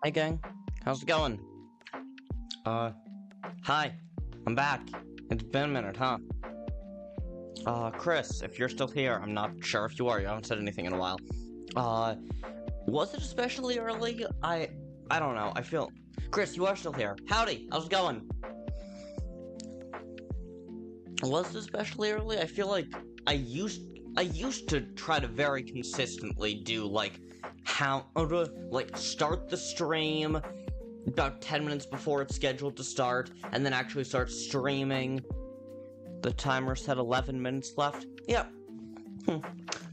Hey gang, how's it going? Hi, I'm back. It's been a minute, huh? Kris, if you're still here, I'm not sure if you are, you haven't said anything in a while. Was it especially early? I don't know, I feel... Kris, you are still here. Howdy, how's it going? Was it especially early? I feel like I used to try to very consistently do, start the stream about 10 minutes before it's scheduled to start, and then actually start streaming. The timer said 11 minutes left. Yep.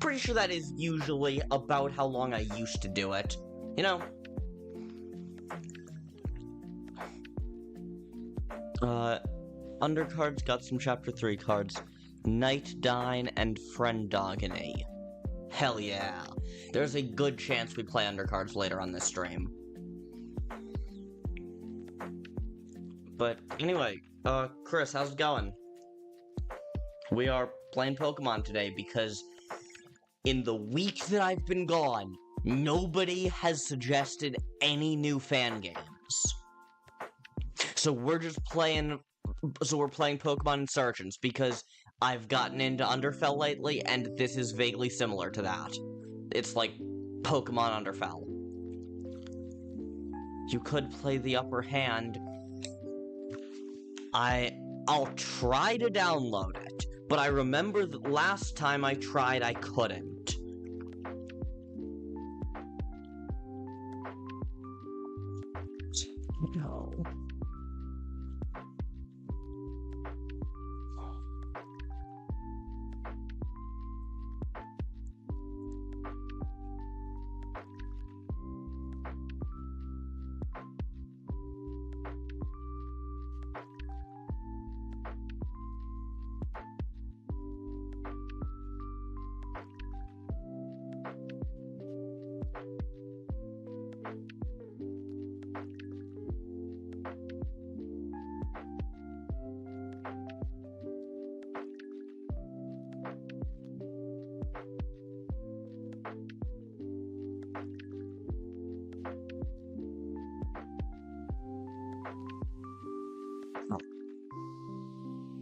Pretty sure that is usually about how long I used to do it. You know? Undercards got some Chapter 3 cards. Night Dine and Friendogony. Hell yeah. There's a good chance we play Undercards later on this stream. But anyway, Kris, how's it going? We are playing Pokemon today because in the week that I've been gone, nobody has suggested any new fan games. So we're playing Pokemon Insurgents because I've gotten into Undertale lately, and this is vaguely similar to that. It's like Pokemon Undertale. You could play the upper hand. I'll try to download it, but I remember that last time I tried, I couldn't. No.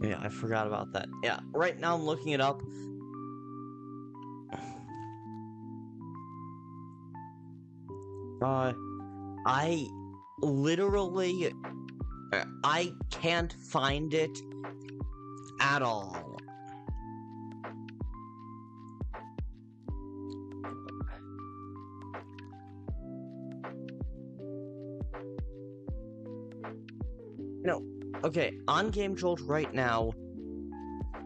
Yeah, I forgot about that. Yeah, right now I'm looking it up. I literally... I can't find it at all. No. Okay, on Game Jolt right now,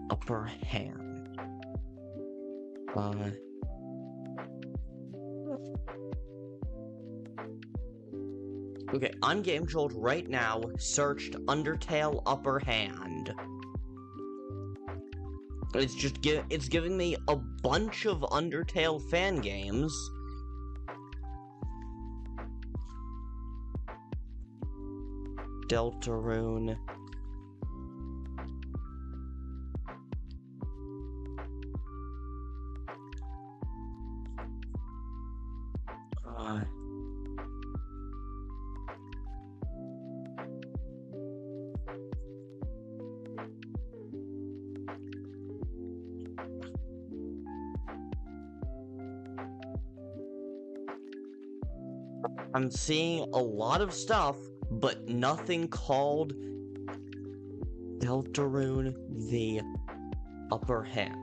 upper hand. Okay, on Game Jolt right now, searched Undertale upper hand. It's giving me a bunch of Undertale fan games. Deltarune. I'm seeing a lot of stuff, but nothing called Deltarune the upper hand.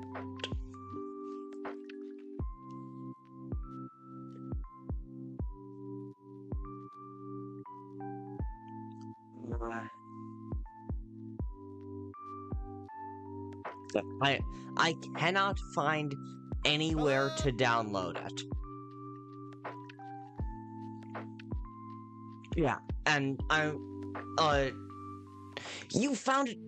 I cannot find anywhere to download it. Yeah, and you found it.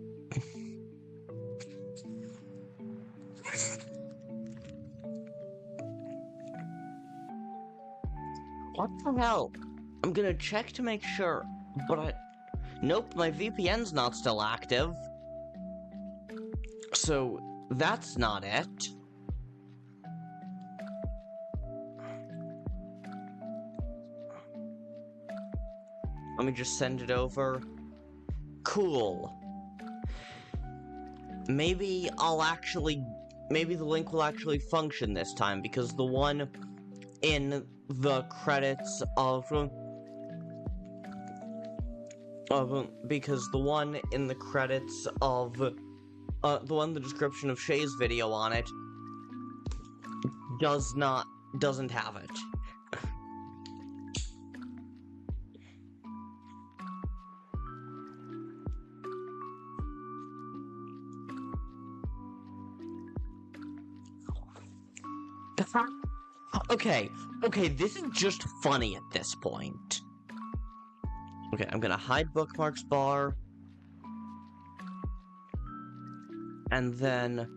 What the hell? I'm gonna check to make sure, but nope, my VPN's not still active. So, that's not it. Let me just send it over. Cool. Maybe the link will actually function this time, because the one in the credits because the one in the credits of, the one in the description of Shay's video on it doesn't have it. Okay, this is just funny at this point. Okay, I'm gonna hide bookmarks bar. And then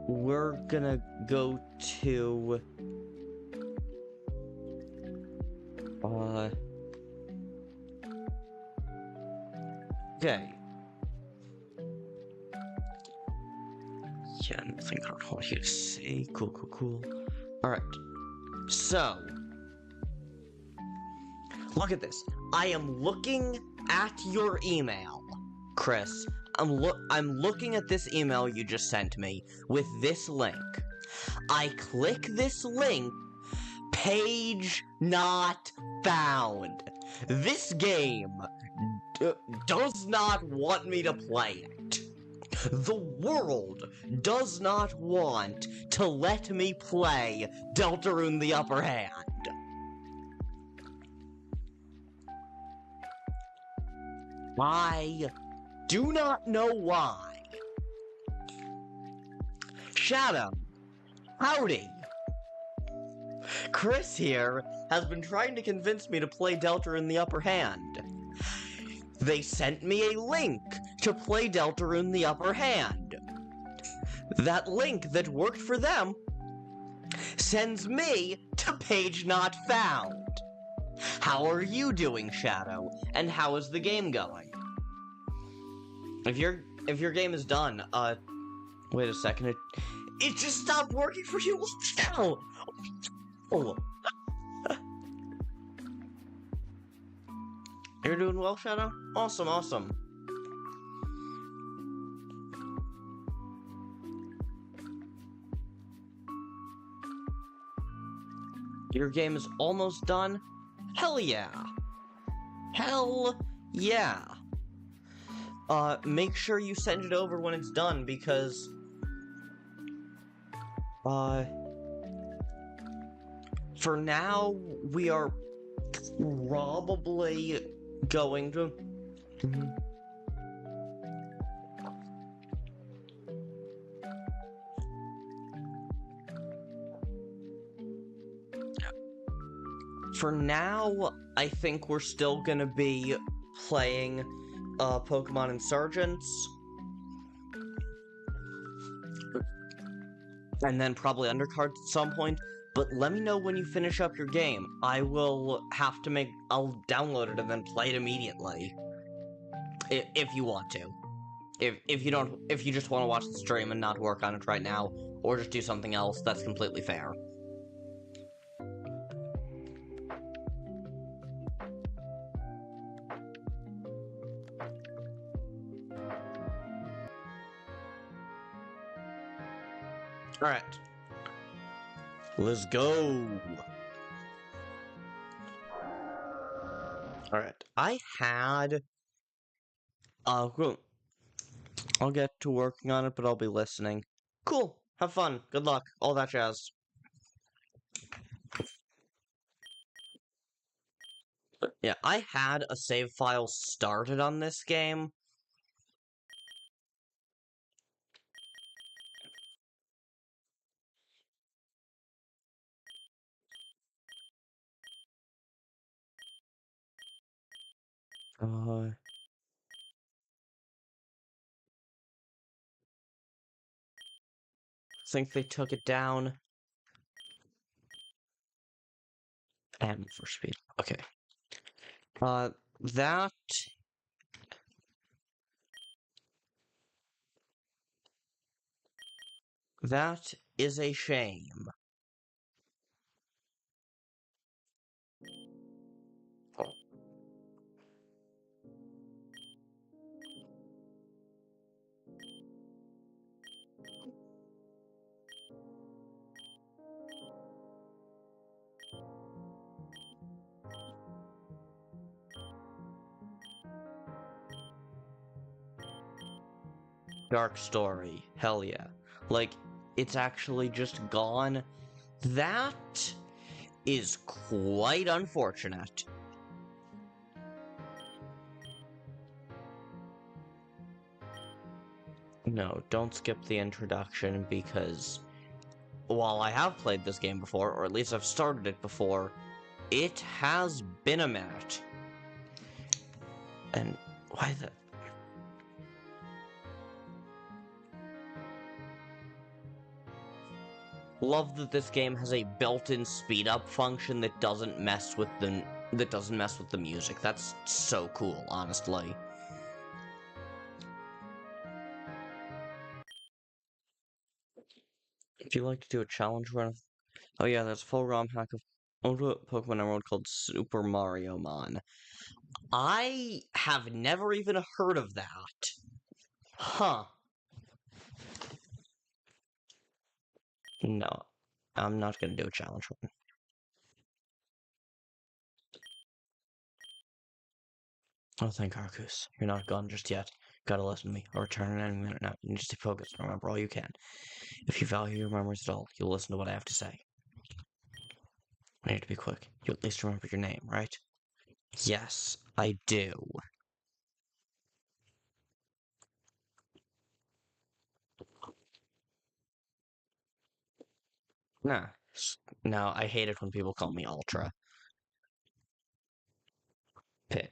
we're gonna go to okay. Yeah, nothing I don't want you to see. Cool. Alright. So look at this. I am looking at your email, Kris. I'm looking at this email you just sent me with this link. I click this link, page not found. This game does not want me to play it. The world does not want to let me play Deltarune the Upper Hand. I do not know why. Shadow, howdy. Kris here has been trying to convince me to play Deltarune the Upper Hand. They sent me a link to play Deltarune the Upper Hand. That link that worked for them sends me to page not found. How are you doing, Shadow? And how is the game going? If your game is done, wait a second, it just stopped working for you. What the hell? Oh. You're doing well, Shadow? Awesome. Your game is almost done? Hell yeah. Make sure you send it over when it's done, because for now, we are probably going to for now, I think we're still gonna be playing Pokemon Insurgents, and then probably Undercards at some point. But let me know when you finish up your game. I'll download it and then play it immediately. If you want to. If you just want to watch the stream and not work on it right now, or just do something else, that's completely fair. Alright. Let's go! Alright, cool. I'll get to working on it, but I'll be listening. Cool, have fun, good luck, all that jazz. Yeah, I had a save file started on this game. I think they took it down. And for speed. Okay. That is a shame. Dark story. Hell yeah. Like, it's actually just gone. That is quite unfortunate. No, don't skip the introduction because while I have played this game before, or at least I've started it before, it has been a minute. And why the... Love that this game has a built-in speed-up function that doesn't mess with the music. That's so cool, honestly. If you like to do a challenge run, oh yeah, there's a full ROM hack of Pokemon Emerald called Super Mario Mon. I have never even heard of that. Huh. No, I'm not gonna do a challenge run. Oh, thank Arcus. You're not gone just yet. Gotta listen to me. I'll return in any minute now. You need to stay focused and remember all you can. If you value your memories at all, you'll listen to what I have to say. I need to be quick. You at least remember your name, right? Yes, I do. Nah. No, I hate it when people call me Ultra. Pitch.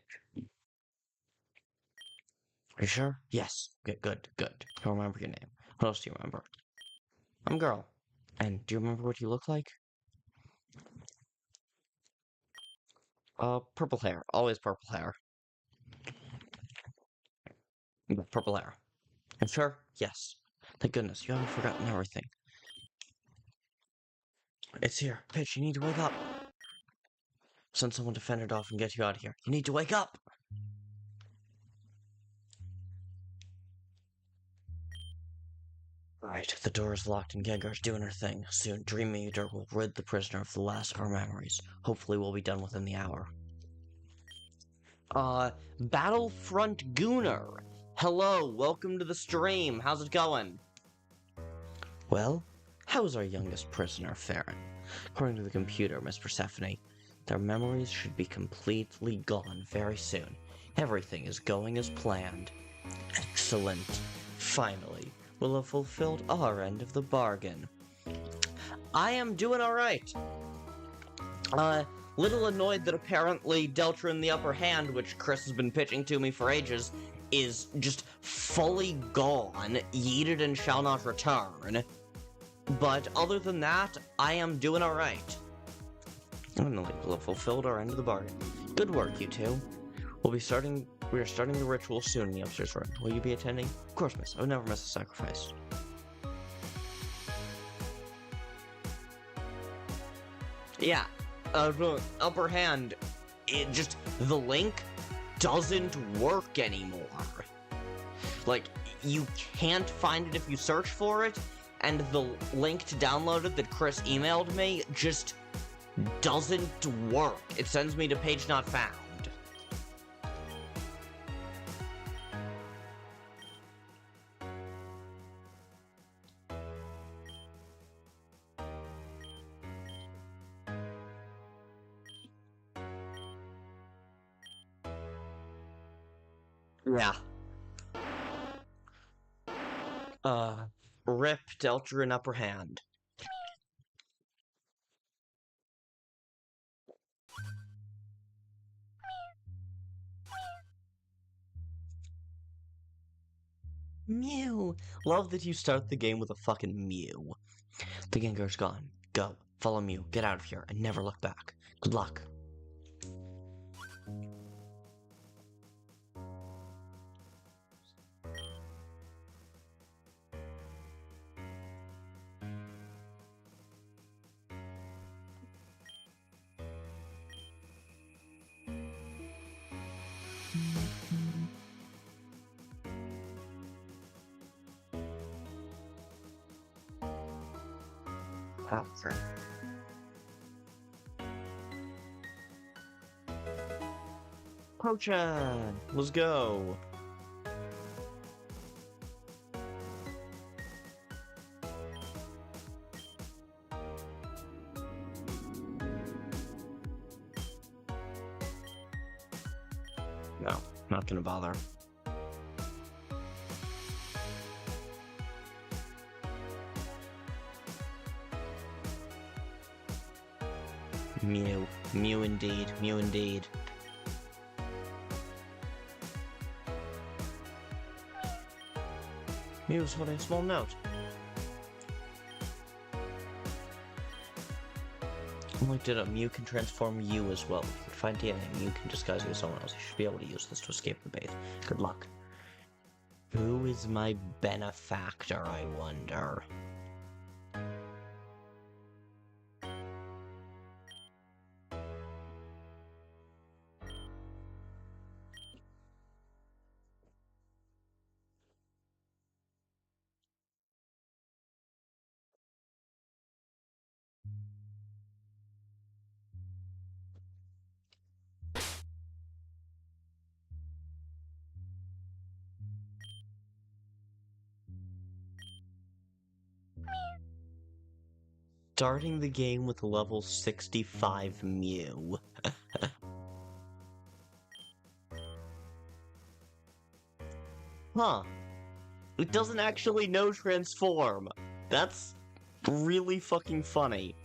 Are you sure? Yes. Good. I remember your name. What else do you remember? I'm a girl. And do you remember what you look like? Purple hair. Always purple hair. Purple hair. I'm sure? Yes. Thank goodness, you haven't forgotten everything. It's here. Pitch, you need to wake up. Send someone to fend it off and get you out of here. You need to wake up! Right, the door is locked and Gengar's doing her thing. Soon, Dream Eater will rid the prisoner of the last of her memories. Hopefully we'll be done within the hour. Battlefront Gooner! Hello, welcome to the stream. How's it going? Well, how's our youngest prisoner faring? According to the computer, Miss Persephone, their memories should be completely gone very soon. Everything is going as planned. Excellent. Finally, we'll have fulfilled our end of the bargain. I am doing alright. Little annoyed that apparently Deltarune the upper hand, which Kris has been pitching to me for ages, is just fully gone, yeeted and shall not return. But other than that, I am doing alright. Finally, we'll have fulfilled our end of the bargain. Good work, you two. We are starting the ritual soon in the upstairs room. Will you be attending? Of course, miss. I would never miss a sacrifice. Yeah. Upper hand, the link doesn't work anymore. Like, you can't find it if you search for it, and the link to download it that Kris emailed me just doesn't work. It sends me to page not found. Yeah. Rip Deltarune upper hand. Mew. Love that you start the game with a fucking Mew. The Gengar's gone. Go. Follow Mew. Get out of here and never look back. Good luck. After. Potion! Let's go! No, not gonna bother. Mew. Mew indeed. Mew indeed. Mew is holding a small note. Unlike Ditto, Mew can transform you as well. If you can find DNA, Mew can disguise you as someone else. You should be able to use this to escape the bait. Good luck. Who is my benefactor, I wonder? Starting the game with level 65 Mew. Huh. It doesn't actually know transform. That's really fucking funny.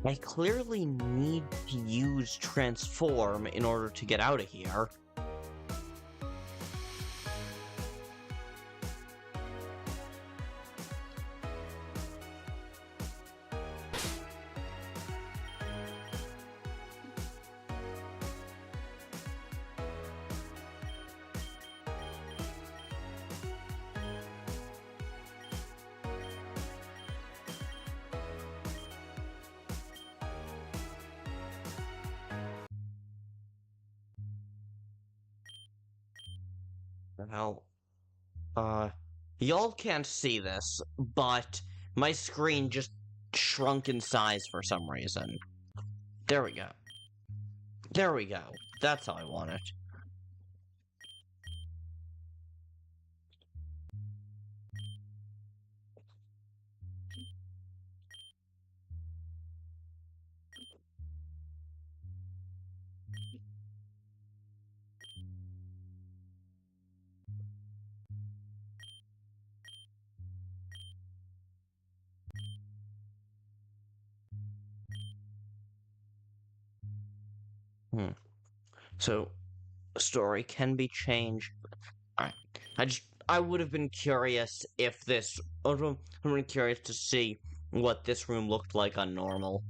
I clearly need to use transform in order to get out of here. Well, y'all can't see this, but my screen just shrunk in size for some reason. There we go. There we go. That's how I want it. So, story can be changed. Alright. I would have been curious if this. I'm really curious to see what this room looked like on normal.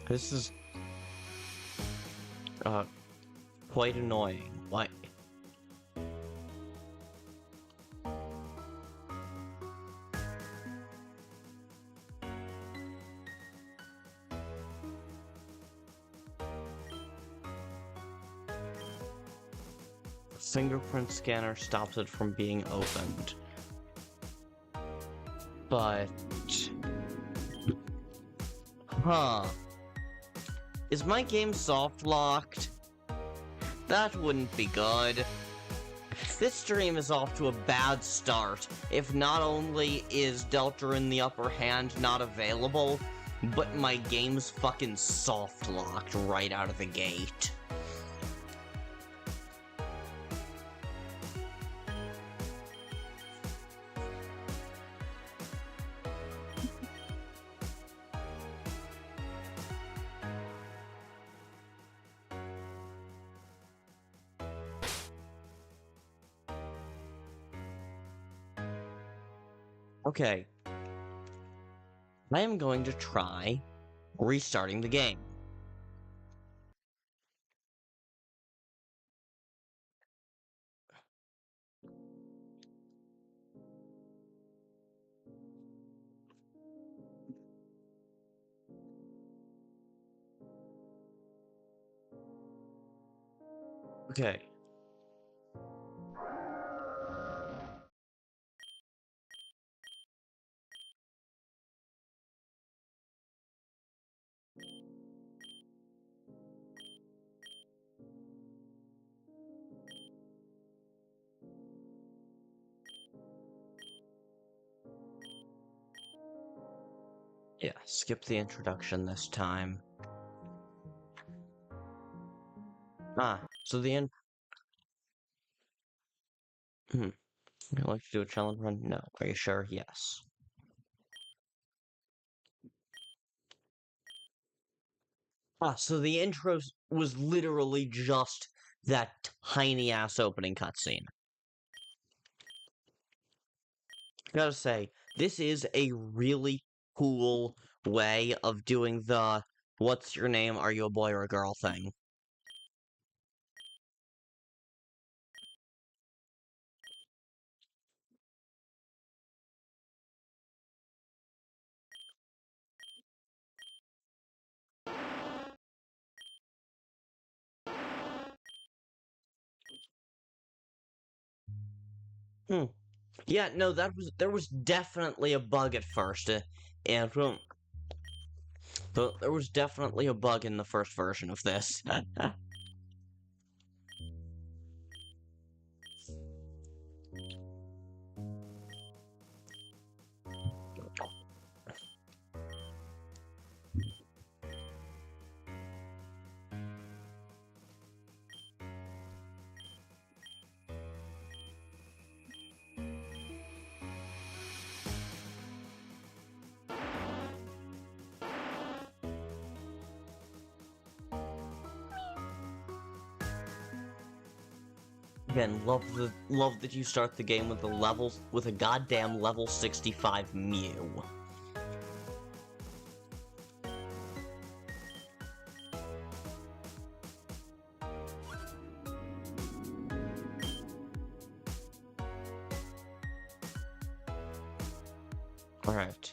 This is quite annoying. Why? Fingerprint scanner stops it from being opened. But... Huh. Is my game soft locked? That wouldn't be good. This stream is off to a bad start, if not only is Deltarune the upper hand not available, but my game's fucking soft locked right out of the gate. Okay. I am going to try restarting the game. Okay. Yeah, skip the introduction this time. So the end. Would you like to do a challenge run? No. Are you sure? Yes. So the intro was literally just that tiny ass opening cutscene. Gotta say, this is a really cool way of doing the "What's your name? Are you a boy or a girl?" thing. Yeah, no, there was definitely a bug at first, and there was definitely a bug in the first version of this. Again, love that you start the game with a goddamn level 65 Mew. Alright.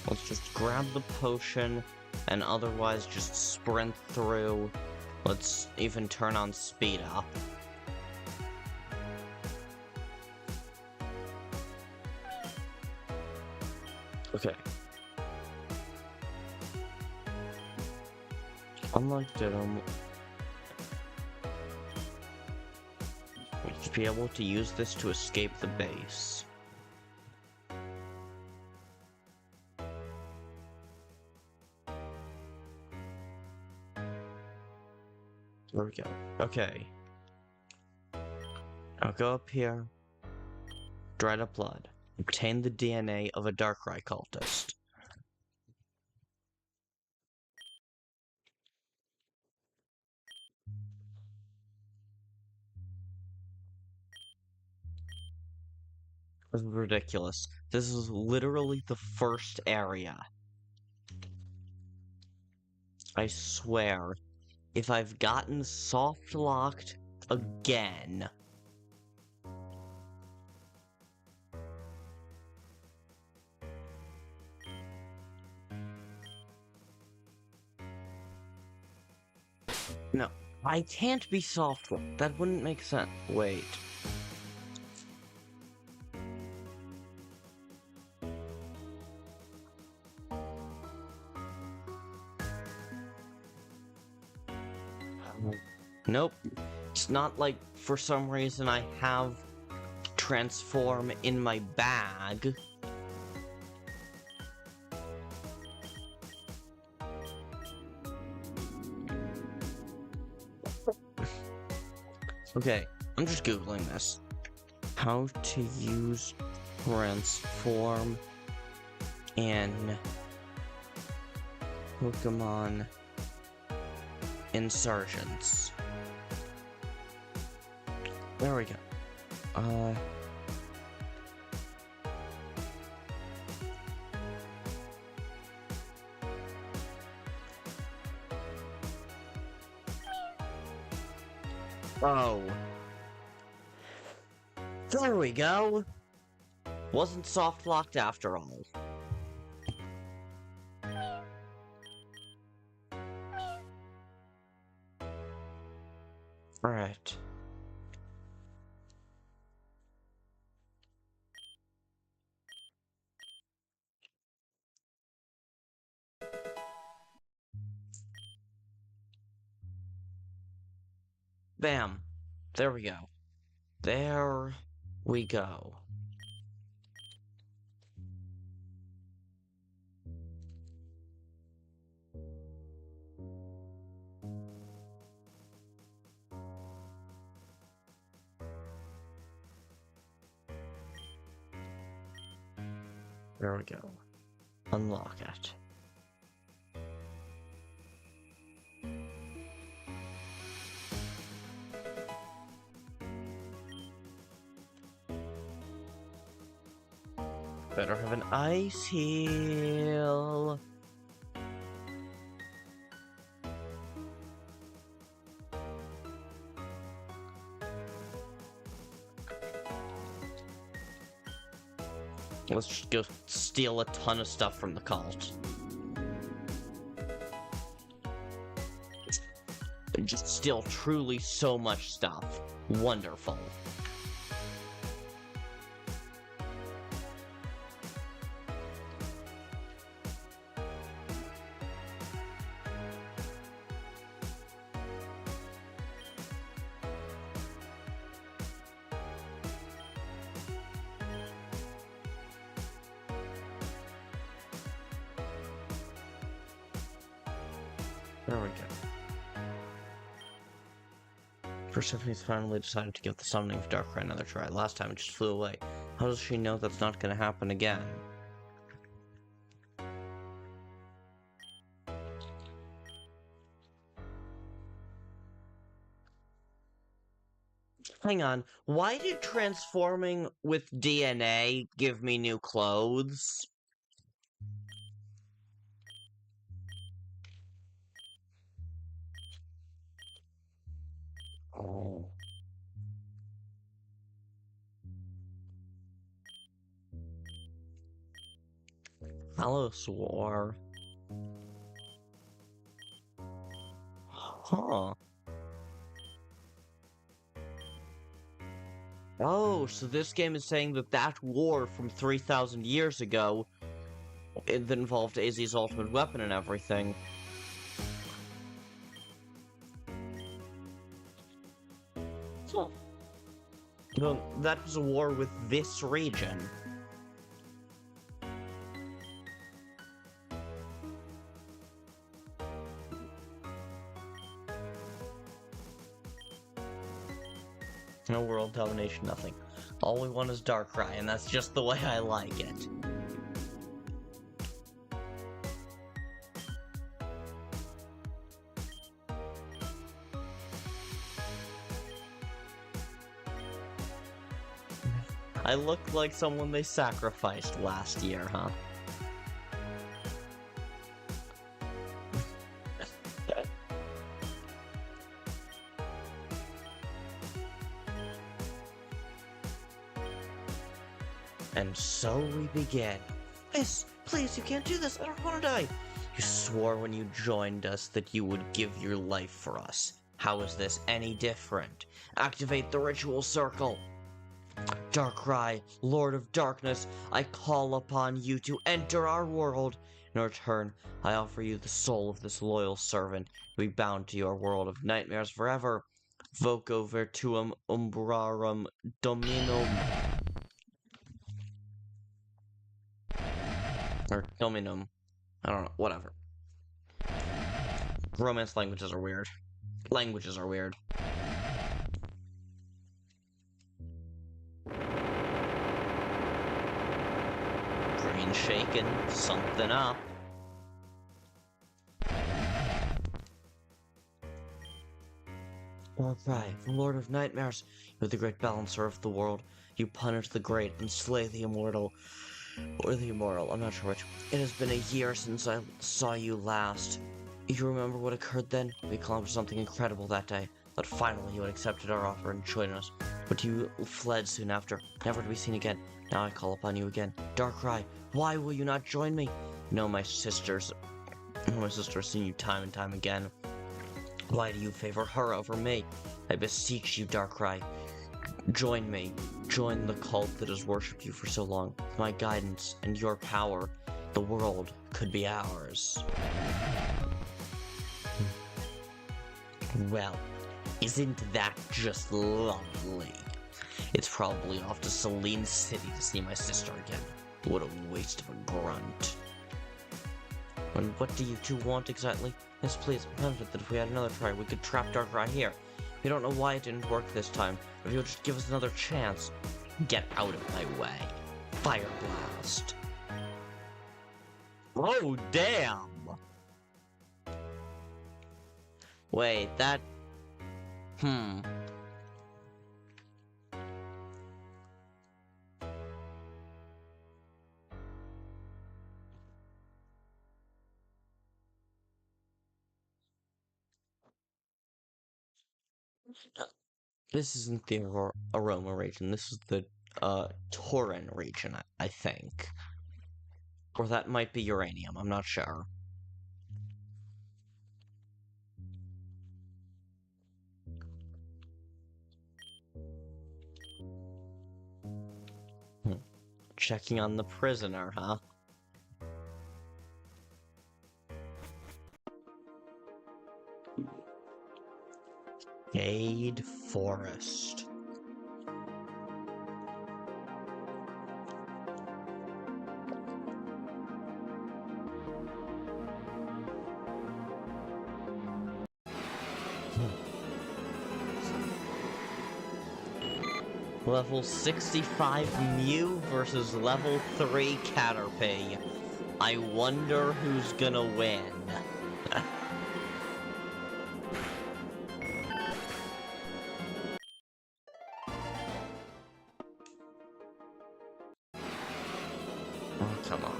Let's just grab the potion, and otherwise just sprint through. Let's even turn on speed up. Okay. Unlike Ditto, we should be able to use this to escape the base. There we go. Okay. Now go up here. Dried up blood. Obtain the DNA of a Darkrai cultist. This is ridiculous. This is literally the first area. I swear, if I've gotten soft locked again. No, I can't be soft locked. That wouldn't make sense. Wait. Nope. It's not like for some reason I have transform in my bag. Okay, I'm just googling this. How to use transform in Pokemon Insurgents. There we go. Oh. There we go. Wasn't soft locked after all. Alright. Bam. There we go. There we go. There we go. Unlock it. Better have an ice heal. Let's just go steal a ton of stuff from the cult. Just steal truly so much stuff. Wonderful. There we go. Persephone's finally decided to give the summoning of Darkrai another try. Last time it just flew away. How does she know that's not going to happen again? Hang on, why did transforming with DNA give me new clothes? Oh. Allosaur. Huh. Oh, so this game is saying that that war from 3,000 years ago, that involved AZ's ultimate weapon and everything. Huh. Well, that was a war with this region. No world domination, nothing. All we want is Darkrai, and that's just the way I like it. I look like someone they sacrificed last year, huh? And so we begin. Kris, please, you can't do this. I don't want to die. You swore when you joined us that you would give your life for us. How is this any different? Activate the ritual circle. Darkrai, Lord of Darkness, I call upon you to enter our world. In return, I offer you the soul of this loyal servant to be bound to your world of nightmares forever. Voco virtuum umbrarum dominum. Or dominum. I don't know, whatever. Romance languages are weird. Languages are weird. Brain shaking, something up. Alright, Lord of Nightmares, you're the great balancer of the world. You punish the great and slay the immortal. Or the immortal, I'm not sure which. It has been a year since I saw you last. You remember what occurred then? We accomplished something incredible that day. that finally you had accepted our offer and joined us, but you fled soon after, never to be seen again. Now I call upon you again. Darkrai, why will you not join me? No, my sister's seen you time and time again. Why do you favor her over me? I beseech you, Darkrai. Join me. Join the cult that has worshipped you for so long. With my guidance and your power, the world could be ours. Well, isn't that just lovely? It's probably off to Celine City to see my sister again. What a waste of a grunt. And what do you two want exactly? Yes, please, I'm confident that if we had another try, we could trap Darkrai here. We don't know why it didn't work this time, but if you'll just give us another chance, get out of my way. Fire Blast. Oh, damn! Wait, that... This isn't the Aroma region, this is the, Tauren region, I think. Or that might be Uranium, I'm not sure. Checking on the prisoner, huh? Jade Forest. Level 65 Mew versus level 3 Caterpie. I wonder who's gonna win. Oh, come on.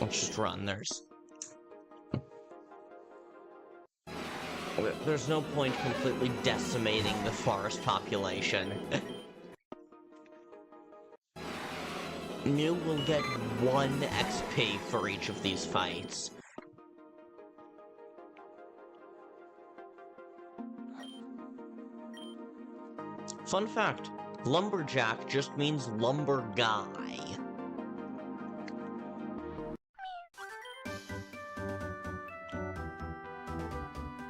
Let's just run, there's no point completely decimating the forest population. Mew will get 1 XP for each of these fights. Fun fact, Lumberjack just means lumber guy.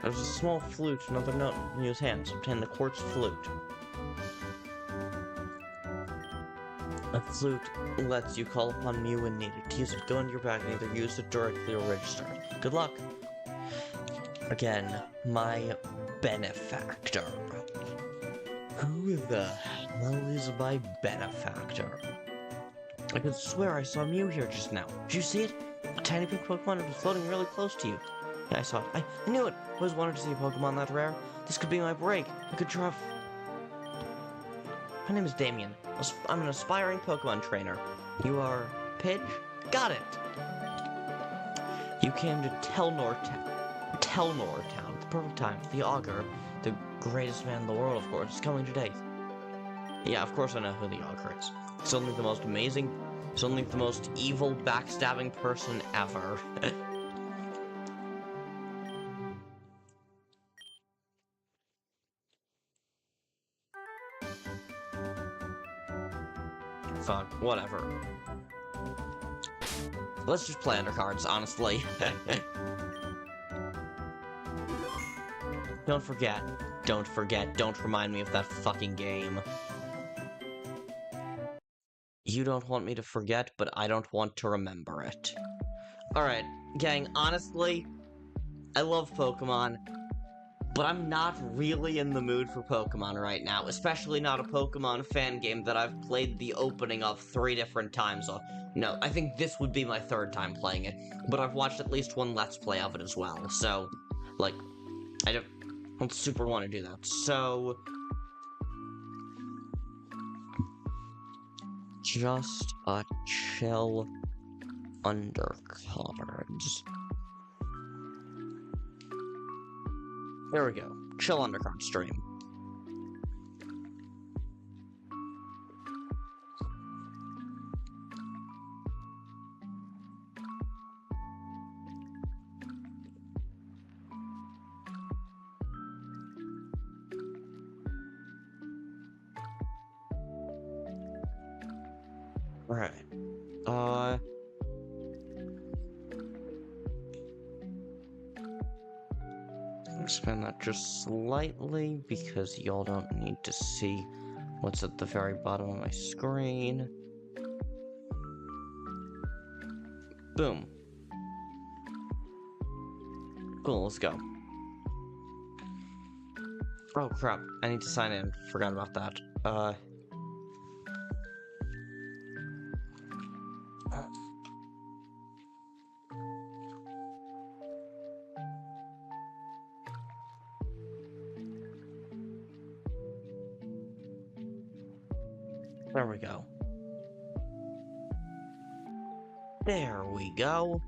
There's a small flute, another note in Mew's hands. Obtain the quartz flute. A flute lets you call upon Mew when needed. To use it, go into your bag and either use it directly or register it. Good luck! Again, my benefactor. Who the hell is my benefactor? I could swear I saw Mew here just now. Did you see it? A tiny pink Pokemon was floating really close to you. Yeah, I saw it. I knew it! I always wanted to see a Pokemon that rare. This could be my break. I could try... My name is Damien. I'm an aspiring Pokemon trainer. You are... Pidge? Got it! You came to Telnor Town at the perfect time. The Augur, the greatest man in the world, of course, is coming today. Yeah, of course I know who the Augur is. Suddenly the most amazing, suddenly the most evil, backstabbing person ever. Fuck, whatever. Let's just play Undercards, honestly. Don't forget, don't remind me of that fucking game. You don't want me to forget, but I don't want to remember it. Alright, gang, honestly, I love Pokemon. but I'm not really in the mood for Pokemon right now, especially not a Pokemon fan game that I've played the opening of 3 different times. No, I think this would be my 3rd time playing it, but I've watched at least 1 Let's Play of it as well, so, like, I don't super want to do that. So, just a chill Undercards. There we go. Chill Undercard stream. Alright. Expand that just slightly because y'all don't need to see what's at the very bottom of my screen. Boom. Cool, let's go. Oh crap, I need to sign in. Forgot about that. There we go. There we go.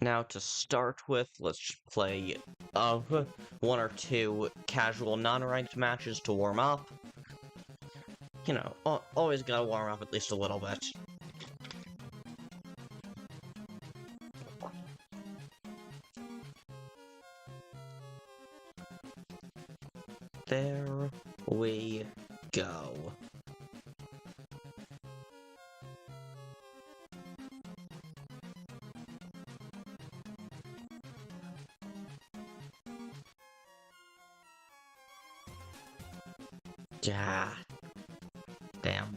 Now to start with, let's just play 1 or 2 casual non-ranked matches to warm up. You know, always gotta warm up at least a little bit. There we go. Yeah. Damn.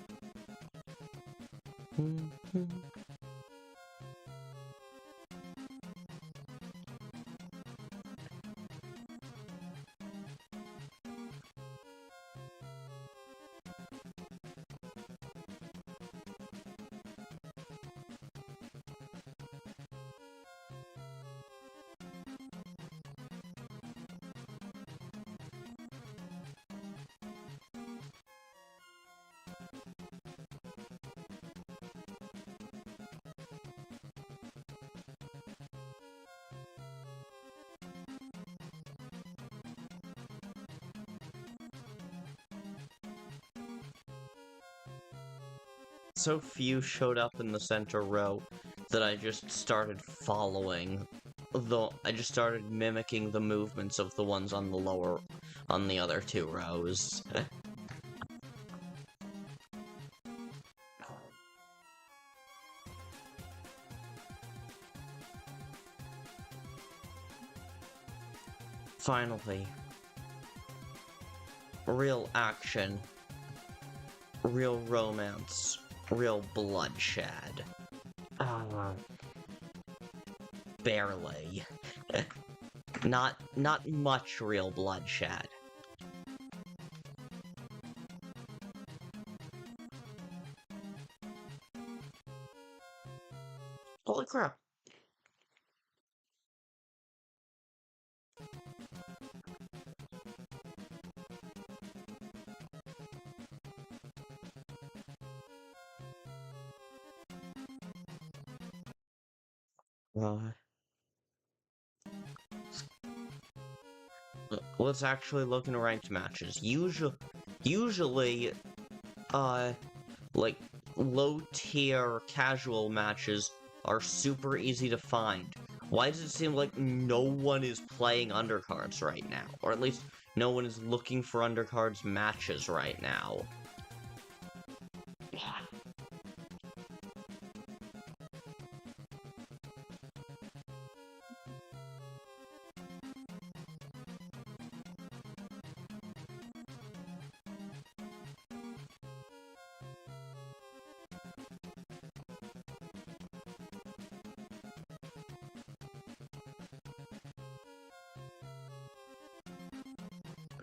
So few showed up in the center row that I just started following. Though I just started mimicking the movements of the ones on the other 2 rows. Finally. Real action. Real romance. Real bloodshed. Barely. Not much real bloodshed. Holy crap. Let's actually look into ranked matches. Usually, like, low-tier casual matches are super easy to find. Why does it seem like no one is playing Undercards right now? Or at least, no one is looking for Undercards matches right now.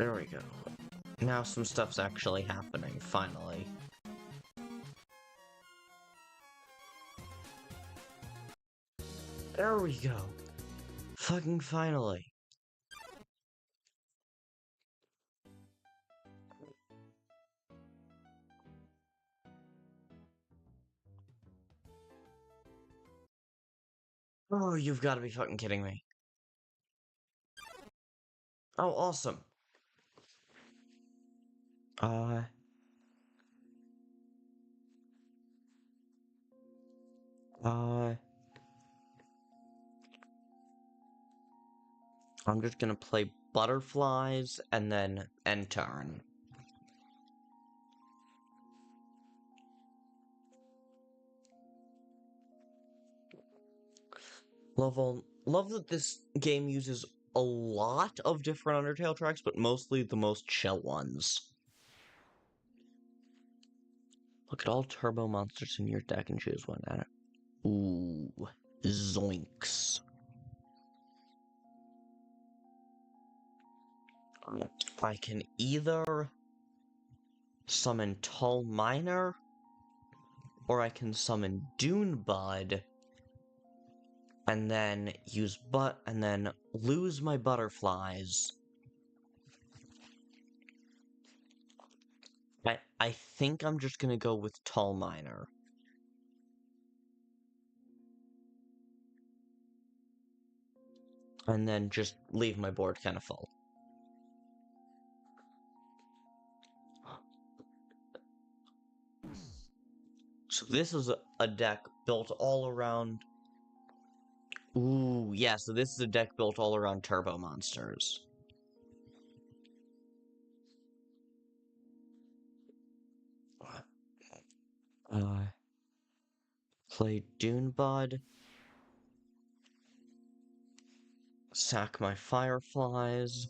There we go. Now some stuff's actually happening, finally. There we go. Fucking finally. Oh, you've got to be fucking kidding me. Oh, awesome. I'm just gonna play butterflies and then end turn. Love that this game uses a lot of different Undertale tracks, but mostly the most chill ones. Look at all turbo monsters in your deck and choose one at it. Ooh, zoinks. I can either summon Tall Miner, or I can summon Dune Bud, and then and then lose my butterflies. I think I'm just gonna go with Tall Miner. And then just leave my board kind of full. So this is a deck built all around... Ooh, yeah, so this is a deck built all around turbo monsters. Play Dune Bud. Sack my fireflies.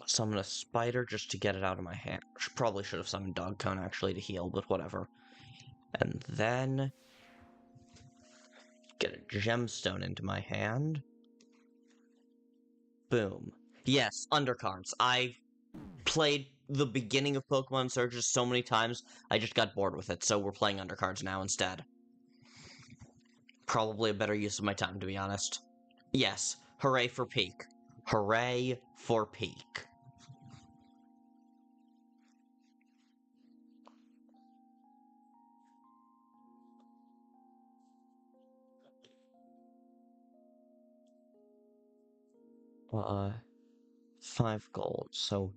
Summon a spider just to get it out of my hand. Probably should have summoned Dogcone actually to heal, but whatever. And then get a gemstone into my hand. Boom. Yes, Undercards. I played the beginning of Pokemon Surges so many times, I just got bored with it, so we're playing Undercards now instead. Probably a better use of my time, to be honest. Yes, hooray for Peak. Hooray for Peak. Uh, 5 gold, so...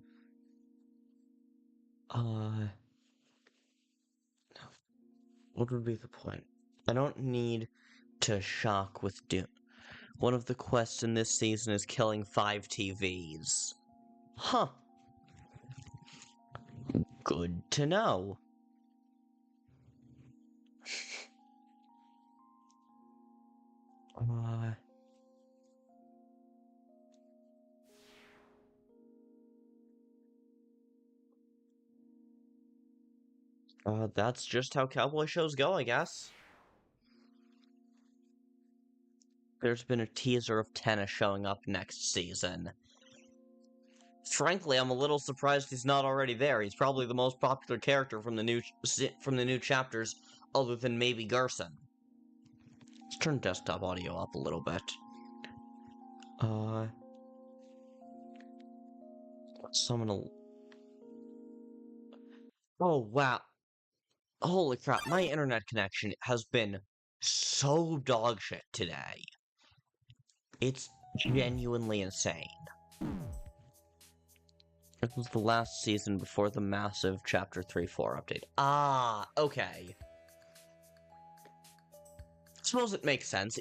What would be the point? I don't need to shock with Doom. One of the quests in this season is killing 5 TVs. Huh. Good to know. That's just how cowboy shows go, I guess. There's been a teaser of Tennis showing up next season. Frankly, I'm a little surprised he's not already there. He's probably the most popular character from the new chapters, other than maybe Gerson. Let's turn desktop audio up a little bit. Summon a... Oh, wow. Holy crap, my internet connection has been so dogshit today. It's genuinely insane. It was the last season before the massive Chapter 3-4 update. Ah, okay. I suppose it makes sense.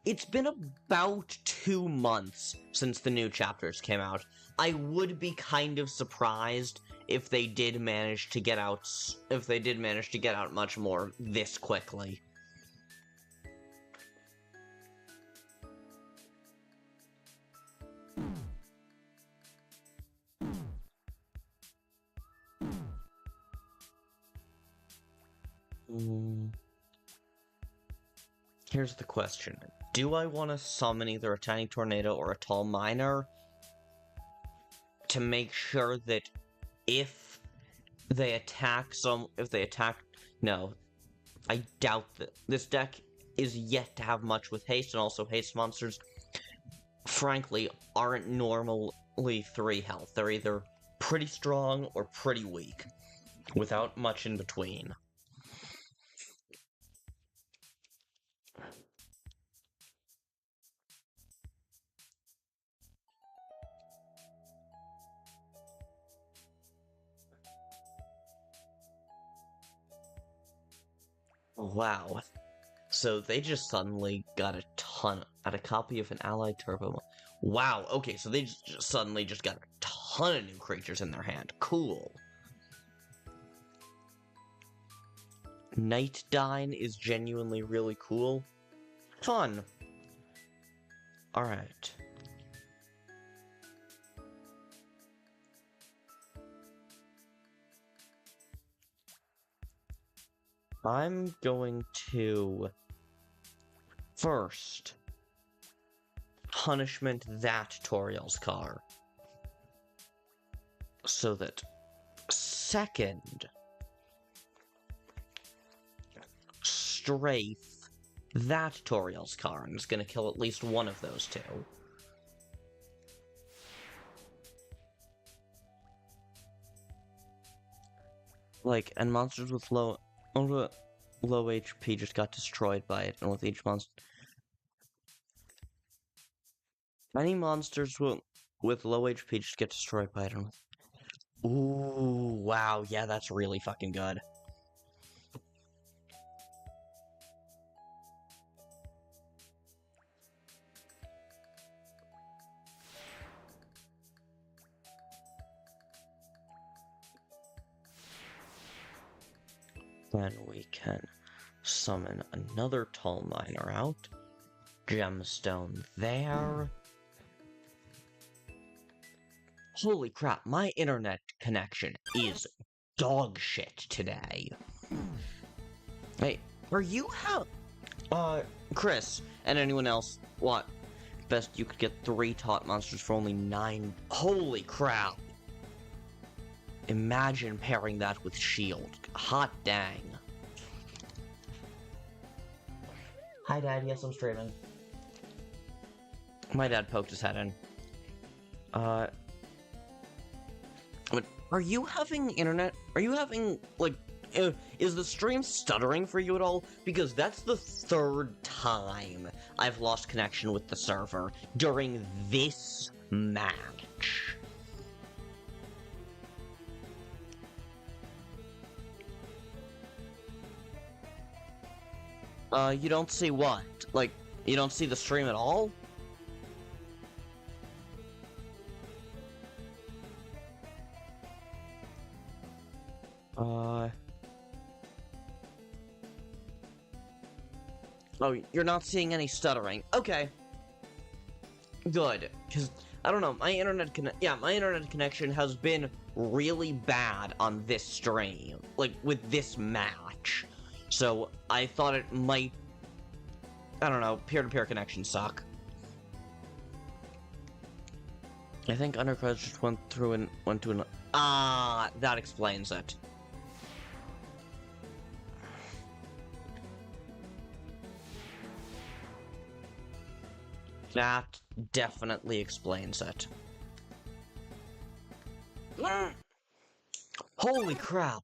It's been about 2 months since the new chapters came out. I would be kind of surprised if they did manage to get out much more this quickly. Here's the question. Do I want to summon either a tiny tornado or a tall miner to make sure that if they attack no, I doubt that this deck is yet to have much with haste, and also haste monsters, frankly, aren't normally 3 health. They're either pretty strong or pretty weak, without much in between. Wow. So they just suddenly got a copy of an allied turbo. Wow, okay, so they just suddenly got a ton of new creatures in their hand. Cool. Night Dine is genuinely really cool. Fun. Alright. I'm going to first punishment that Toriel's car. So that second strafe that Toriel's car, and it's gonna kill at least one of those two. Like, and monsters with low HP just got destroyed by it, and with each monster... Many monsters with low HP just get destroyed by it, and with... Ooh, wow, yeah, that's really fucking good. Then we can summon another tall miner out. Gemstone there. Holy crap, my internet connection is dog shit today. Hey, are you Kris, and anyone else, what? Best you could get 3 taunt monsters for only 9. Holy crap. Imagine pairing that with Shield. Hot dang. Hi, Dad. Yes, I'm streaming. My dad poked his head in. But are you having internet? Are you having, like, is the stream stuttering for you at all? Because that's the 3rd time I've lost connection with the server during this match. You don't see what? Like, you don't see the stream at all? Oh, you're not seeing any stuttering. Okay. Good. Because, I don't know, my internet connection has been really bad on this stream. Like, with this match. So, I thought it might... I don't know, peer-to-peer connections suck. I think Undercards just went to an... Ah, that explains it. That definitely explains it. Holy crap!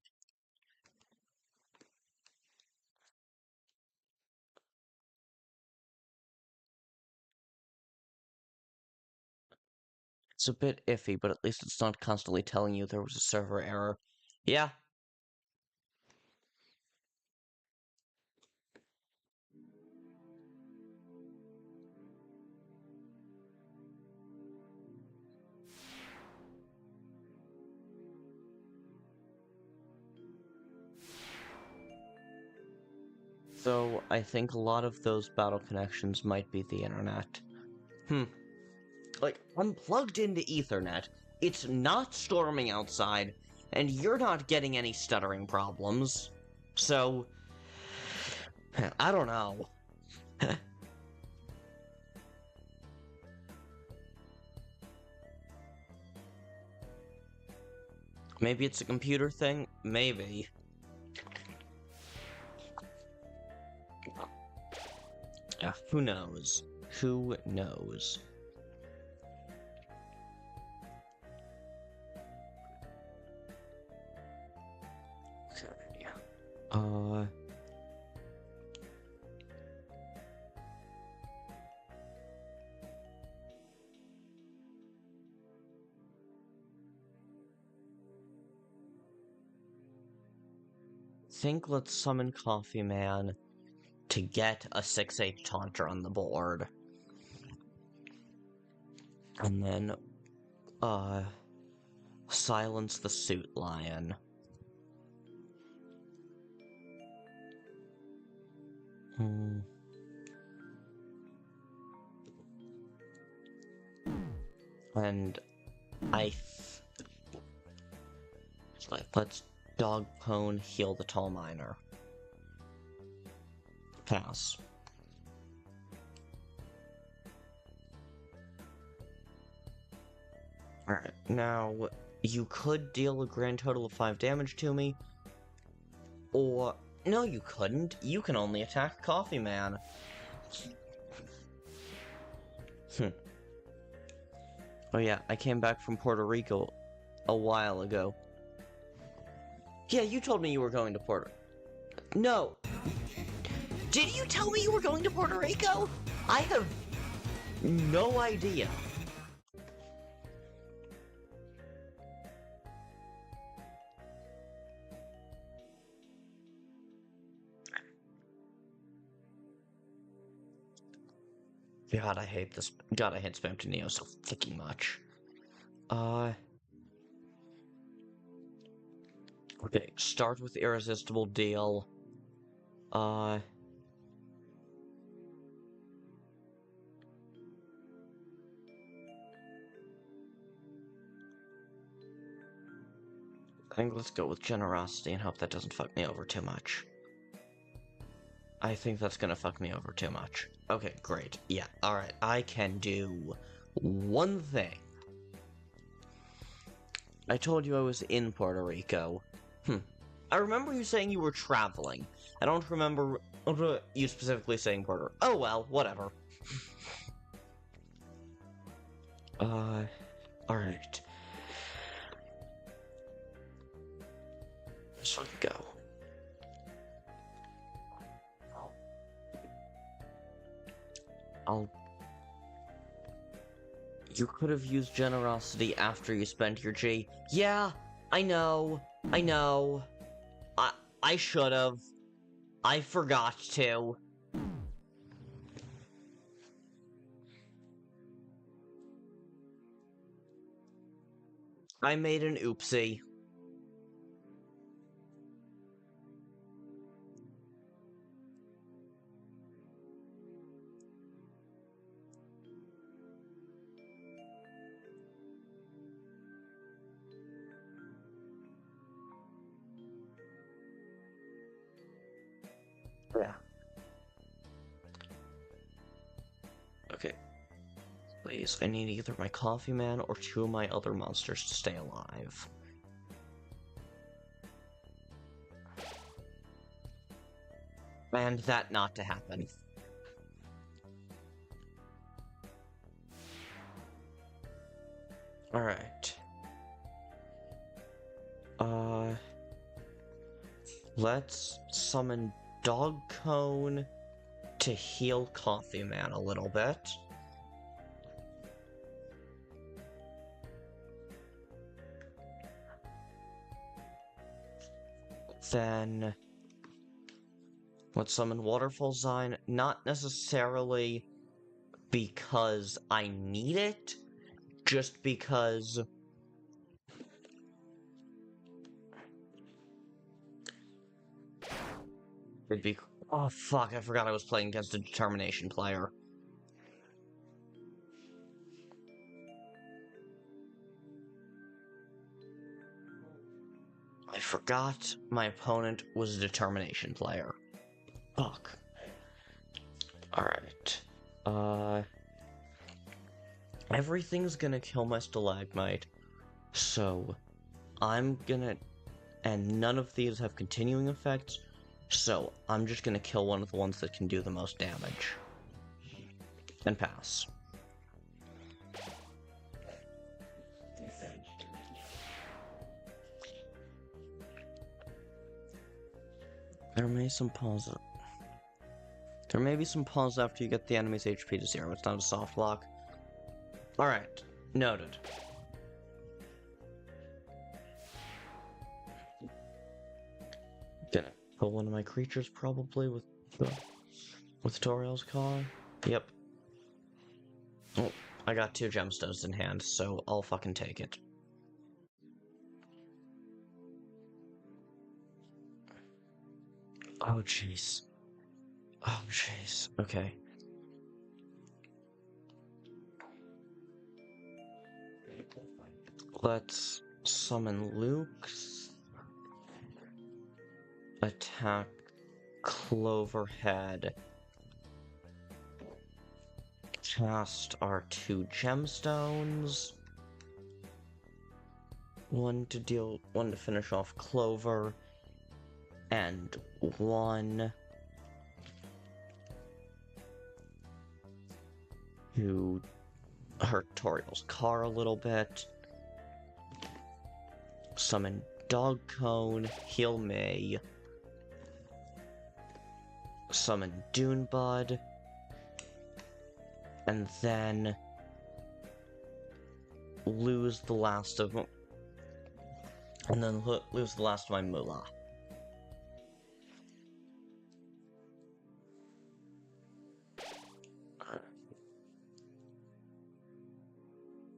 It's a bit iffy, but at least it's not constantly telling you there was a server error. Yeah. So, I think a lot of those battle connections might be the internet. Like, I'm plugged into Ethernet, it's not storming outside, and you're not getting any stuttering problems. So, I don't know. Maybe it's a computer thing? Maybe. Yeah, who knows? Who knows? Okay. Think let's summon Coffee Man to get a 6-8 taunter on the board. And then, silence the Suit Lion. And let's Dog Pone heal the Tall Miner. Pass. Alright, now, you could deal a grand total of 5 damage to me, or... No, you couldn't. You can only attack Coffee Man. Oh yeah, I came back from Puerto Rico a while ago. Yeah, you told me you were going to Puerto... No! Did you tell me you were going to Puerto Rico? I have no idea. God, I hate this. God, I hate Spam to Neo so fucking much. Okay, start with Irresistible Deal. I think let's go with Generosity and hope that doesn't fuck me over too much. I think that's gonna fuck me over too much. Okay, great. Yeah, alright. I can do one thing. I told you I was in Puerto Rico. I remember you saying you were traveling. I don't remember you specifically saying Puerto... Oh well, whatever. Alright. Let's fucking go. You could have used Generosity after you spent your G. Yeah, I know. I should have. I forgot to. I made an oopsie. Yeah. Okay. Please, I need either my Coffee Man or 2 of my other monsters to stay alive. And that not to happen. Alright. Let's summon Dog Cone to heal Coffee Man a little bit. Then let's summon Waterfall Sign, not necessarily because I need it, just because it'd be... Oh fuck, I forgot I was playing against a Determination player. I forgot my opponent was a Determination player. Fuck. Alright. Everything's gonna kill my stalagmite, so I'm gonna... And none of these have continuing effects, so I'm just gonna kill one of the ones that can do the most damage. And pass. There may be some pause after you get the enemy's HP to 0. It's not a soft lock. Alright, noted. Gonna kill one of my creatures probably with Toriel's car. Yep. Oh, I got 2 gemstones in hand, so I'll fucking take it. Oh jeez. Oh jeez. Okay. Let's summon Luke's. Attack Cloverhead. Cast our 2 gemstones. One to finish off Clover. And 1 to hurt Toriel's car a little bit. Summon Dog Cone, heal me. Summon Dunebud. And then lose the last of my moolah.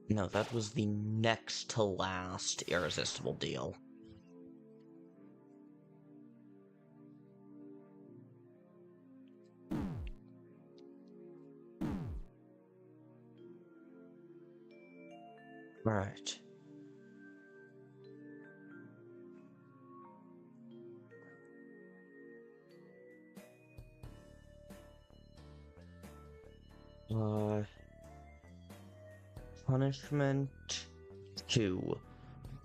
No, that was the next to last irresistible deal. Alright. Punishment to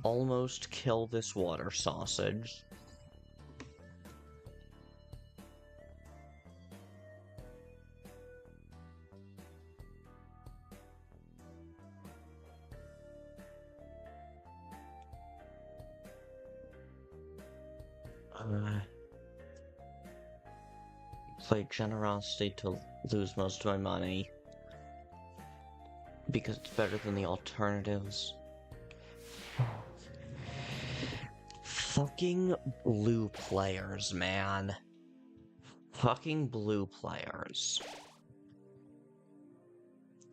almost kill this water sausage. Play generosity to lose most of my money. Because it's better than the alternatives. Fucking blue players, man. Fucking blue players.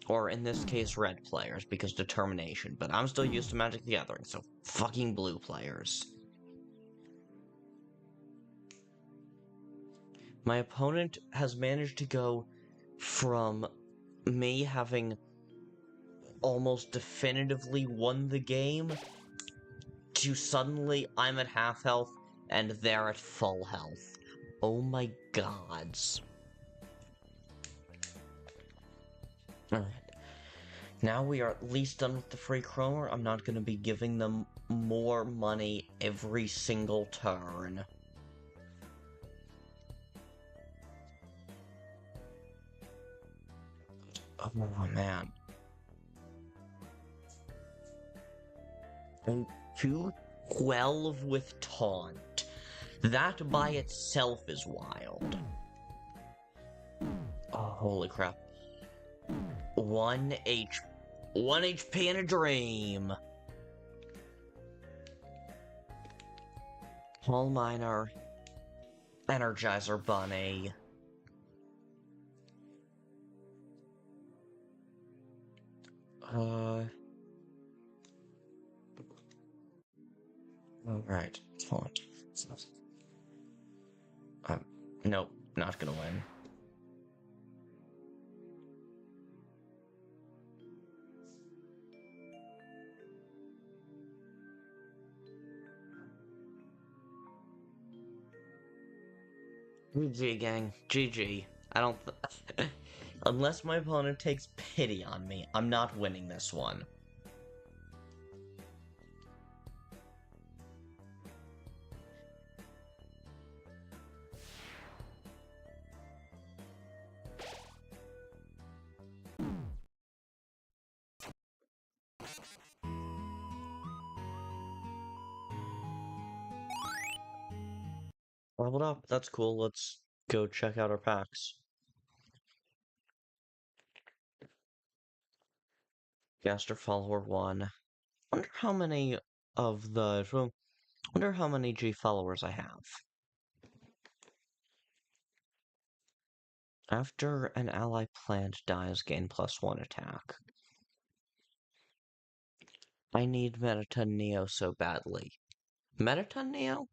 Or in this case, red players, because determination. But I'm still used to Magic the Gathering, so fucking blue players. My opponent has managed to go from me having almost definitively won the game to suddenly I'm at half health and they're at full health. Oh my gods. Alright. Now we are at least done with the free chromer. I'm not going to be giving them more money every single turn. Oh man. And 212 with taunt. That by itself is wild. Oh, holy crap. 1 HP in a dream. Hall Miner. Energizer Bunny. Alright, hold on. Nope, not gonna win. GG, gang. GG. I don't... Unless my opponent takes pity on me, I'm not winning this one. Leveled up, that's cool. Let's go check out our packs. Gaster Follower 1. Wonder how many of the... Wonder how many G followers I have. After an ally plant dies, gain +1 attack. I need Metaton Neo so badly. Metaton Neo?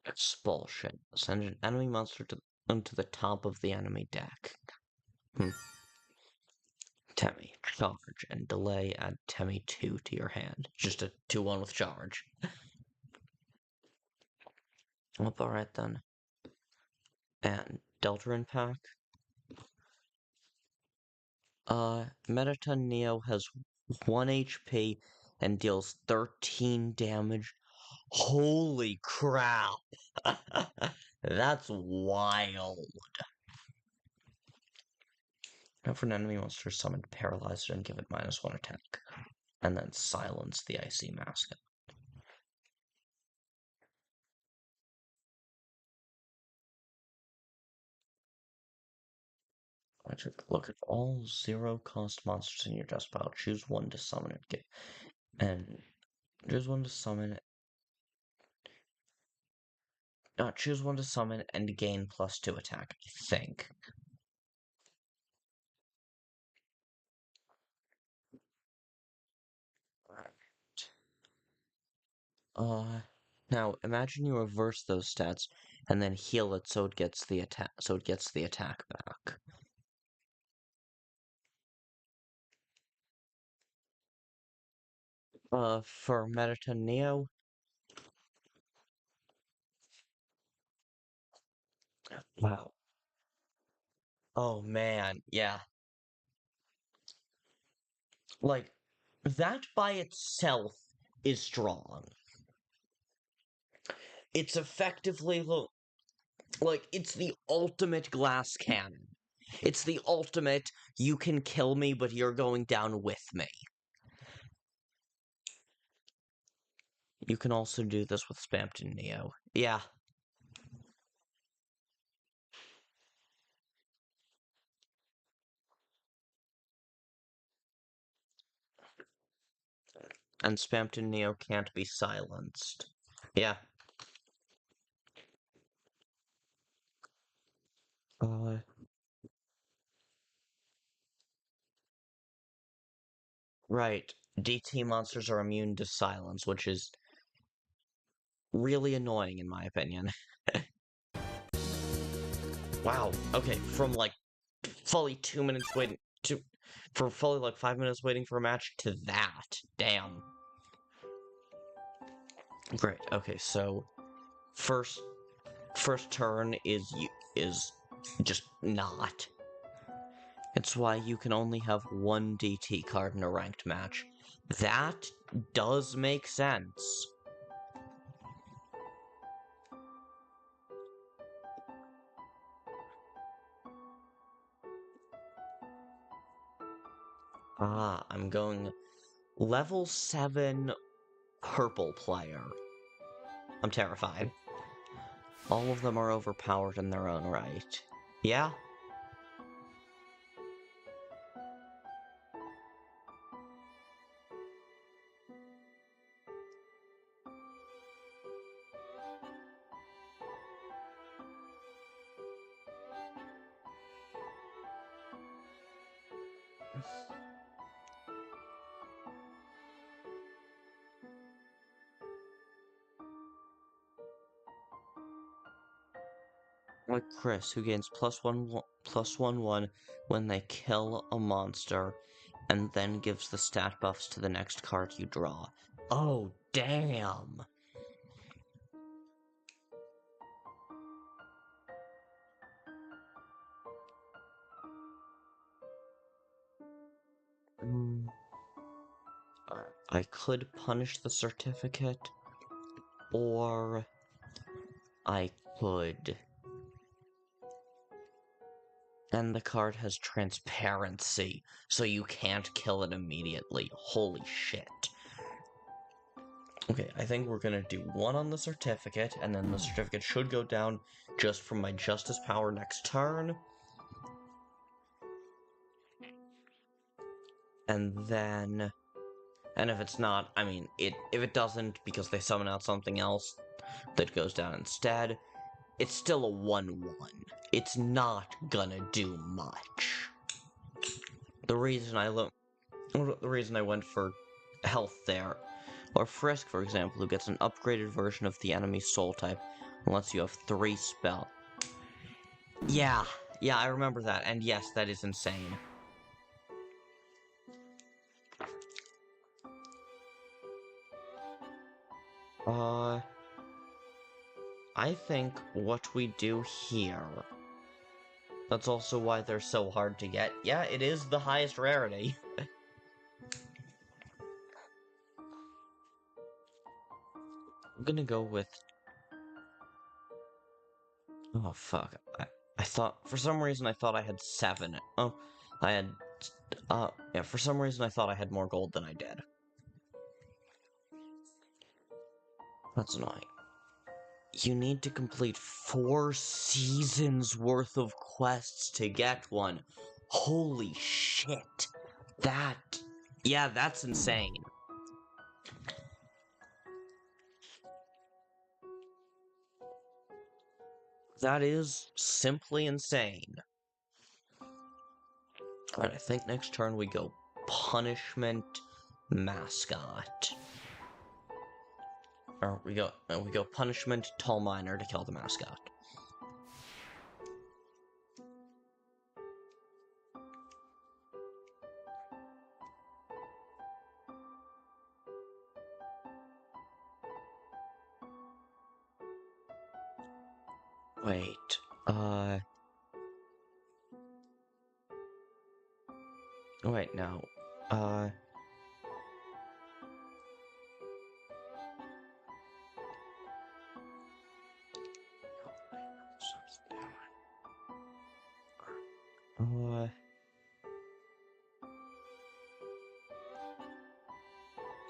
Expulsion. Send an enemy monster onto the top of the enemy deck. Temmie. Charge. And delay, add Temmie 2 to your hand. Just a 2-1 with charge. Alright then. And Deltarune pack. Metaton Neo has 1 HP and deals 13 damage. Holy crap! That's wild. Now for an enemy monster summoned, paralyze it and give it -1 attack. And then silence the icy mask. I took a look at all 0-cost monsters in your dust pile. Choose one to summon it. And choose one to summon. Choose one to summon and gain +2 attack, I think. Now imagine you reverse those stats and then heal it so it gets the attack back. For Metaton Neo. Wow. Oh man, yeah. Like, that by itself is strong. It's effectively, like, it's the ultimate glass cannon. It's the ultimate, you can kill me, but you're going down with me. You can also do this with Spamton Neo. Yeah. And Spamton Neo can't be silenced. Yeah. Right. DT monsters are immune to silence, which is really annoying in my opinion. Wow. Okay, from like fully 2 minutes waiting for fully like 5 minutes waiting for a match to that. Damn. Great. Okay, so first turn is just not. It's why you can only have 1 DT card in a ranked match. That does make sense. I'm going level 7 purple player. I'm terrified. All of them are overpowered in their own right. Yeah? Like Kris, who gains +1/+1/1 when they kill a monster, and then gives the stat buffs to the next card you draw. Oh, damn! I could punish the certificate, or I could... And the card has transparency, so you can't kill it immediately. Holy shit. Okay, I think we're gonna do one on the certificate, and then the certificate should go down just from my Justice power next turn. And then... And if it's not, I mean, if it doesn't, because they summon out something else that goes down instead, it's still a 1-1. It's not gonna do much. The reason I went for health there, or Frisk, for example, who gets an upgraded version of the enemy's soul type, and lets you have 3 spell. Yeah, I remember that, and yes, that is insane. I think what we do here... That's also why they're so hard to get. Yeah, it is the highest rarity. I'm gonna go with... Oh, fuck. I thought... For some reason, I thought I had 7. Oh, I had... yeah, for some reason, I thought I had more gold than I did. That's annoying. You need to complete 4 seasons worth of quests to get one. Holy shit. Yeah, that's insane. That is simply insane. Alright, I think next turn we go punishment mascot. Or we go punishment tall miner to kill the mascot. Wait, wait, no,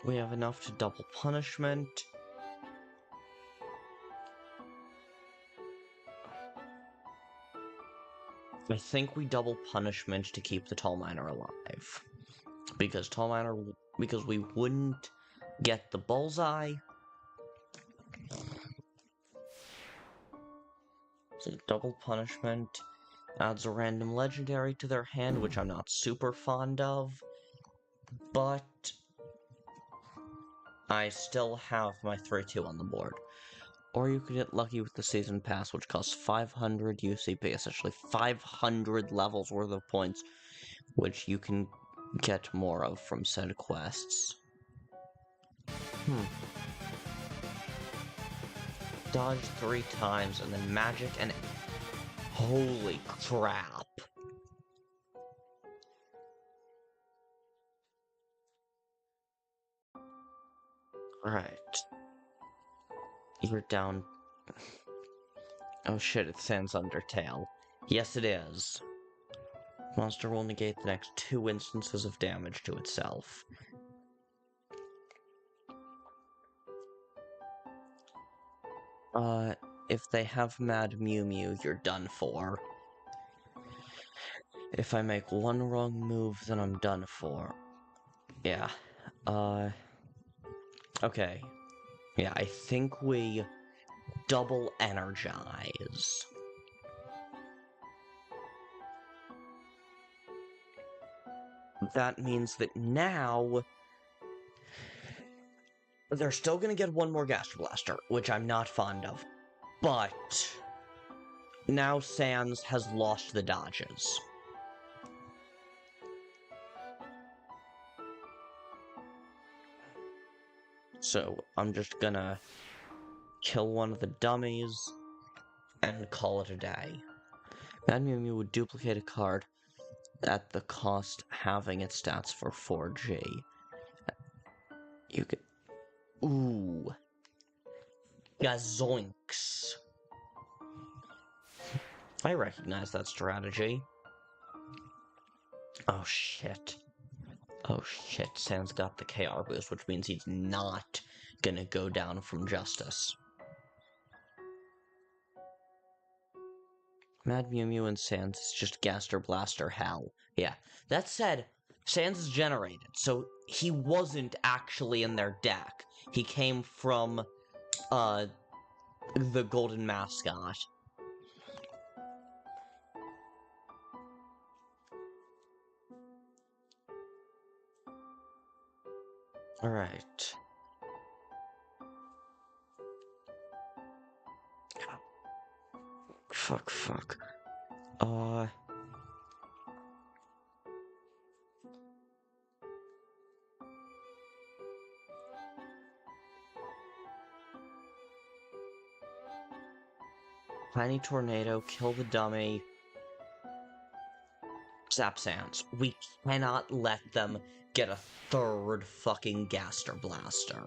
we have enough to double punishment. I think we double punishment to keep the tall miner alive. Because we wouldn't get the bullseye. So double punishment adds a random legendary to their hand, which I'm not super fond of. But I still have my 3-2 on the board. Or you could get lucky with the season pass, which costs 500 UCP, essentially 500 levels worth of points, which you can get more of from said quests. Dodge 3 times, and then magic, and... Holy crap! Right. You're down... Oh shit, it sans Undertale. Yes, it is. Monster will negate the next 2 instances of damage to itself. If they have Mad Mew Mew, you're done for. If I make one wrong move, then I'm done for. Yeah. Okay. Yeah, I think we double energize. That means that now... They're still gonna get one more Gaster Blaster, which I'm not fond of. But... now Sans has lost the dodges. So, I'm just gonna kill one of the dummies and call it a day. Mad Mew Mew would duplicate a card at the cost having its stats for 4G. You can... Ooh. Gazoinks. I recognize that strategy. Oh shit. Oh shit, Sans got the KR boost, which means he's not gonna go down from Justice. Mad Mew Mew and Sans is just Gaster Blaster hell. Yeah. That said, Sans is generated, so he wasn't actually in their deck. He came from, the Golden Mascot. Alright. Fuck. Tiny Tornado, kill the dummy. Zap Sans. We cannot let them get a third fucking Gaster Blaster.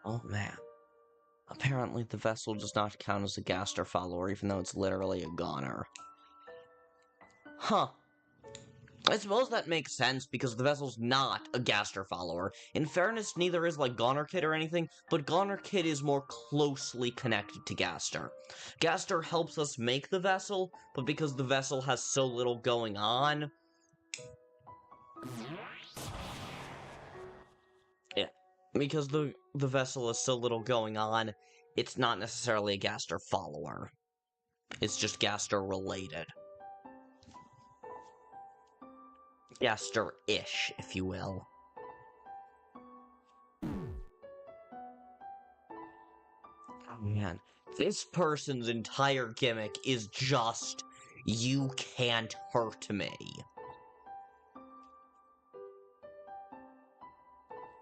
Oh man. Apparently the vessel does not count as a Gaster follower, even though it's literally a goner. Huh. I suppose that makes sense, because the vessel's not a Gaster follower. In fairness, neither is, like, Goner Kid or anything, but Goner Kid is more closely connected to Gaster. Gaster helps us make the vessel, but because the vessel has so little going on... Yeah. Because the vessel has so little going on, it's not necessarily a Gaster follower. It's just Gaster related. Gaster-ish, if you will. Oh man, this person's entire gimmick is just, you can't hurt me.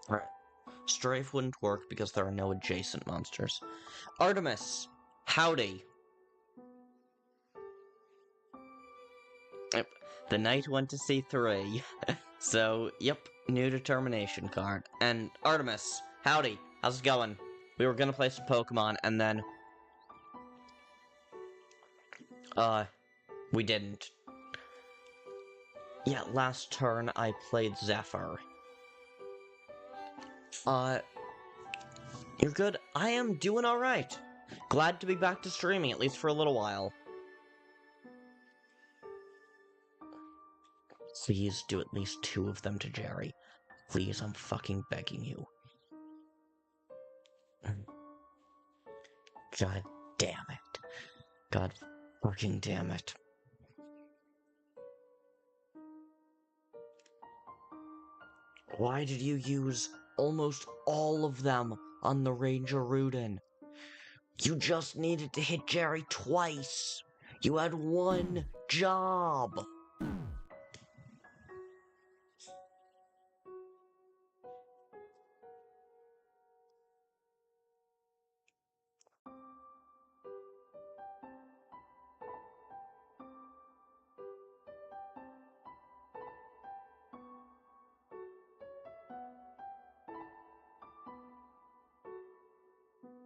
Alright. Strafe wouldn't work because there are no adjacent monsters. Artemis! Howdy! Yep. The knight went to C3. So, yep, new determination card. And Artemis, howdy, how's it going? We were gonna play some Pokemon, and then... we didn't. Yeah, last turn I played Zephyr. You're good? I am doing alright. Glad to be back to streaming, at least for a little while. Please do at least 2 of them to Jerry. Please, I'm fucking begging you. God damn it. God fucking damn it. Why did you use almost all of them on the Ranger Rudin? You just needed to hit Jerry twice. You had one job.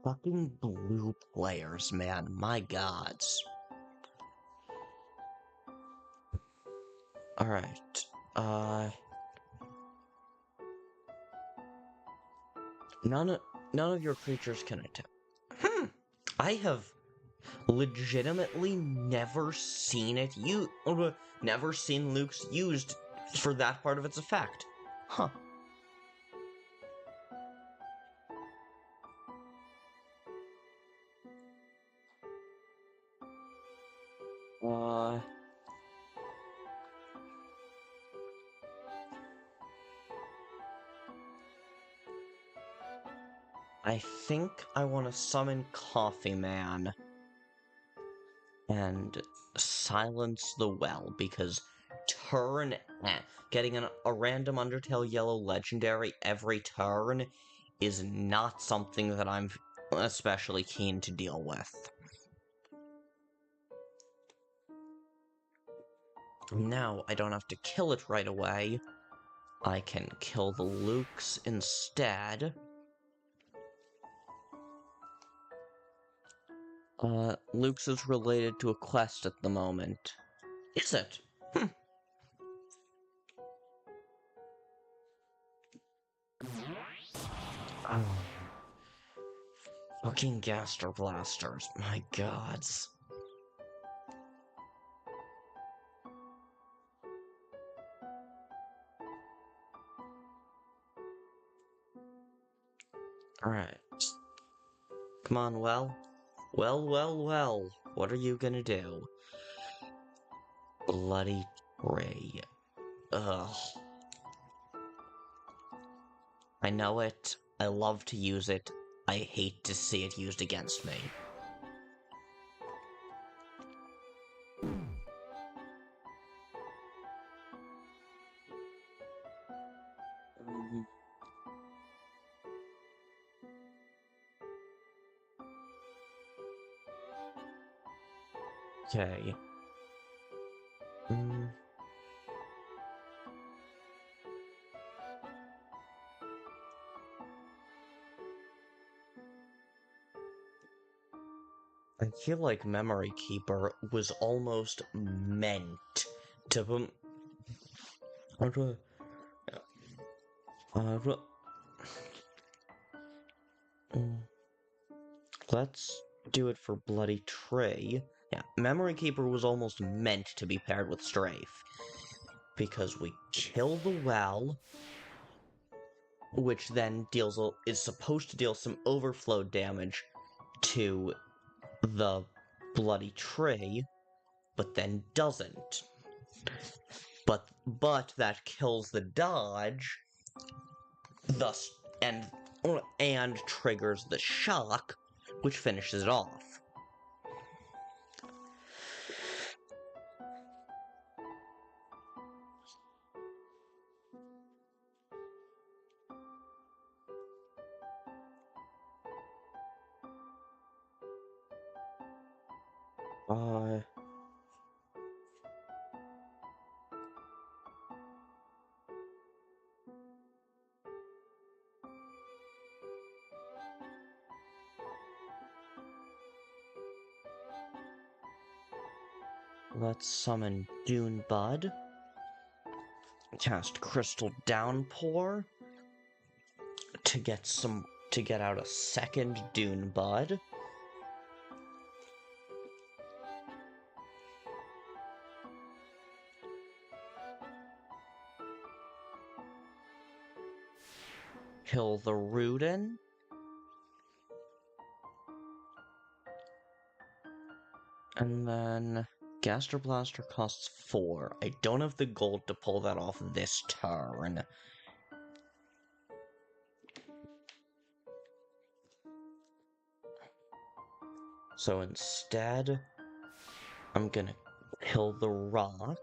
Fucking blue players, man. My gods. Alright. None of your creatures can attack. I have legitimately never seen it never seen Luke's used for that part of its effect. Huh. I think I want to summon Coffee Man and silence the well, because turn, getting a random Undertale Yellow Legendary every turn is not something that I'm especially keen to deal with. Now, I don't have to kill it right away. I can kill the Lukes instead. Luke's is related to a quest at the moment. Is it? Oh. Fucking Gaster Blasters, my gods. Alright. Come on, well. Well. What are you gonna do? Bloody Ray. Ugh. I know it. I love to use it. I hate to see it used against me. Okay. I feel like Memory Keeper was almost meant to... Let's do it for Bloody Tree. Yeah, Memory Keeper was almost meant to be paired with Strafe. Because we kill the well, which then is supposed to deal some overflow damage to the Bloody Tree, but then doesn't. But that kills the dodge, thus and triggers the shock, which finishes it off. Let's summon Dune Bud. Cast Crystal Downpour to get out a second Dune Bud. Kill the Rudin. And then Gaster Blaster costs 4. I don't have the gold to pull that off this turn. So instead, I'm gonna kill the rock.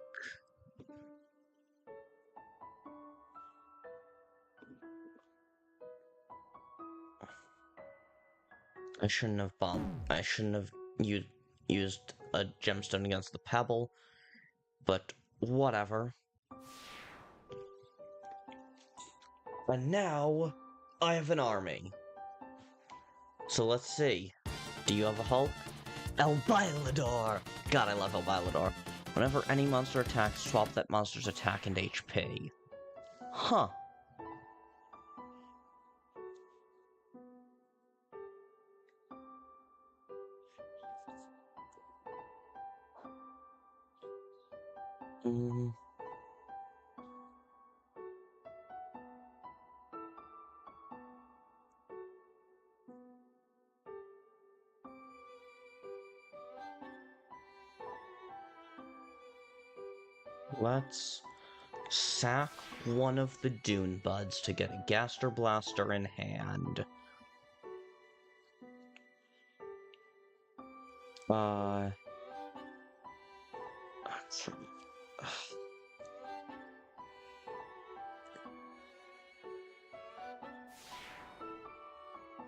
I shouldn't have used a gemstone against the pebble, but whatever. And now, I have an army. So let's see. Do you have a Hulk? Elbilador! God, I love Elbilador. Whenever any monster attacks, swap that monster's attack and HP. Huh. Let's sack one of the Dune Buds to get a Gaster Blaster in hand.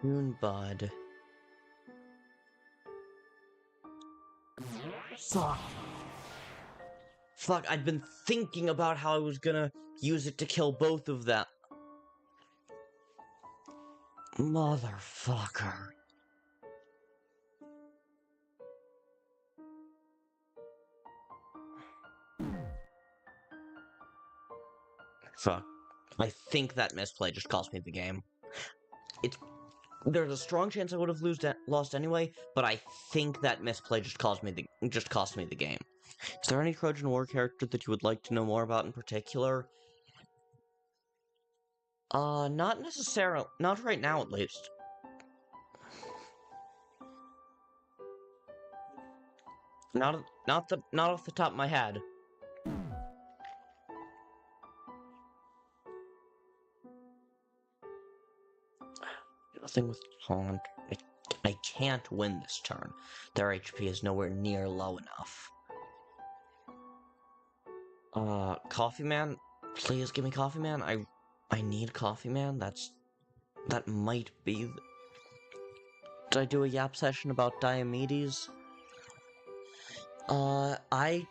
June Bud. Fuck. Fuck, I'd been thinking about how I was gonna use it to kill both of them. Motherfucker. Fuck. I think that misplay just cost me the game. There's a strong chance I would have lost anyway, but I think that misplay just cost me the game. Is there any Trojan War character that you would like to know more about in particular? Not necessarily. Not right now, at least. Not off the top of my head. Nothing with taunt. I can't win this turn. Their HP is nowhere near low enough. Coffee Man? Please give me Coffee Man. I need Coffee Man. That might be... Did I do a yap session about Diomedes? I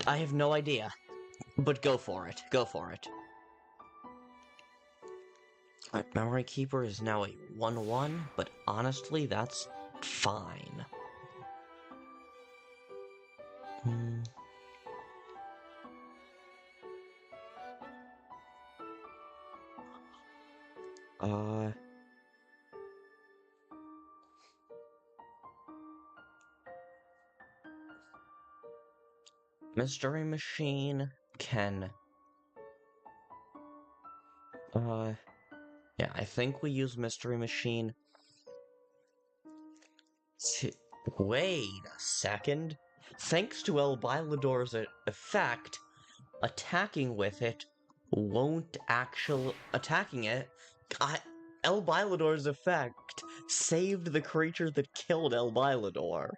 have no idea. But go for it. Go for it. Alright, Memory Keeper is now a 1-1, but honestly, that's fine. Mystery Machine can... Yeah, I think we use Mystery Machine to... Wait a second. Thanks to El Bailador's effect, attacking with it won't actually... Attacking it... El Bailador's effect saved the creature that killed El Bailador.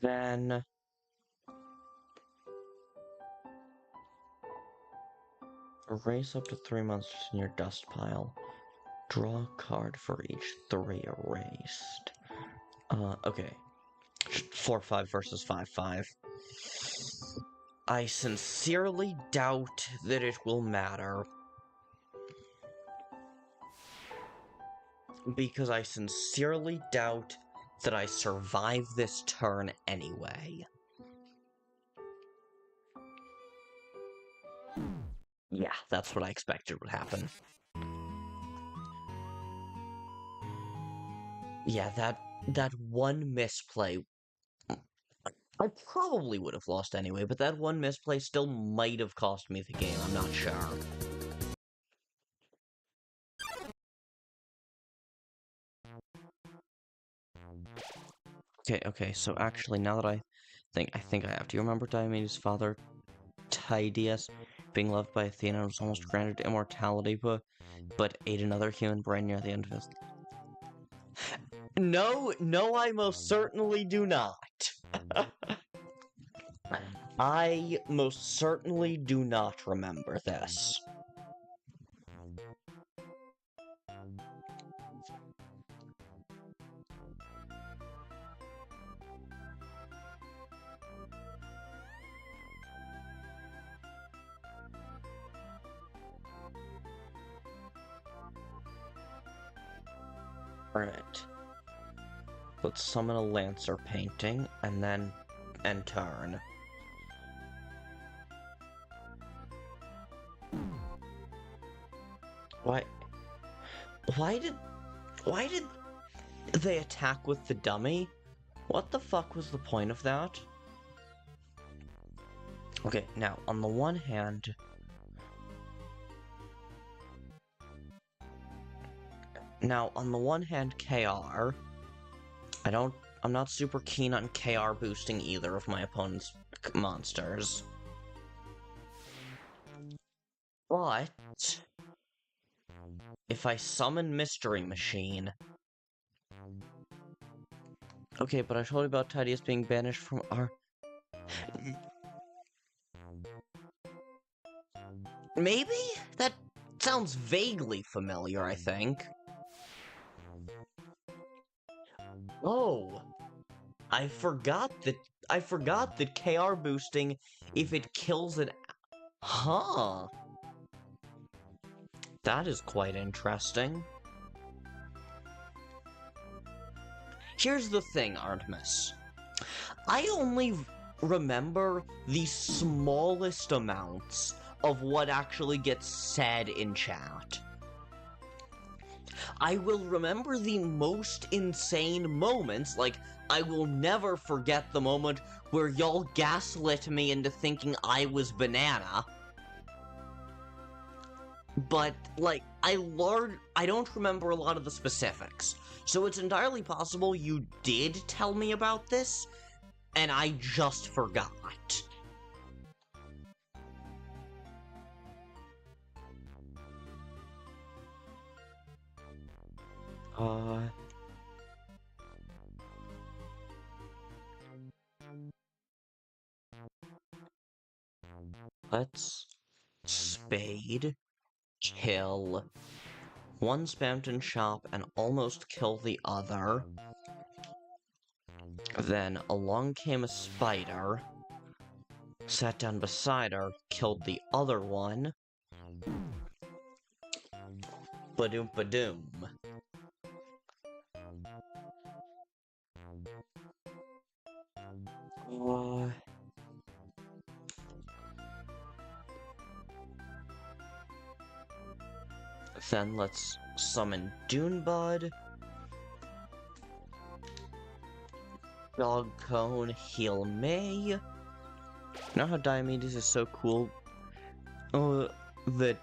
Then... Erase up to 3 monsters in your dust pile. Draw a card for each 3 erased. Okay. 4-5 versus 5-5. I sincerely doubt that it will matter. Because I sincerely doubt that I survive this turn anyway. Yeah, that's what I expected would happen. Yeah, that one misplay... I probably would have lost anyway, but that one misplay still might have cost me the game, I'm not sure. Okay, so actually, now that I think I have. Do you remember Diomedes' father, Tydeus, being loved by Athena and was almost granted immortality, but ate another human brain near the end of his... No, I most certainly do not. I most certainly do not remember this. Alright. Let's summon a Lancer painting, and then end turn. Why did they attack with the dummy? What the fuck was the point of that? Okay, now, on the one hand... KR... I'm not super keen on KR boosting either of my opponent's monsters. But... if I summon Mystery Machine... Okay, but I told you about Tidius being banished from our... Maybe? That sounds vaguely familiar, I think. Oh! I forgot that KR boosting, if it kills an... Huh. That is quite interesting. Here's the thing, Artemis. I only remember the smallest amounts of what actually gets said in chat. I will remember the most insane moments, like, I will never forget the moment where y'all gaslit me into thinking I was Banana. But, like, I don't remember a lot of the specifics. So it's entirely possible you did tell me about this, and I just forgot. Let's spade kill one Spamton shop and almost kill the other. Then along came a spider, sat down beside her, killed the other one. Badoom badoom. Then let's summon Dunebud. Dog Cone, heal May. You know how Diomedes is so cool? That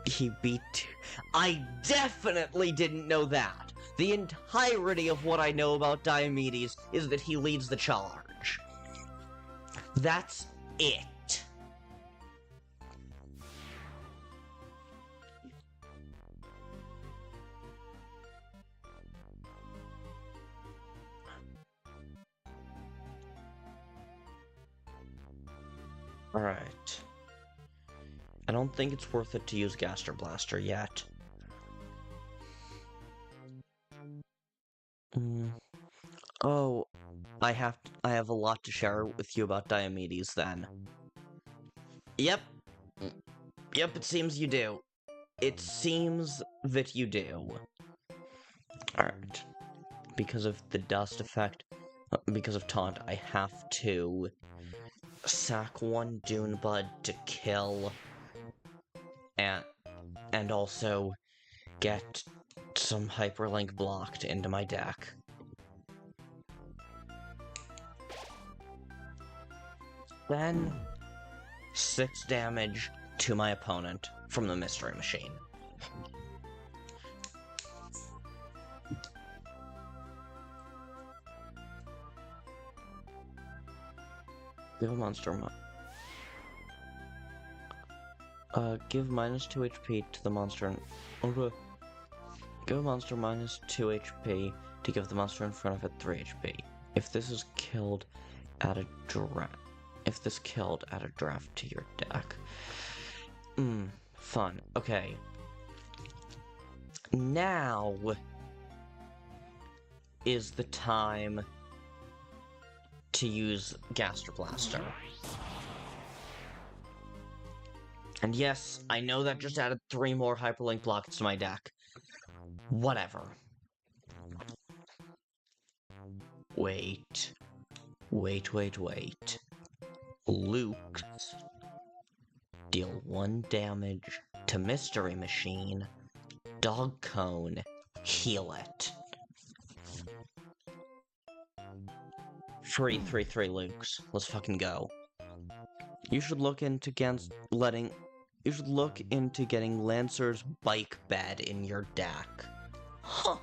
he beat... I definitely didn't know that! The entirety of what I know about Diomedes is that he leads the charge. That's it. Alright. I don't think it's worth it to use Gaster Blaster yet. Oh, I have a lot to share with you about Diomedes then. Yep. Yep, it seems you do. It seems that you do. Alright. Because of the dust effect, because of taunt, I have to sack one Dunebud to kill, and also get some hyperlink blocked into my deck. Then 6 damage to my opponent from the Mystery Machine. Give a monster give -2 HP to the monster give a monster -2 HP to give the monster in front of it 3 HP. If this is killed, add a draft. If this killed, add a draft to your deck. Fun. Okay. Now is the time to use Gaster Blaster. And yes, I know that just added 3 more hyperlink blocks to my deck. Whatever. Wait. Luke. Deal 1 damage to Mystery Machine. Dog Cone. Heal it. 3/3/3 Lukes. Let's fucking go. You should look into getting Lancer's bike bed in your deck. Huh.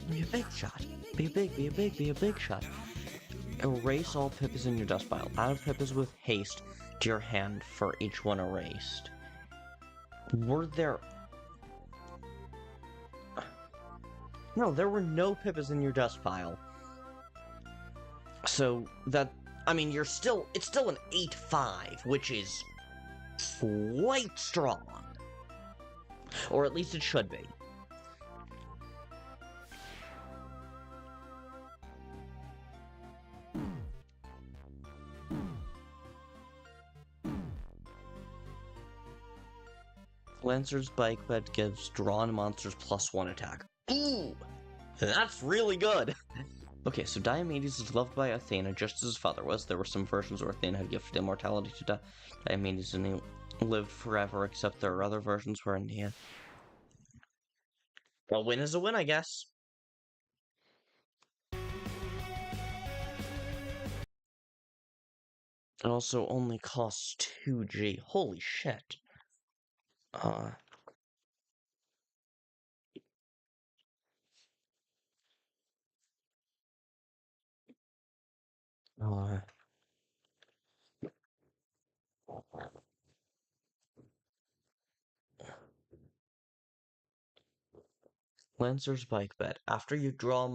Be a big shot. Be a big shot. Erase all Pippas in your dust pile. Add Pippas with haste to your hand for each one erased. Were there... No, there were no Pippas in your dust pile. So that, I mean, it's still an 8-5, which is quite strong. Or at least it should be. Lancer's Bike Bed gives drawn monsters +1 attack. Ooh! That's really good! Okay, so Diomedes is loved by Athena just as his father was. There were some versions where Athena had gifted immortality to Diomedes and he lived forever, except there are other versions where Aeneas... A win is a win, I guess. It also only costs 2G. Holy shit. Lancer's Bike Bet. After you draw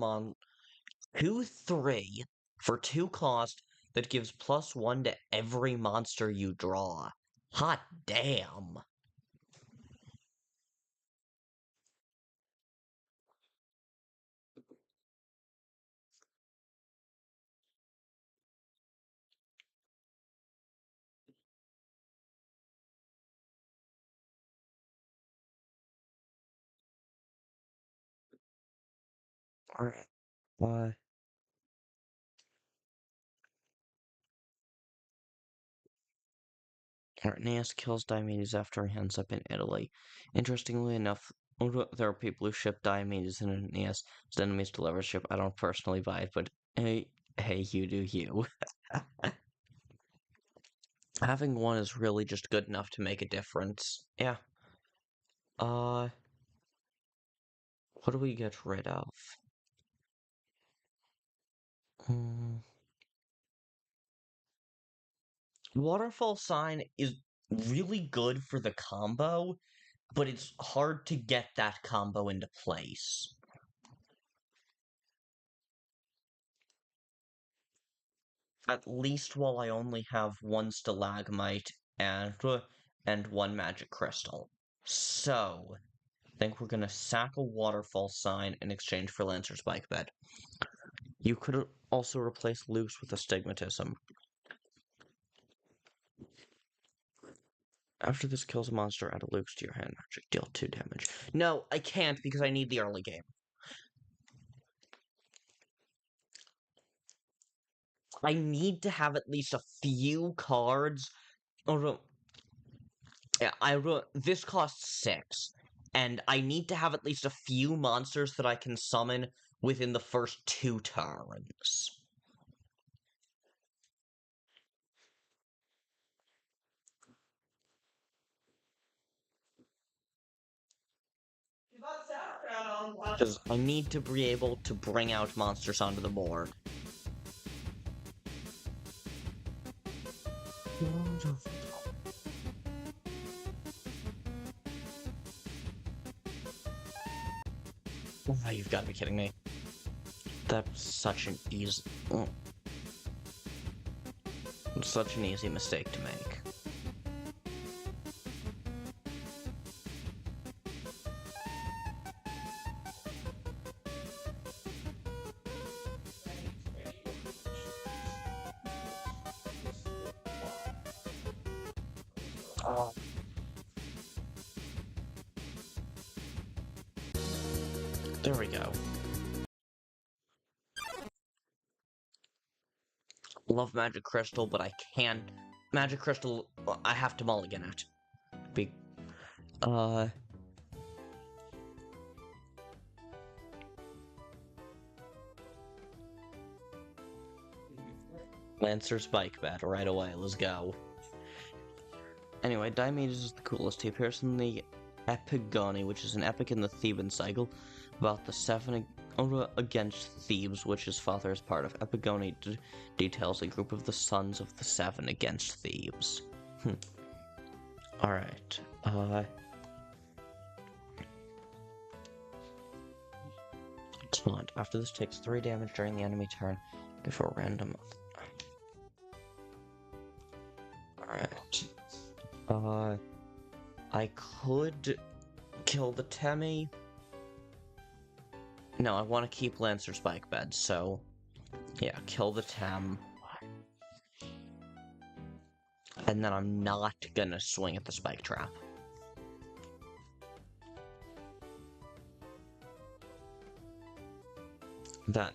2/3 for 2 cost, that gives +1 to every monster you draw. Hot damn. Alright. Aeneas kills Diomedes after he ends up in Italy. Interestingly enough, there are people who ship Diomedes and Aeneas as enemies to leverage ship. I don't personally buy it, but hey, you do you. Having one is really just good enough to make a difference. Yeah. What do we get rid of? Waterfall Sign is really good for the combo, but it's hard to get that combo into place. At least while I only have 1 stalagmite and 1 magic crystal. So, I think we're gonna sack a waterfall sign in exchange for Lancer's Bike Bed. You could also replace Luke's with Astigmatism. After this kills a monster, add a Luke's to your hand magic. Deal 2 damage. No, I can't because I need the early game. I need to have at least a few cards. Oh, yeah, this costs 6. And I need to have at least a few monsters that I can summon within the first 2 turns. Because I need to be able to bring out monsters onto the board. Oh, you've got to be kidding me. That's such an easy... Such an easy mistake to make. There we go. Love Magic Crystal, but I can't. Magic Crystal, I have to mulligan it. Lancer's Bike Bet right away. Let's go. Anyway, Diomedes is the coolest. He appears in the Epigoni, which is an epic in the Theban cycle about the 7 against Thebes, which his father is part of. Epigoni details a group of the sons of the 7 against Thebes. Alright. Respond. After this takes 3 damage during the enemy turn before random. Alright. I could kill the Temmie. No, I want to keep Lancer Spike Bed, so yeah, kill the Tem. And then I'm not gonna swing at the Spike Trap. That.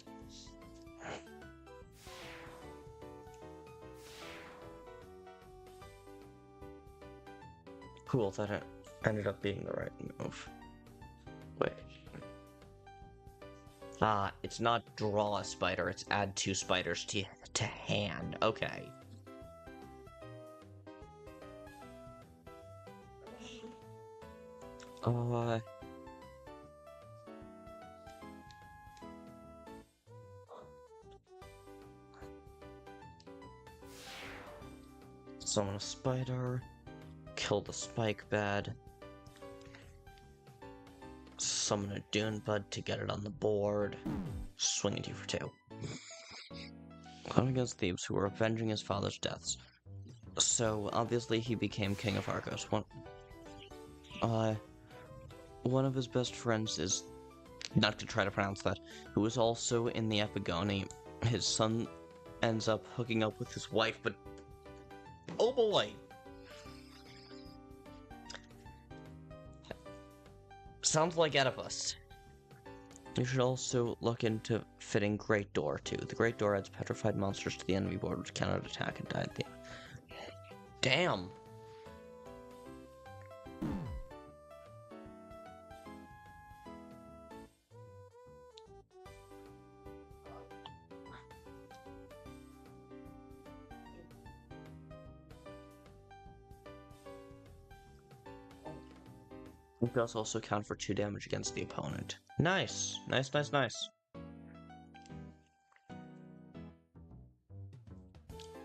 Cool, that ended up being the right move. Wait. It's not draw a spider, it's add 2 spiders to hand. Okay. Summon a spider, kill the spike bed, summon a dune bud to get it on the board, swing at you for 2. Going against thieves who were avenging his father's deaths. So obviously he became King of Argos. One of his best friends is, not to try to pronounce that, who is also in the Epigoni. His son ends up hooking up with his wife, but oh boy! Sounds like Oedipus. You should also look into fitting Great Door too. The Great Door adds petrified monsters to the enemy board which cannot attack and die at the end. Damn! It does also count for 2 damage against the opponent. Nice! Nice, nice, nice.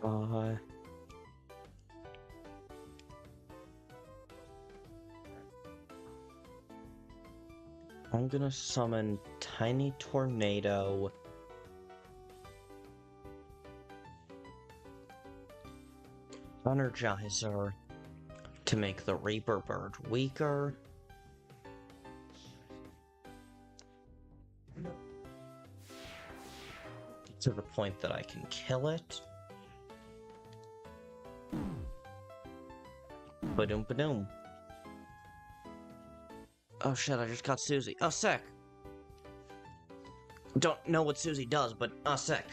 I'm gonna summon Tiny Tornado. Energizer to make the Reaper Bird weaker. To the point that I can kill it. Ba-doom ba-doom. Oh shit, I just got Susie. Oh, sick. Don't know what Susie does, but sick.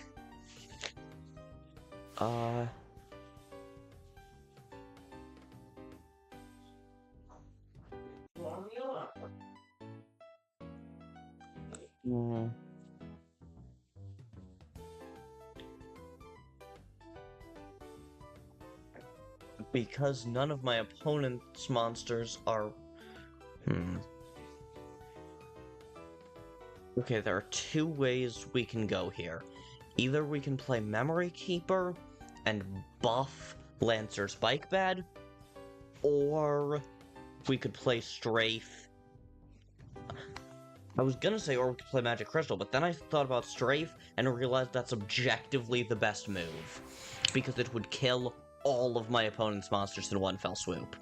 Because none of my opponent's monsters are... Okay, there are 2 ways we can go here. Either we can play Memory Keeper and buff Lancer Spike Bed, or we could play Strafe. I was gonna say, or we could play Magic Crystal, but then I thought about Strafe and realized that's objectively the best move, because it would kill all of my opponent's monsters in one fell swoop.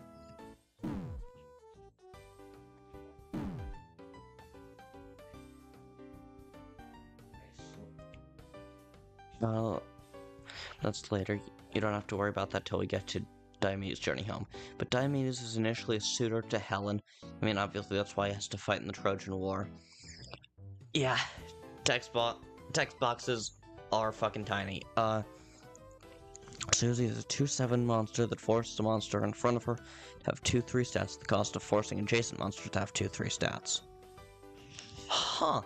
That's later. You don't have to worry about that till we get to Diomedes' journey home. But Diomedes is initially a suitor to Helen. I mean, obviously that's why he has to fight in the Trojan War. Yeah, text boxes are fucking tiny. Susie is a 2/7 monster that forces a monster in front of her to have 2/3 stats at the cost of forcing adjacent monsters to have 2/3 stats. Huh.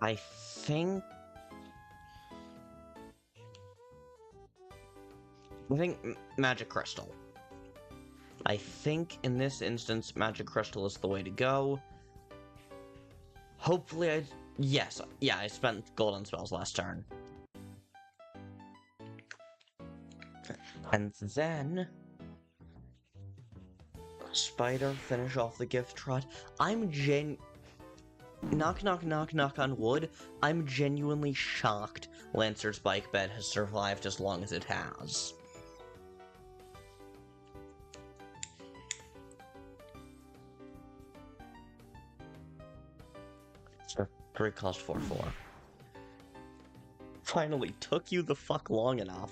I think Magic Crystal. I think in this instance, Magic Crystal is the way to go. Hopefully yes, yeah, I spent gold on spells last turn. And then... Spider, finish off the gift trot. Knock, knock, knock, knock on wood. I'm genuinely shocked Lancer's bike bed has survived as long as it has. Sure. 3 cost 4/4. Finally took you the fuck long enough.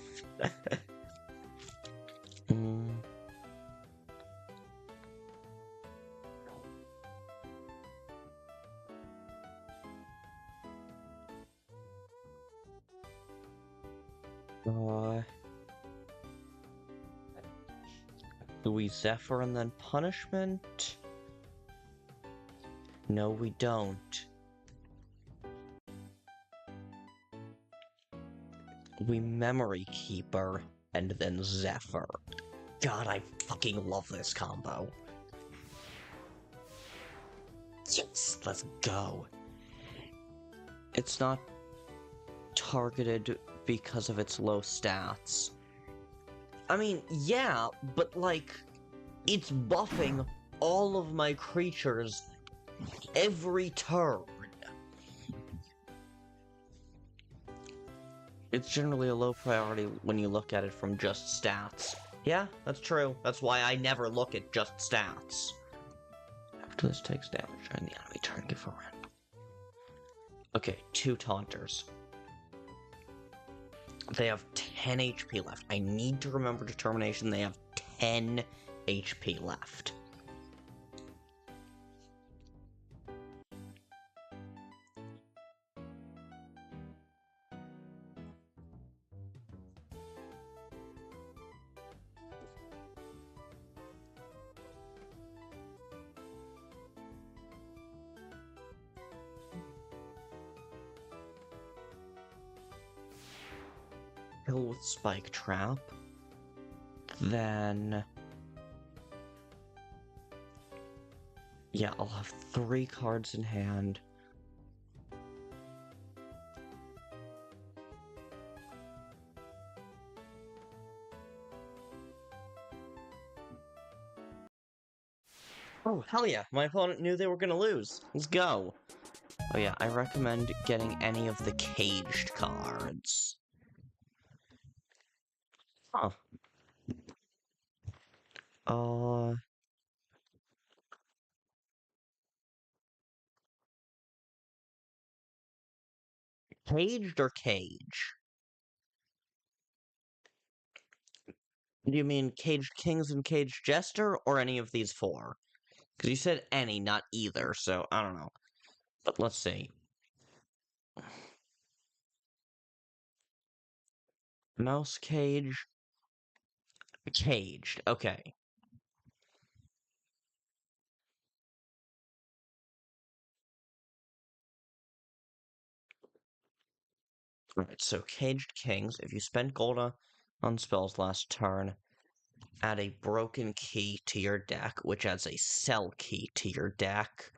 Do we Zephyr and then punishment? No, we don't. We Memory Keeper and then Zephyr. God, I fucking love this combo. Yes, let's go. It's not targeted because of its low stats. I mean, yeah, but like, it's buffing all of my creatures every turn. It's generally a low priority when you look at it from just stats. Yeah, that's true. That's why I never look at just stats. After this takes damage during the enemy turn, give a run. Okay, 2 taunters. They have 10 HP left. I need to remember determination. They have 10 HP left. Kill with Spike Trap. Then... yeah, I'll have 3 cards in hand. Oh, hell yeah, my opponent knew they were gonna lose. Let's go. Oh yeah, I recommend getting any of the caged cards. Huh. Caged or cage? Do you mean Caged Kings and Caged Jester, or any of these 4? Because you said any, not either, so I don't know. But let's see. Mouse Cage. Caged, okay. Alright, so Caged Kings, if you spend gold on spells last turn, add a broken key to your deck, which adds a cell key to your deck.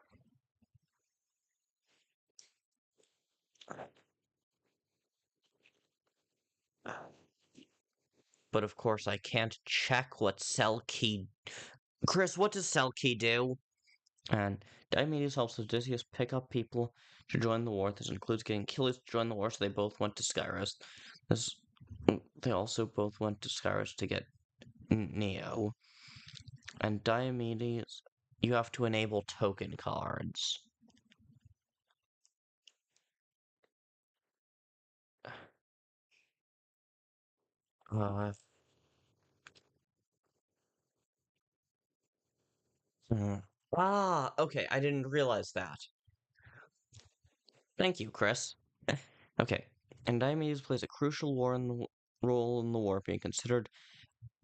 But of course, I can't check what cell key... Kris, what does cell key do? And Diomedes helps Odysseus pick up people to join the war. This includes getting Achilles to join the war, so they both went to Skyros. They also both went to Skyros to get Neo. And Diomedes, you have to enable token cards. Okay, I didn't realize that. Thank you, Kris. Okay, and Diomedes plays a crucial role in the war, being considered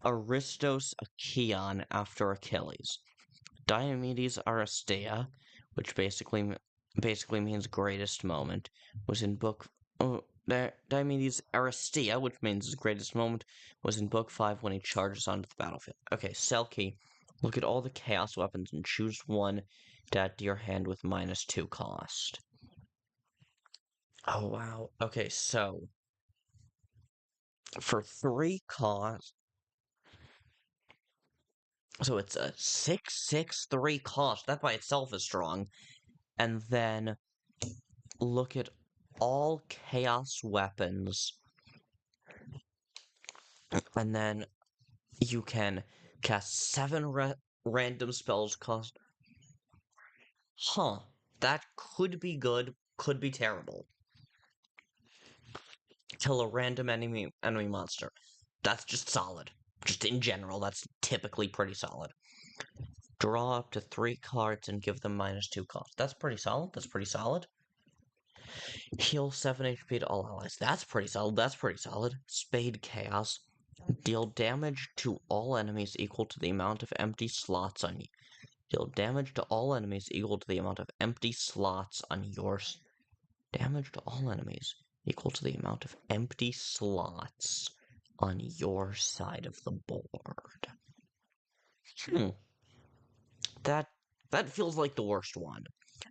Aristos Achaeon after Achilles. Diomedes Aristea, which basically means greatest moment, was in book... Diomedes Aristea, which means his greatest moment, was in book 5 when he charges onto the battlefield. Okay, Selkie Look at all the chaos weapons and choose one to add to your hand with -2 cost. Oh, wow. Okay, so for 3 cost, so it's a 6/6/3 cost. That by itself is strong. And then look at all chaos weapons. And then you can cast 7 random spells cost. Huh. That could be good, could be terrible. Kill a random enemy monster. That's just solid. Just in general, that's typically pretty solid. Draw up to 3 cards and give them -2 cost. That's pretty solid. That's pretty solid. Heal 7 HP to all allies. That's pretty solid. That's pretty solid. Spade Chaos. Deal damage to all enemies equal to the amount of empty slots on you. Deal damage to all enemies equal to the amount of empty slots on yours. Damage to all enemies equal to the amount of empty slots on your side of the board. That feels like the worst one.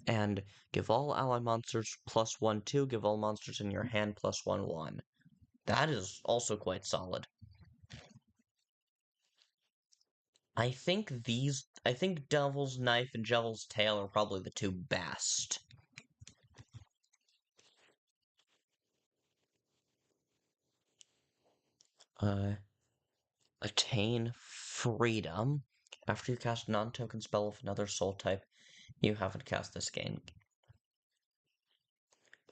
And give all ally monsters +1/2, give all monsters in your hand +1/1. That is also quite solid. I think Devil's Knife and Devil's Tail are probably the 2 best. Attain Freedom. After you cast a non-token spell of another soul type, you haven't cast this game.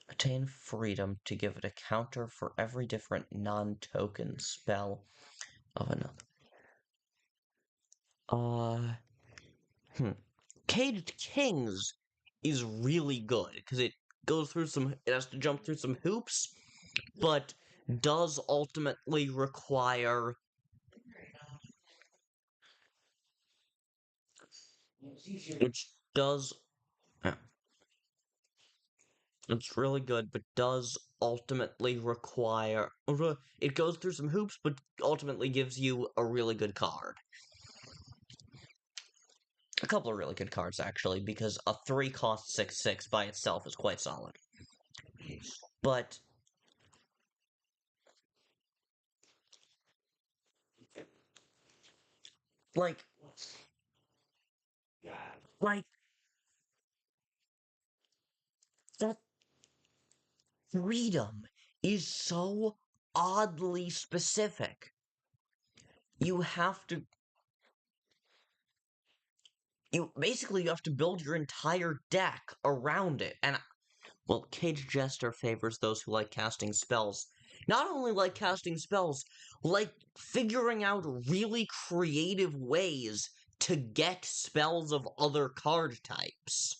Attain Freedom to give it a counter for every different non-token spell of another. Caged Kings is really good, because it has to jump through some hoops, but does ultimately require... Which does... It's really good, but does ultimately require... It goes through some hoops, but ultimately gives you a really good card. A couple of really good cards, actually, because a 3 cost 6/6 by itself is quite solid. But... Like... That freedom is so oddly specific. You have to... You have to build your entire deck around it, and... Well, Caged Jester favors those who like casting spells. Not only like casting spells, like figuring out really creative ways to get spells of other card types.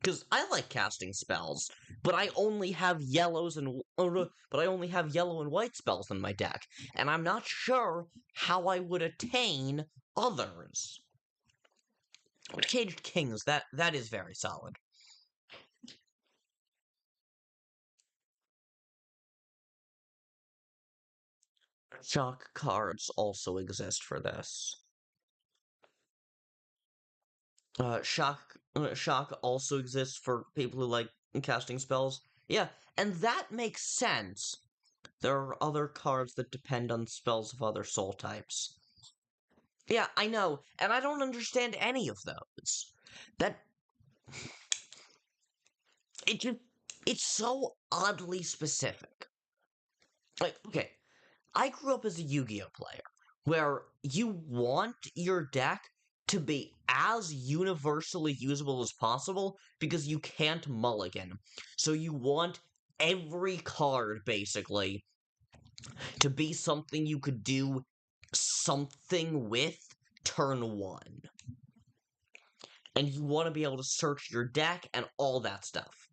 Because I like casting spells, but I only have yellow and white spells in my deck, and I'm not sure how I would attain others. But Caged Kings, that is very solid. Shock cards also exist for this. Shock also exists for people who like casting spells. Yeah, and that makes sense. There are other cards that depend on spells of other soul types. Yeah, I know, and I don't understand any of those. It's so oddly specific. Like, okay, I grew up as a Yu-Gi-Oh player, where you want your deck to be as universally usable as possible because you can't mulligan. So you want every card, basically, to be something you could do something with turn 1. And you want to be able to search your deck and all that stuff.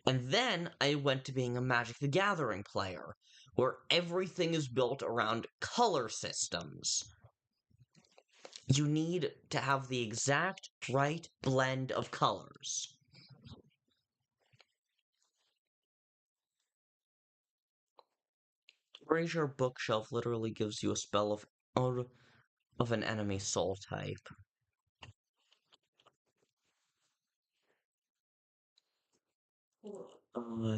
And then I went to being a Magic the Gathering player, where everything is built around color systems. You need to have the exact right blend of colors. Brazier Bookshelf literally gives you a spell of... of an enemy soul type. Uh,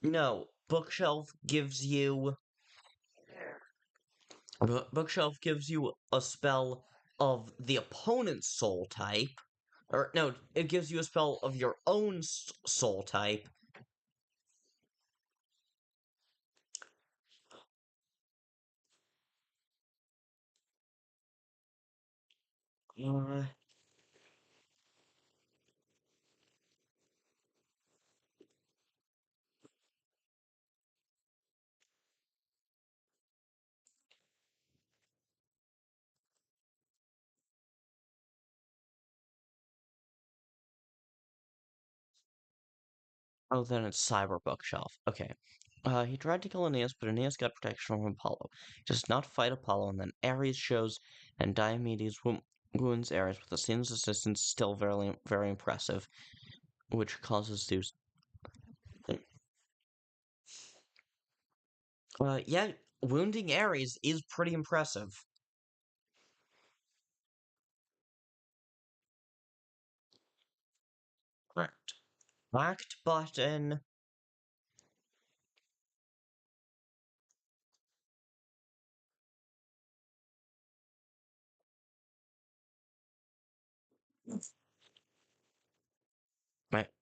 no, bookshelf gives you a spell of the opponent's soul type, or no, it gives you a spell of your own soul type. Uh, oh, then it's Cyber Bookshelf. Okay. He tried to kill Aeneas, but Aeneas got protection from Apollo. He does not fight Apollo, and then Ares shows, and Diomedes wounds Ares with Athena's assistance, still very, very impressive, which causes Zeus. Yeah, wounding Ares is pretty impressive. Correct. Act button.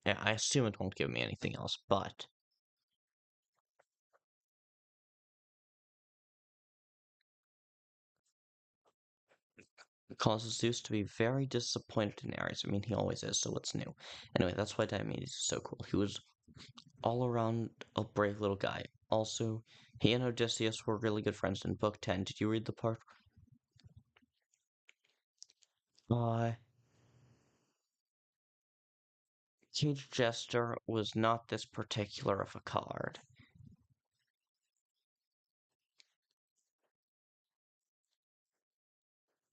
Yeah, I assume it won't give me anything else, but it causes Zeus to be very disappointed in Ares. I mean, he always is, so what's new? Anyway, that's why Diomedes is so cool. He was all around a brave little guy. Also, he and Odysseus were really good friends in Book 10. Did you read the part? Uh, Cage Jester was not this particular of a card.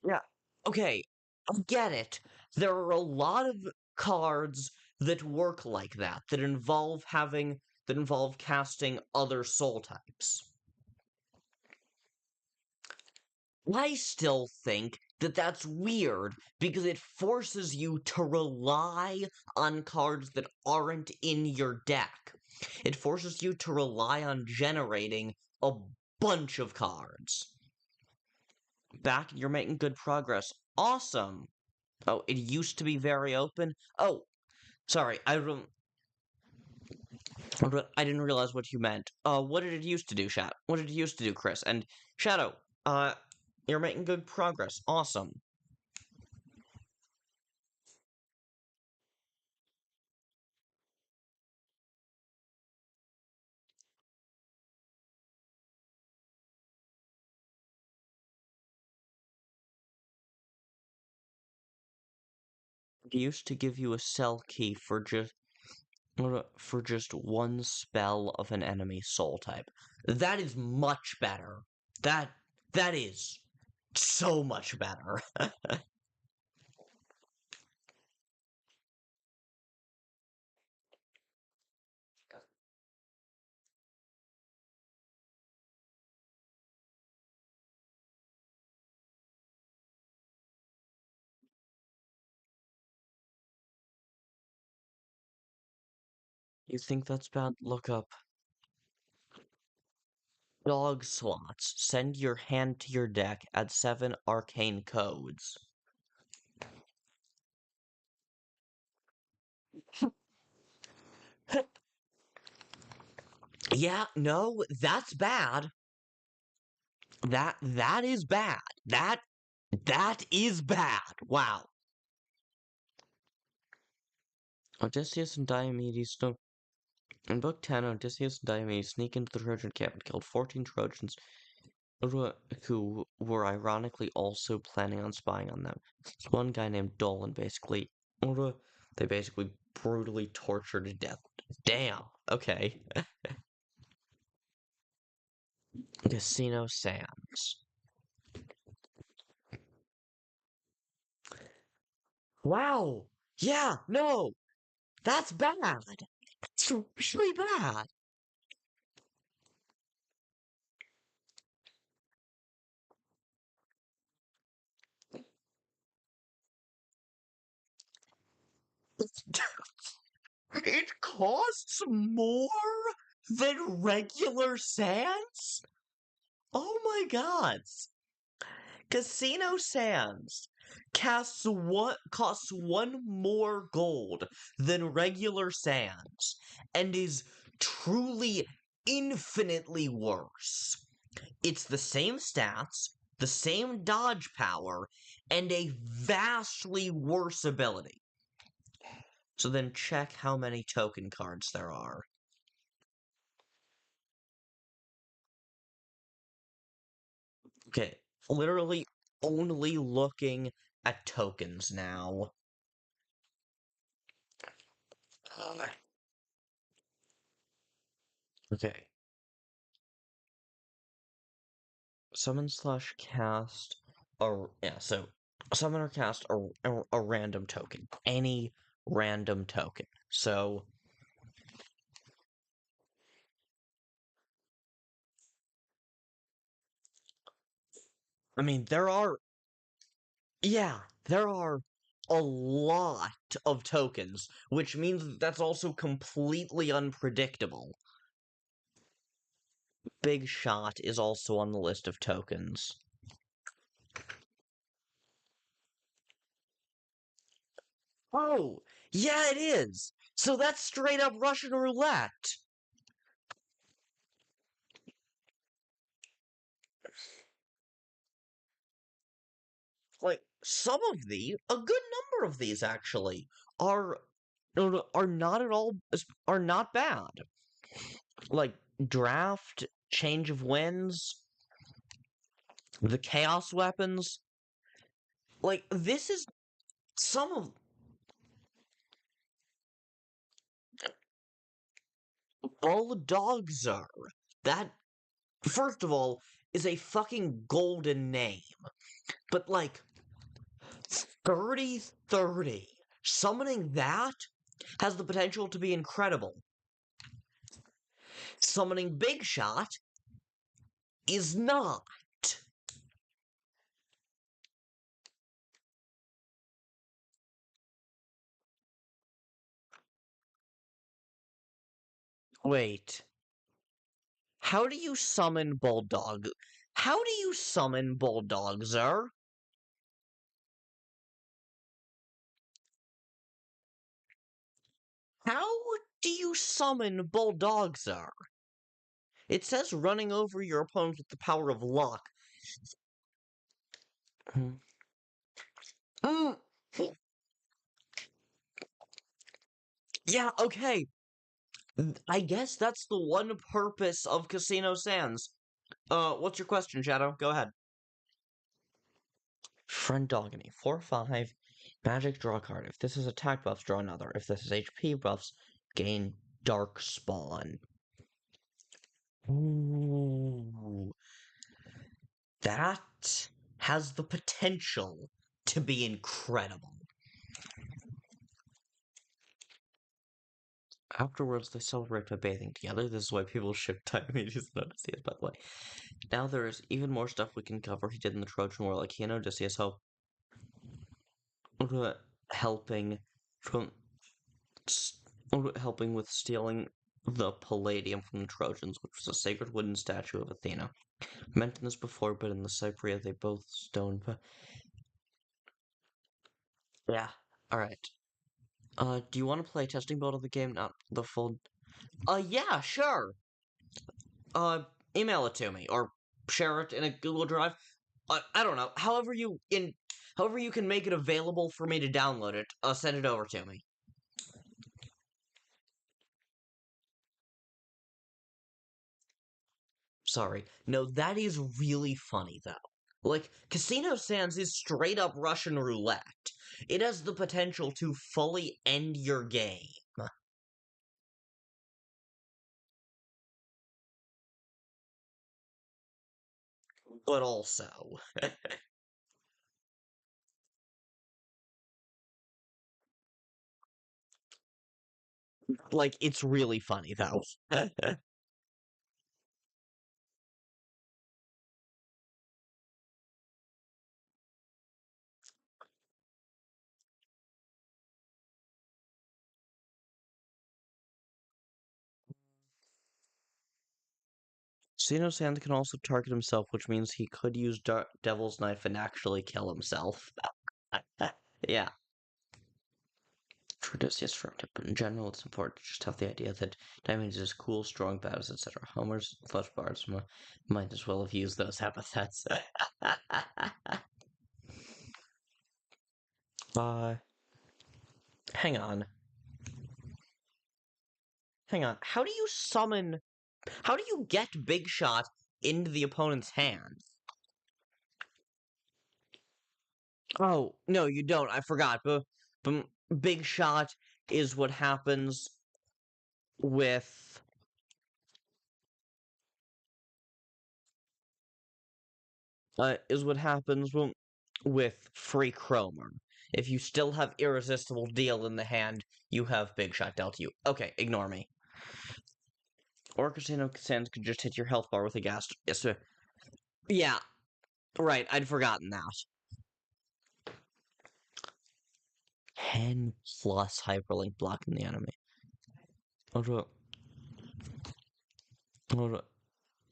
Yeah. Okay, I get it. There are a lot of cards that work like that, that involve casting other soul types. I still think that that's weird because it forces you to rely on cards that aren't in your deck. It forces you to rely on generating a bunch of cards. Back, you're making good progress. Awesome. Oh, it used to be very open. Oh, sorry, I didn't realize what you meant. What did it used to do, Shat? What did it used to do, Kris? And Shadow, you're making good progress. Awesome. It used to give you a cell key for just one spell of an enemy soul type. That is much better. That that is so much better. You think that's bad? Look up dog slots. Send your hand to your deck. Add 7 arcane codes. Yeah, no, that's bad. That is bad. That is bad. Wow. Odysseus and Diomedes in Book 10, Odysseus and Diomedes sneak into the Trojan camp and killed 14 Trojans who were ironically also planning on spying on them. This one guy named Dolan they basically brutally tortured to death. Damn. Okay. Casino Sands. Wow. Yeah, no. That's bad. It's really bad. It costs more than regular Sands? Oh my god. Casino Sands costs one more gold than regular Sands and is truly infinitely worse. It's the same stats, the same dodge power, and a vastly worse ability. So then check how many token cards there are. Okay, literally only looking at tokens now. Okay. Summon slash cast so summon or cast a random token. Any random token. So I mean there are a lot of tokens, which means that's also completely unpredictable. Big Shot is also on the list of tokens. Oh, yeah, it is. So that's straight up Russian roulette. Like a good number of these actually are are not at all are not bad. Like draft, change of winds, the chaos weapons. Like this is some of Bulldogzer. That first of all is a fucking golden name. But like 30-30. Summoning that has the potential to be incredible. Summoning Big Shot is not. Wait. How do you summon Bulldog? How do you summon Bulldogzer? How do you summon Bulldogzer? It says running over your opponent with the power of luck. Mm. Yeah, okay. I guess that's the one purpose of Casino Sands. What's your question, Shadow? Go ahead. Friend Dogony, 4/5, magic, draw a card. If this is attack buffs, draw another. If this is HP buffs, gain Dark Spawn. Ooh. That has the potential to be incredible. Afterwards, they celebrate by bathing together. This is why people ship Diomedes and Odysseus, by the way. Now there's even more stuff we can cover. He did in the Trojan War, like he and Odysseus helping from helping with stealing the palladium from the Trojans, which was a sacred wooden statue of Athena. I mentioned this before, but in the Cypria they both stoned. Yeah. All right. Do you want to play a testing build of the game, not the full? Yeah, sure. Email it to me or share it in a Google Drive. I don't know. However you can make it available for me to download it. Send it over to me. Sorry. No, that is really funny though. Like Casino Sands is straight up Russian roulette. It has the potential to fully end your game. But also, like, it's really funny though. Xeno's hand can also target himself, which means he could use Devil's Knife and actually kill himself. Yeah. For Odysseus firm tip, but in general, it's important to just have the idea that diamonds is cool, strong, battles, etc. Homer's flesh bards might as well have used those epithets. Hang on. How do you summon... How do you get Big Shot into the opponent's hand? Oh, no, you don't. I forgot. But Big Shot is what happens with... with Free Chromer. If you still have Irresistible Deal in the hand, you have Big Shot dealt to you. Okay, ignore me. Or Casino Sands could just hit your health bar with a gas... Yes, sir. Yeah, right, I'd forgotten that. 10 plus hyperlink blocking the enemy.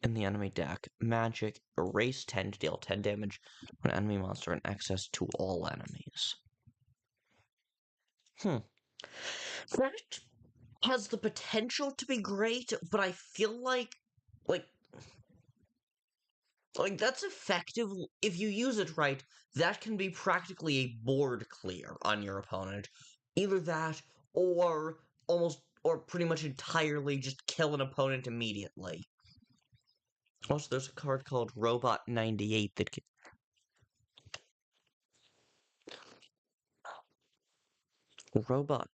In the enemy deck, Magic, erase 10 to deal 10 damage when enemy monster in access to all enemies. That has the potential to be great, but I feel like that's effective. If you use it right, that can be practically a board clear on your opponent. Either that, or pretty much entirely just kill an opponent immediately. Also, there's a card called Robot 98 that can... Robot.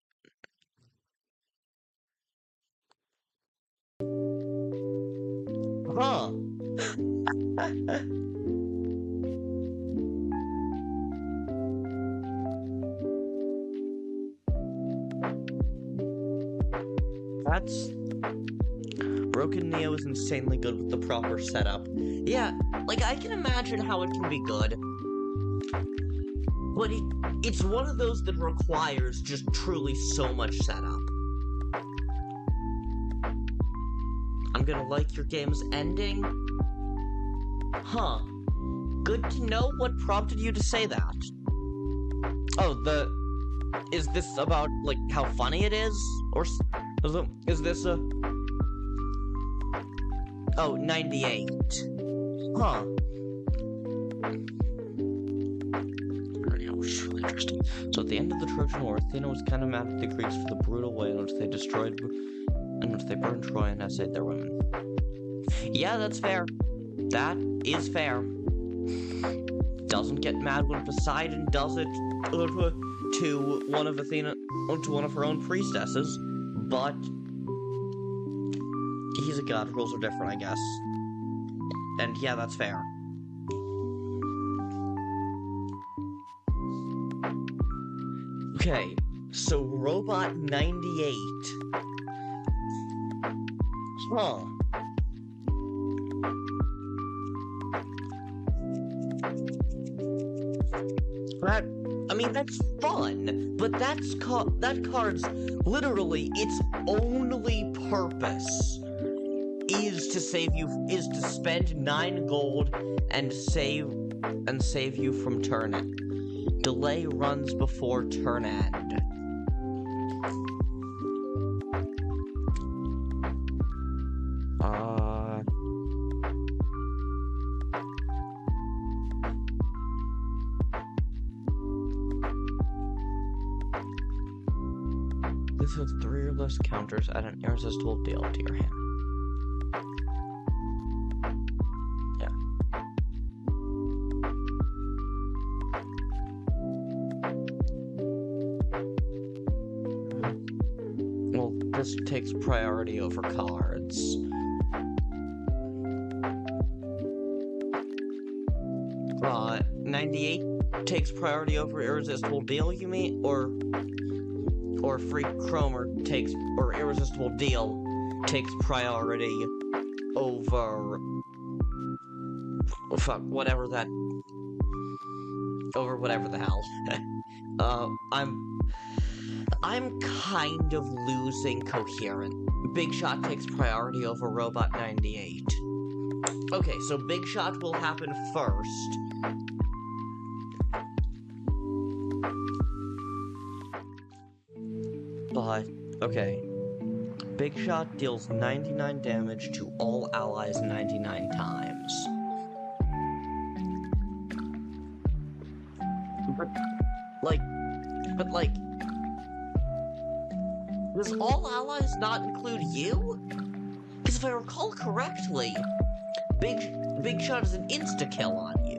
Huh. That's... Broken Neo is insanely good with the proper setup. Yeah, I can imagine how it can be good. But it's one of those that requires just truly so much setup. I'm gonna like your game's ending? Huh. Good to know what prompted you to say that. Oh, is this about, how funny it is? Or is this a... Oh, 98. Huh. Really interesting. So at the end of the Trojan War, Athena was kind of mad at the Greeks for the brutal way in which they burned Troy and essayed their women. Yeah, that's fair. That is fair. Doesn't get mad when Poseidon does it to one of her own priestesses, but he's a god, rules are different, I guess. And yeah, that's fair. Okay, so Robot 98. Huh. That's fun, but that card's literally its only purpose is to spend 9 gold and save you from turn end. Delay runs before turn end. This has 3 or less counters at an irresistible deal to your hand. Yeah. Well, this takes priority over cards. 98 takes priority over irresistible deal, you mean? Or Free Chromer takes, or Irresistible Deal takes priority over, whatever the hell. I'm kind of losing coherent. Big Shot takes priority over Robot 98. Okay, so Big Shot will happen first. But, okay. Big Shot deals 99 damage to all allies 99 times. But like, does all allies not include you? Because if I recall correctly, Big Shot is an insta-kill on you.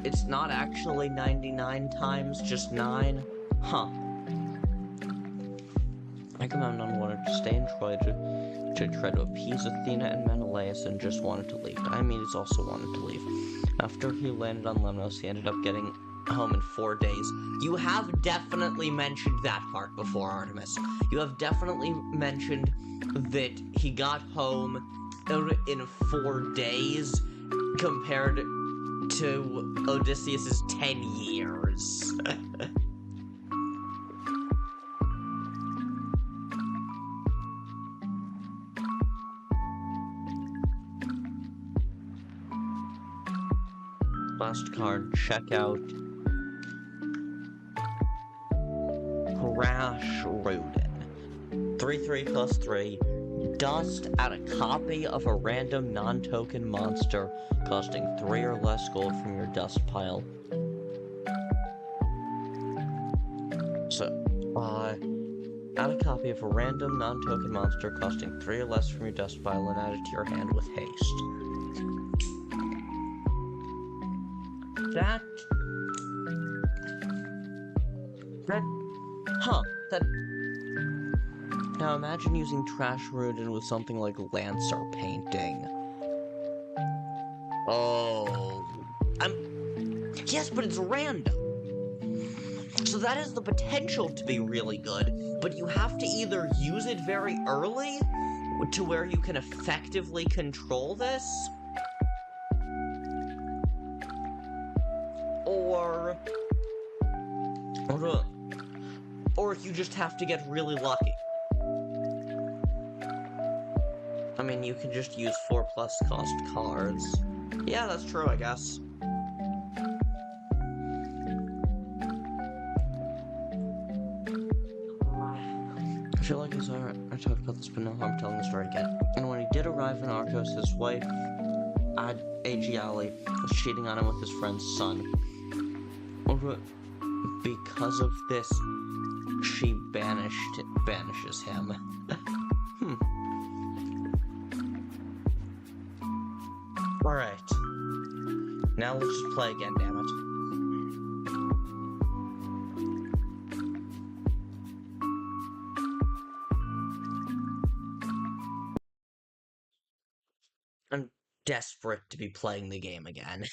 It's not actually 99 times, just 9? Huh. Agamemnon wanted to stay in Troy to try to appease Athena and Menelaus and just wanted to leave. Diomedes also wanted to leave. After he landed on Lemnos, he ended up getting home in 4 days. You have definitely mentioned that part before, Artemis. You have definitely mentioned that he got home in 4 days compared to Odysseus's 10 years. Last card, check out Crash Rodin. 3/3 plus 3. Dust out a copy of a random non-token monster costing 3 or less gold from your dust pile. So, add a copy of a random non-token monster costing 3 or less from your dust pile and add it to your hand with haste. That... Now imagine using Trash Rodin with something like Lancer Painting. Oh... Yes, but it's random! So that has the potential to be really good, but you have to either use it very early, to where you can effectively control this, or you just have to get really lucky. I mean, you can just use 4+ cost cards. Yeah, that's true, I guess. I feel like I talked about this, but no harm telling the story again. And when he did arrive in Arcos, his wife, Aegiale, was cheating on him with his friend's son. Because of this, she banishes him. Alright. Now let's just play again, damn it. I'm desperate to be playing the game again.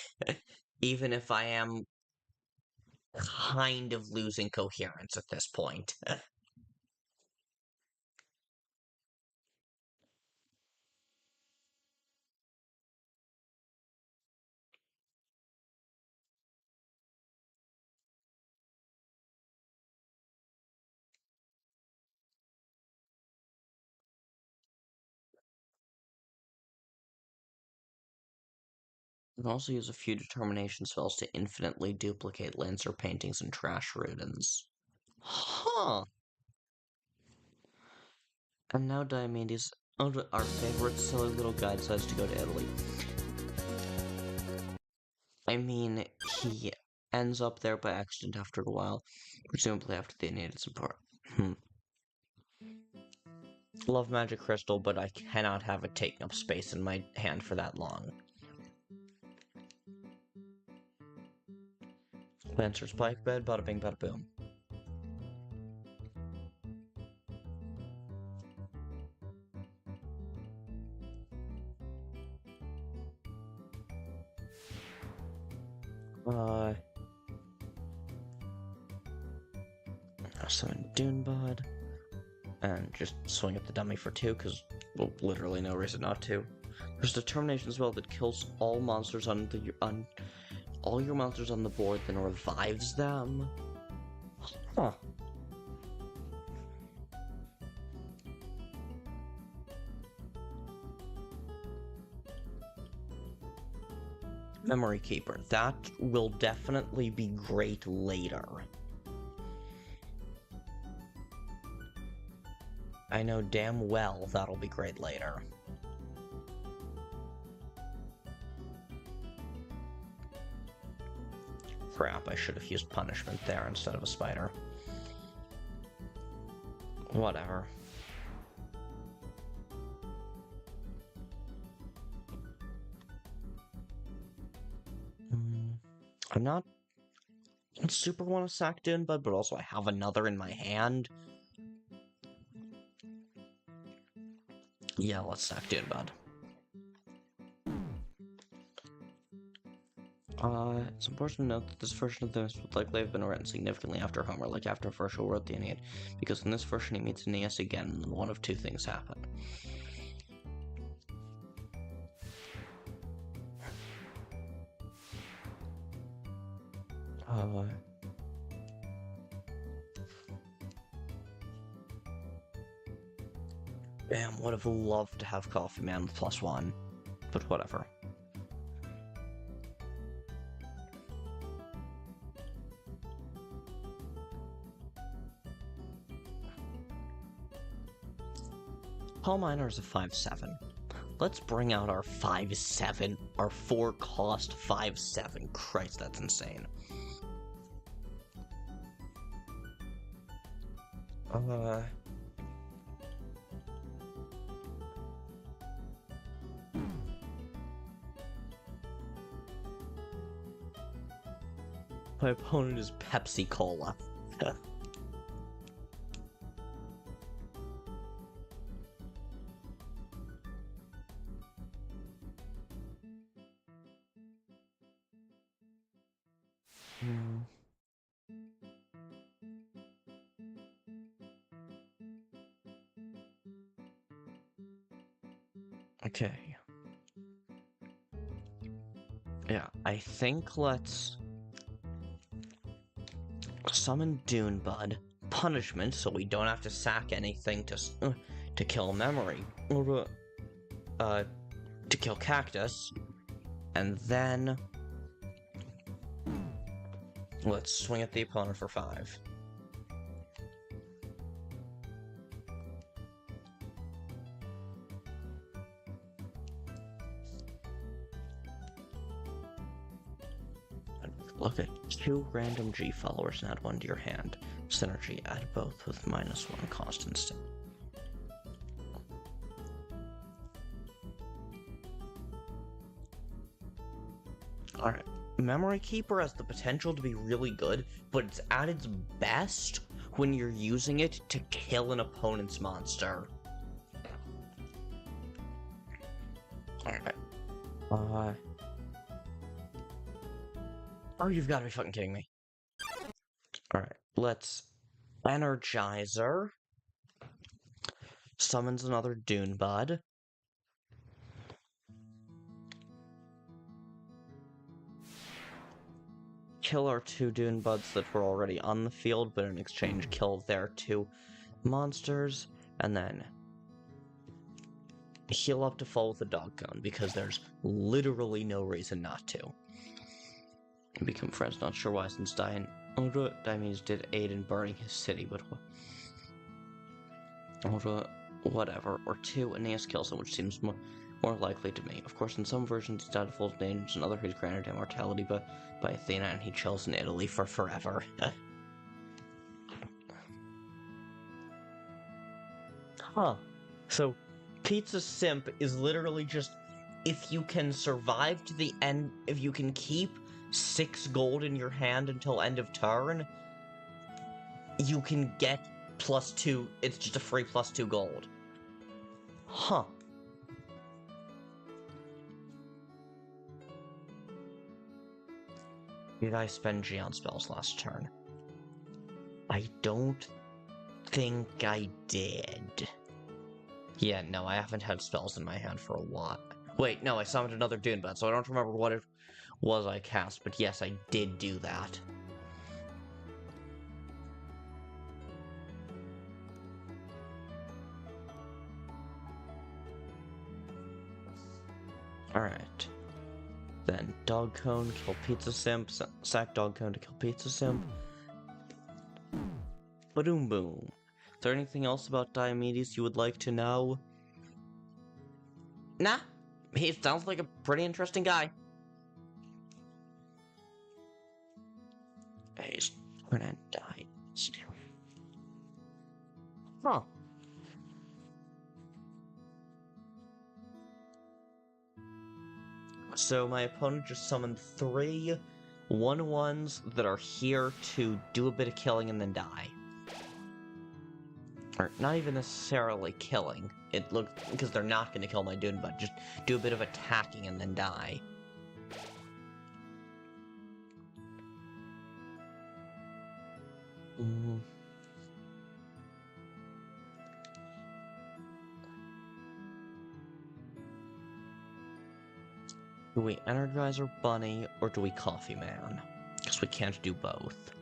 Even if I am kind of losing coherence at this point. You can also use a few determination spells to infinitely duplicate Lancer paintings and Trash Rodins. Huh. And now Diomedes, our favorite silly little guy, decides to go to Italy. I mean, he ends up there by accident after a while, presumably after they needed support. Love Magic Crystal, but I cannot have it taking up space in my hand for that long. Lancer Spike Bed, bada bing, bada boom. Summon Dunebud, and just swing at the dummy for 2, because, well, literally no reason not to. There's Determination spell that kills all monsters all your monsters on the board, then revives them. Huh. Memory Keeper. That will definitely be great later. I know damn well that'll be great later. Crap, I should have used punishment there instead of a spider. Whatever. I'm not super want to sack Dunebud, but also I have another in my hand. Yeah, let's sack Dunebud. It's important to note that this version of this would likely have been written significantly after Homer, like after Virgil wrote the Aeneid, because in this version he meets Aeneas again, and one of two things happen. Damn, would have loved to have Coffee Man with +1, but whatever. Paul Miner is a 5/7. Let's bring out our 5/7, our 4-cost 5/7. Christ, that's insane. My opponent is Pepsi Cola. Okay. Yeah, I think let's summon Dunebud. Punishment, so we don't have to sack anything to kill Memory. Or to kill Cactus. And then let's swing at the opponent for 5. Look at 2 random G followers and add 1 to your hand. Synergy, add both with -1 cost instead. Alright, Memory Keeper has the potential to be really good, but it's at its best when you're using it to kill an opponent's monster. Alright. Oh, you've got to be fucking kidding me. Alright, let's Energizer. Summons another Dunebud. Kill our 2 Dunebuds that were already on the field, but in exchange kill their 2 monsters, and then heal up to full with a dog cone, because there's literally no reason not to. And become friends, not sure why, since Diomedes did aid in burning his city, but whatever. Or 2, Aeneas kills him, which seems more likely to me. Of course, in some versions, he died of old age, and other he's granted immortality by Athena, and he chills in Italy for forever. Huh. So, Pizza Simp is literally just, if you can survive to the end, if you can keep 6 gold in your hand until end of turn, you can get +2, it's just a free +2 gold. Huh. Did I spend G on spells last turn? I don't think I did. Yeah, no, I haven't had spells in my hand for a while. Wait, no, I summoned another Dunebud, so I don't remember what it was I cast, but yes, I did do that. Alright. Then dog cone, kill pizza simp, sack dog cone to kill pizza simp. Badoom boom. Is there anything else about Diomedes you would like to know? Nah, he sounds like a pretty interesting guy. He's gonna die. Huh. So my opponent just summoned 3 1/1s that are here to do a bit of killing and then die. Or not even necessarily killing. It looks because they're not going to kill my dude, but just do a bit of attacking and then die. Do we Energizer Bunny or do we Coffee Man? Because we can't do both.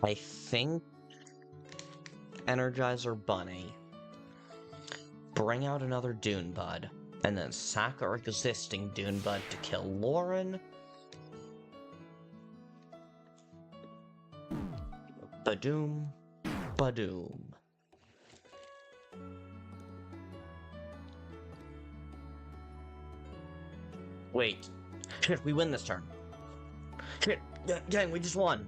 I think Energizer Bunny. Bring out another Dune Bud. And then sack our existing Dune Bud to kill Lauren. Badoom. Badoom. Wait. Shit, we win this turn. Shit, gang, we just won.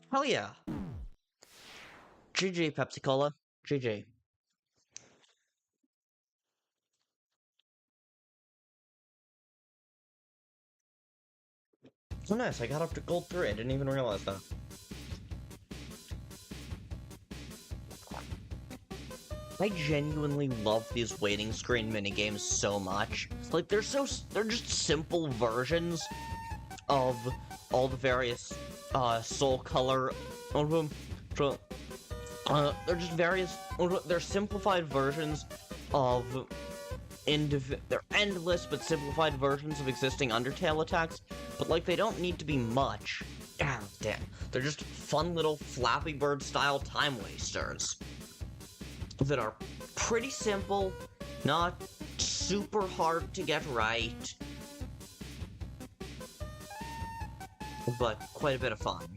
Hell yeah. GG, Pepsi Cola. GG. Oh nice, I got up to gold 3, I didn't even realize that. I genuinely love these waiting screen minigames so much. Like, they're just simple versions of all the various, soul color, they're just various, they're simplified versions of they're endless but simplified versions of existing Undertale attacks, but like they don't need to be much. Ah, damn. They're just fun little Flappy Bird style time wasters that are pretty simple, not super hard to get right, but quite a bit of fun.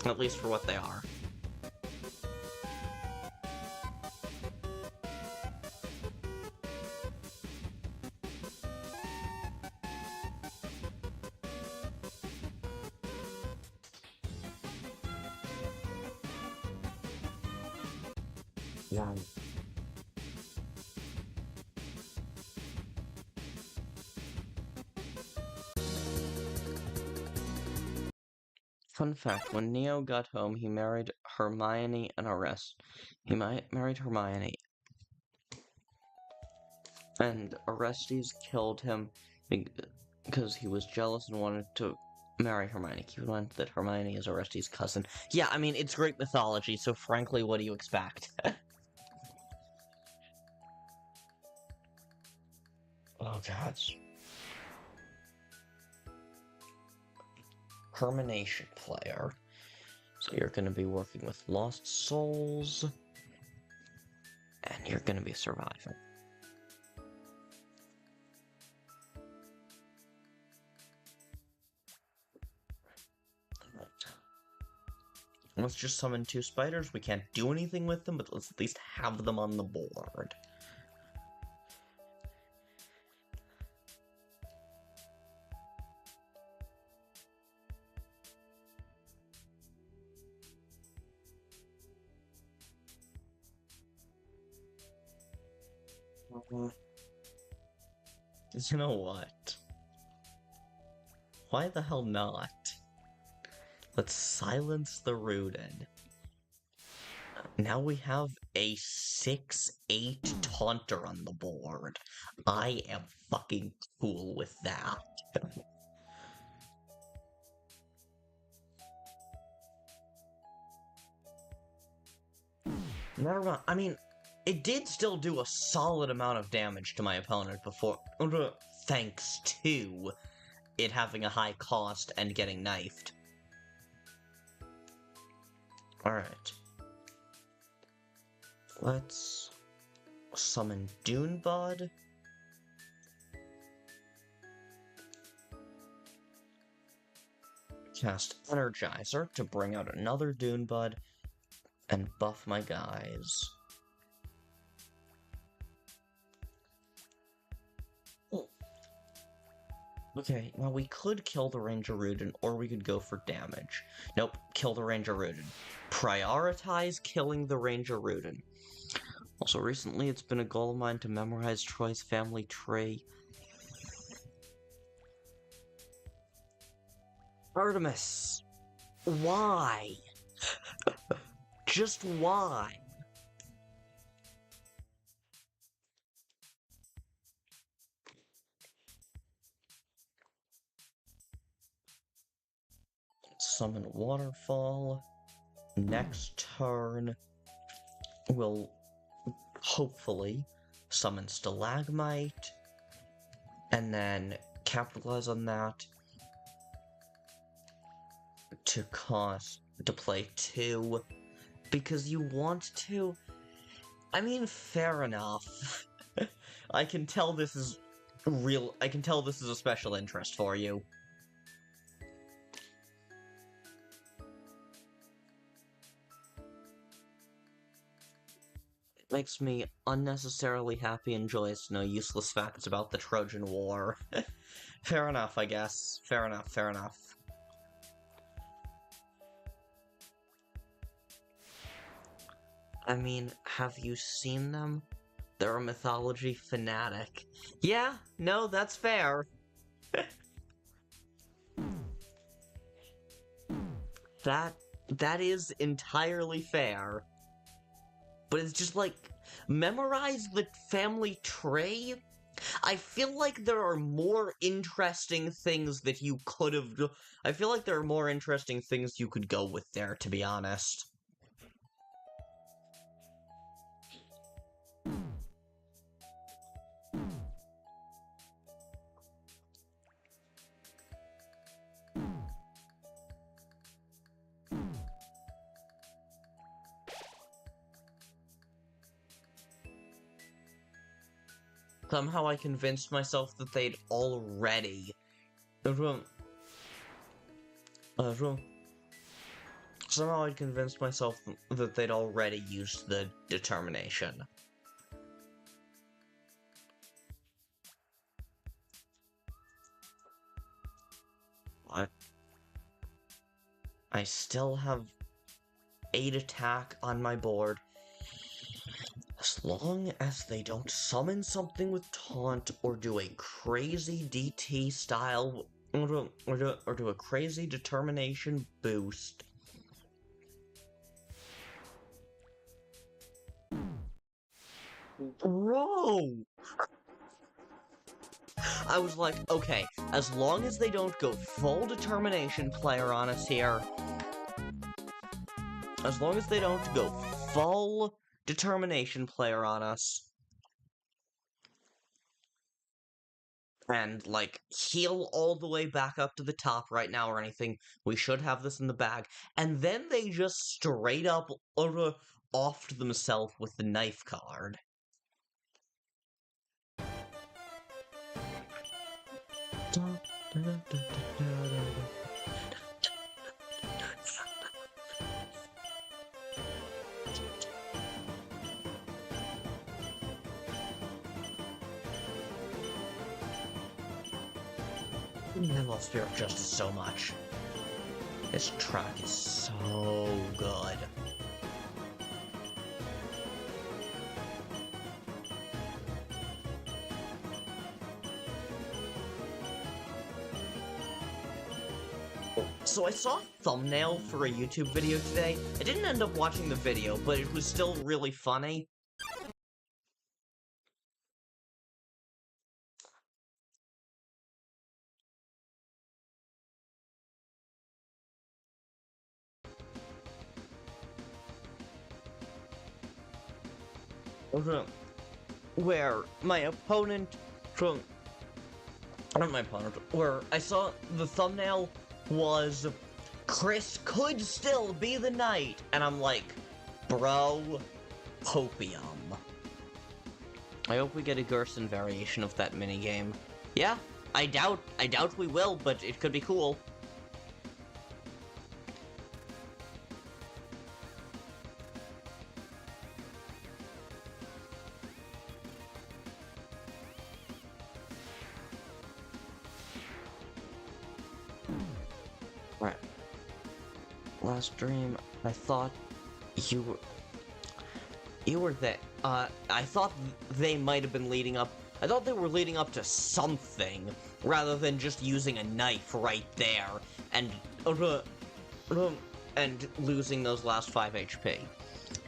At least for what they are. Yeah. Fun fact, when Neo got home, he married Hermione and married Hermione. And Orestes killed him because he was jealous and wanted to marry Hermione. Keep in mind that Hermione is Orestes' cousin. Yeah, I mean, it's Greek mythology, so frankly, what do you expect? Oh, God. Termination player. So you're going to be working with lost souls. And you're going to be surviving. Let's just summon 2 spiders. We can't do anything with them, but let's at least have them on the board. You know what? Why the hell not? Let's silence the rooted. Now we have a 6/8 taunter on the board. I am fucking cool with that. Never mind. I mean, it did still do a solid amount of damage to my opponent before, thanks to it having a high cost and getting knifed. Alright. Let's summon Dunebud. Cast Energizer to bring out another Dunebud and buff my guys. Okay, now we could kill the Rangerudin, or we could go for damage. Nope, kill the Rangerudin. Prioritize killing the Rangerudin. Also, recently it's been a goal of mine to memorize Troy's family tree. Artemis! Why? Just why? Summon Waterfall. Next turn, we'll hopefully summon Stalagmite, and then capitalize on that to play 2, because you want to. I mean, fair enough. I can tell this is a special interest for you. It makes me unnecessarily happy and joyous to know useless facts about the Trojan War. Fair enough, I guess. Fair enough, fair enough. I mean, have you seen them? They're a mythology fanatic. Yeah, no, that's fair. That is entirely fair. But it's just like, memorize the family tree? I feel like there are more interesting things that you could have... I feel like there are more interesting things you could go with there, to be honest. Somehow I convinced myself that they'd already... Somehow I convinced myself that they'd already used the determination. What? I still have 8 attack on my board. As long as they don't summon something with taunt or do a crazy DT style or do a crazy determination boost. Bro! I was like, okay, as long as they don't go full determination player on us here. As long as they don't go full determination player on us. And, like, heal all the way back up to the top right now or anything. We should have this in the bag. And then they just straight up offed themselves with the knife card. I love Spirit Justice so much. This track is so good. So I saw a thumbnail for a YouTube video today. I didn't end up watching the video, but it was still really funny. Where my opponent on my opponent, where I saw the thumbnail was Kris could still be the knight, and I'm like, bro, hopium. I hope we get a Gerson variation of that minigame. Yeah, I doubt we will, but it could be cool. Right. Last dream, I thought you were there. I thought they might have been leading up. I thought they were leading up to something, rather than just using a knife right there and losing those last 5 HP.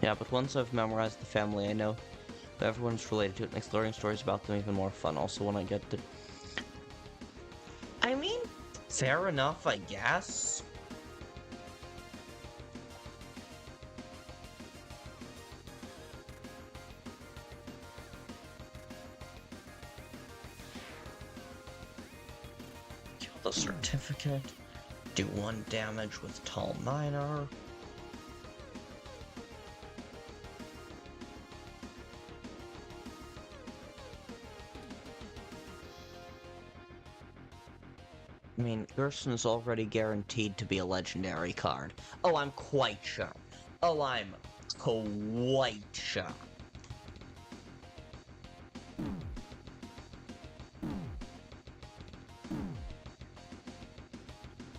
Yeah, but once I've memorized the family, I know that everyone's related to it. Makes learning stories about them even more fun. Also, when I get the, I mean, fair enough, I guess. The certificate, do 1 damage with Tall Miner. I mean, Gerson is already guaranteed to be a legendary card. Oh, I'm quite sure. Oh, I'm quite sure.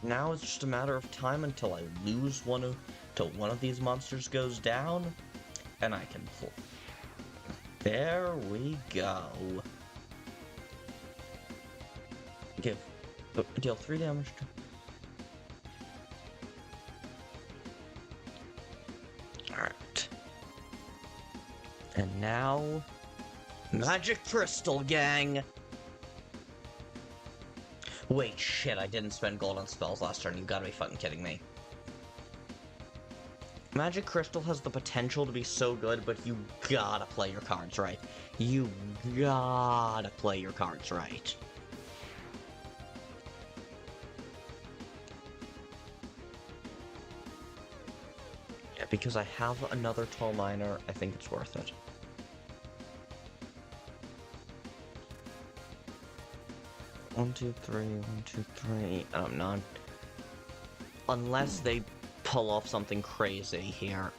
Now it's just a matter of time until I lose till one of these monsters goes down, and I can pull. There we go. Deal 3 damage to... Alright. And now... Magic Crystal, gang! Wait, shit, I didn't spend gold on spells last turn. You gotta be fucking kidding me. Magic Crystal has the potential to be so good, but you gotta play your cards right. You gotta play your cards right. Yeah, because I have another Tall Miner, I think it's worth it. One, two, three, 1, 2, 3. Not. Unless they pull off something crazy here.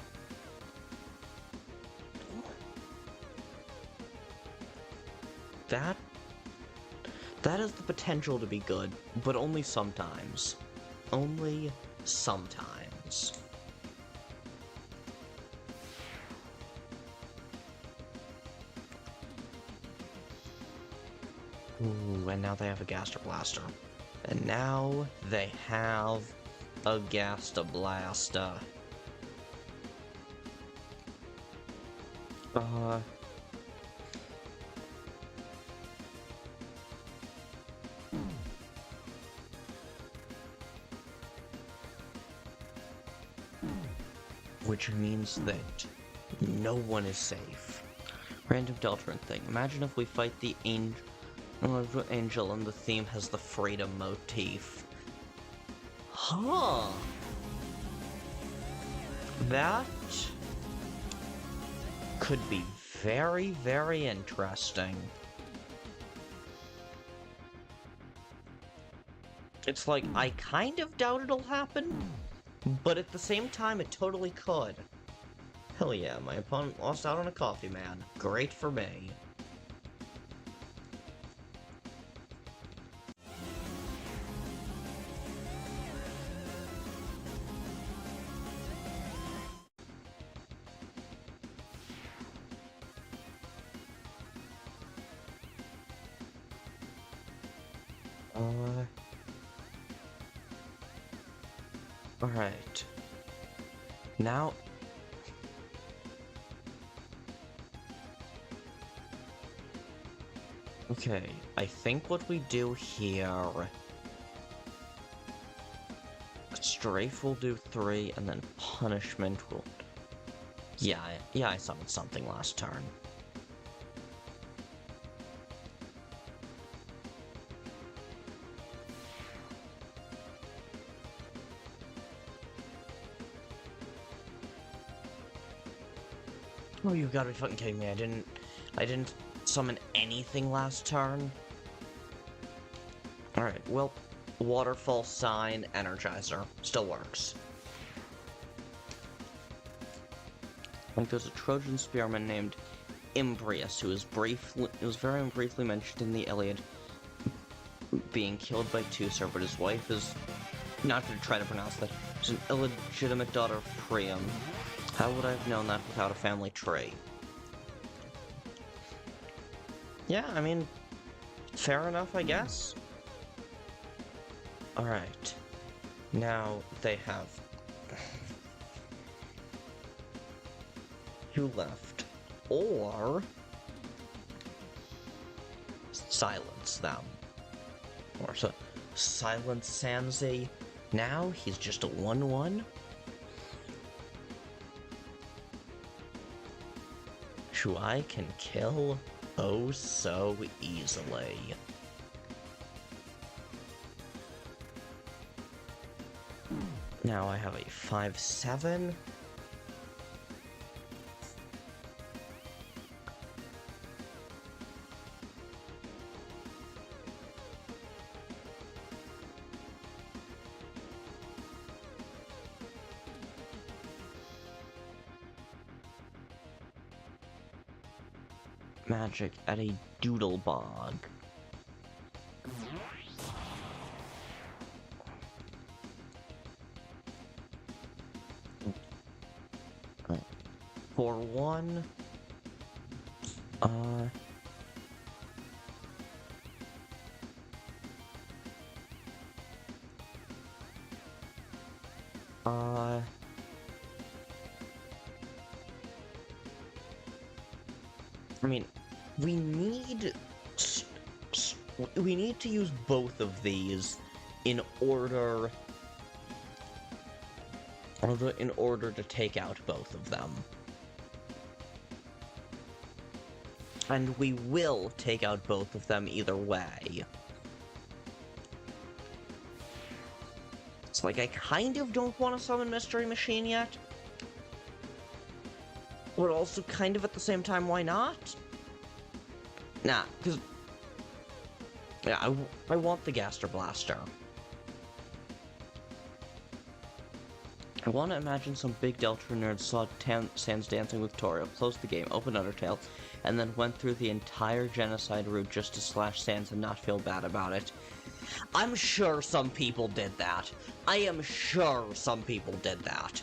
That has the potential to be good, but only sometimes. Only sometimes. Ooh, and now they have a Gaster Blaster. And now they have a Gaster Blaster. Which means that no one is safe. Random Deltarune thing. Imagine if we fight the Angel and the theme has the freedom motif. Huh. That could be very, very interesting. It's like, I kind of doubt it'll happen, but at the same time, it totally could. Hell yeah, my opponent lost out on a coffee man. Great for me. Alright. Now... Okay, I think what we do here... Strafe will do 3, and then Punishment will... Yeah, I summoned something last turn. Oh, you gotta be fucking kidding me. I didn't summon anything last turn. Alright, well, waterfall sign, energizer. Still works. Like, there's a Trojan spearman named Imbrius, who was very briefly mentioned in the Iliad, being killed by Teucer, but his wife is not going to try to pronounce that. She's an illegitimate daughter of Priam. How would I have known that without a family tree? Yeah, I mean, fair enough, I guess. Alright. Now they have... who left? Or... silence them. Or so... silence Sansi. Now he's just a 1-1. Who I can kill oh so easily. Now I have a 5-7. Magic at a doodle bog. For 1, I mean, we need to use both of these in order to take out both of them. And we will take out both of them either way. It's like I kind of don't want to summon Mystery Machine yet. But also kind of at the same time, why not? Nah, because... yeah, I want the Gaster Blaster. I want to imagine some big Deltarune nerd saw Sans dancing with Torio, closed the game, opened Undertale, and then went through the entire genocide route just to slash Sans and not feel bad about it. I'm sure some people did that. I am sure some people did that.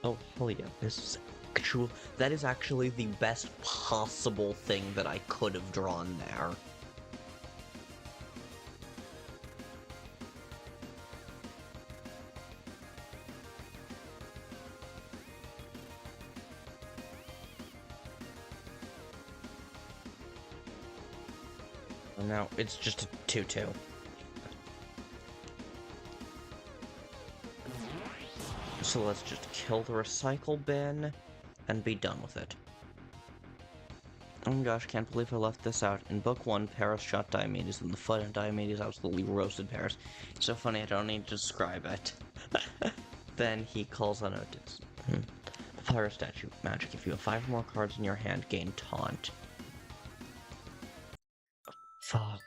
Oh, hell yeah, this is actual. That is actually the best possible thing that I could have drawn there. And now it's just a 2-2. So let's just kill the recycle bin and be done with it. Oh my gosh, can't believe I left this out. In book 1, Paris shot Diomedes in the foot, and Diomedes absolutely roasted Paris. It's so funny, I don't need to describe it. Then he calls on Otis. Fire statue. Magic. If you have 5 or more cards in your hand, gain taunt. Fuck.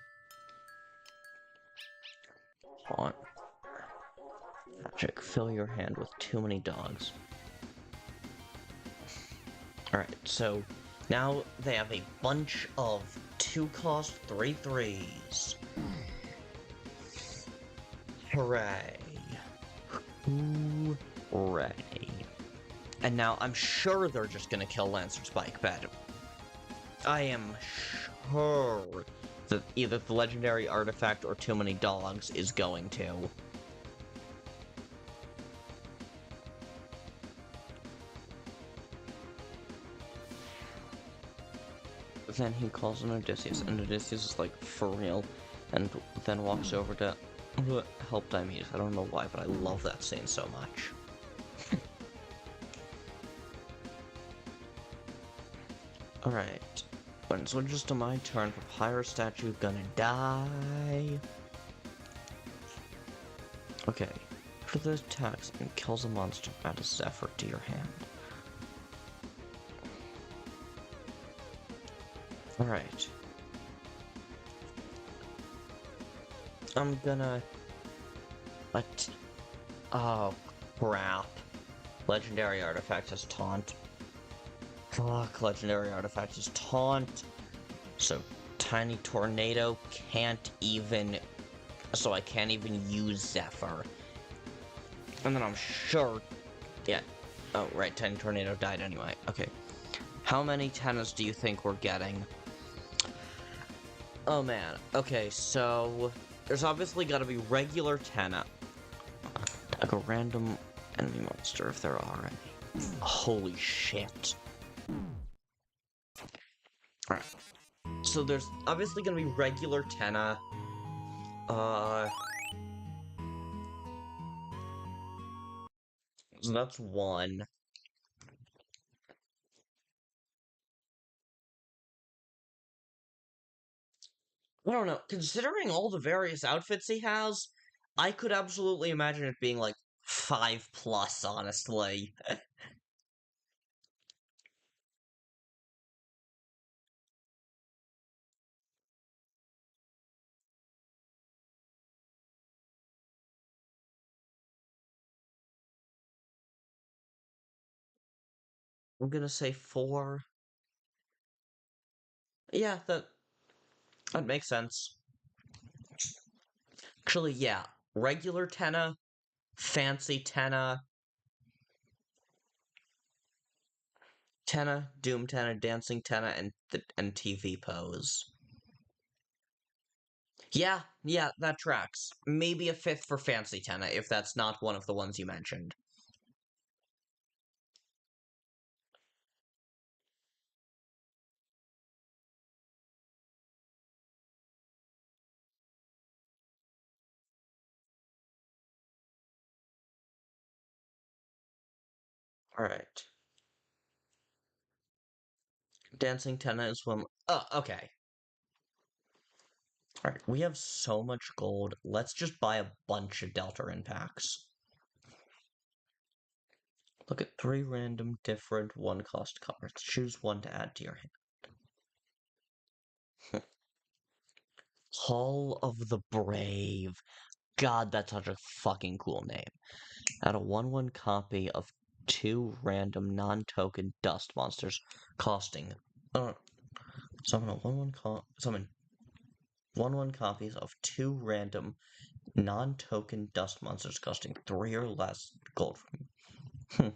Taunt. Magic. Fill your hand with too many dogs. Alright, so now they have a bunch of 2-cost 3/3s. Hooray. Hooray. And now I'm sure they're just gonna kill Lancer Spike, but I am sure that either the legendary artifact or too many dogs is going to. Then he calls on Odysseus, and Odysseus is like, for real, and then walks over to help Diomedes. I don't know why, but I love that scene so much. Alright. When it switches to my turn, Papyrus statue gonna die. Okay. After the attacks and kills a monster, add a Zephyr to your hand. Alright. I'm gonna... Oh, crap. Legendary artifact is taunt. Fuck, legendary artifact is taunt. So, Tiny Tornado can't even... So I can't even use Zephyr. And then I'm sure... Yeah. Oh, right, Tiny Tornado died anyway. Okay. How many tennas do you think we're getting? Oh, man. Okay, so... There's obviously gotta be regular tenna. Like a random enemy monster if there are any. Holy shit. Alright. So there's obviously gonna be regular tenna. So that's one. I don't know. Considering all the various outfits he has, I could absolutely imagine it being like 5+, honestly. I'm gonna say 4. Yeah, that makes sense. Actually, yeah. Regular tenna, fancy tenna, tenna, doom tenna, dancing tenna, and TV pose. Yeah, that tracks. Maybe a 5th for fancy tenna, if that's not one of the ones you mentioned. Alright. Dancing tenna is one... Oh, okay. Alright, we have so much gold. Let's just buy a bunch of Deltarune packs. Look at 3 random, different, 1-cost cards. Choose one to add to your hand. Hall of the Brave. God, that's such a fucking cool name. Add a 1/1 copy of 2 random non-token dust monsters costing... summon a 1/1 copies of 2 random non-token dust monsters costing 3 or less gold. I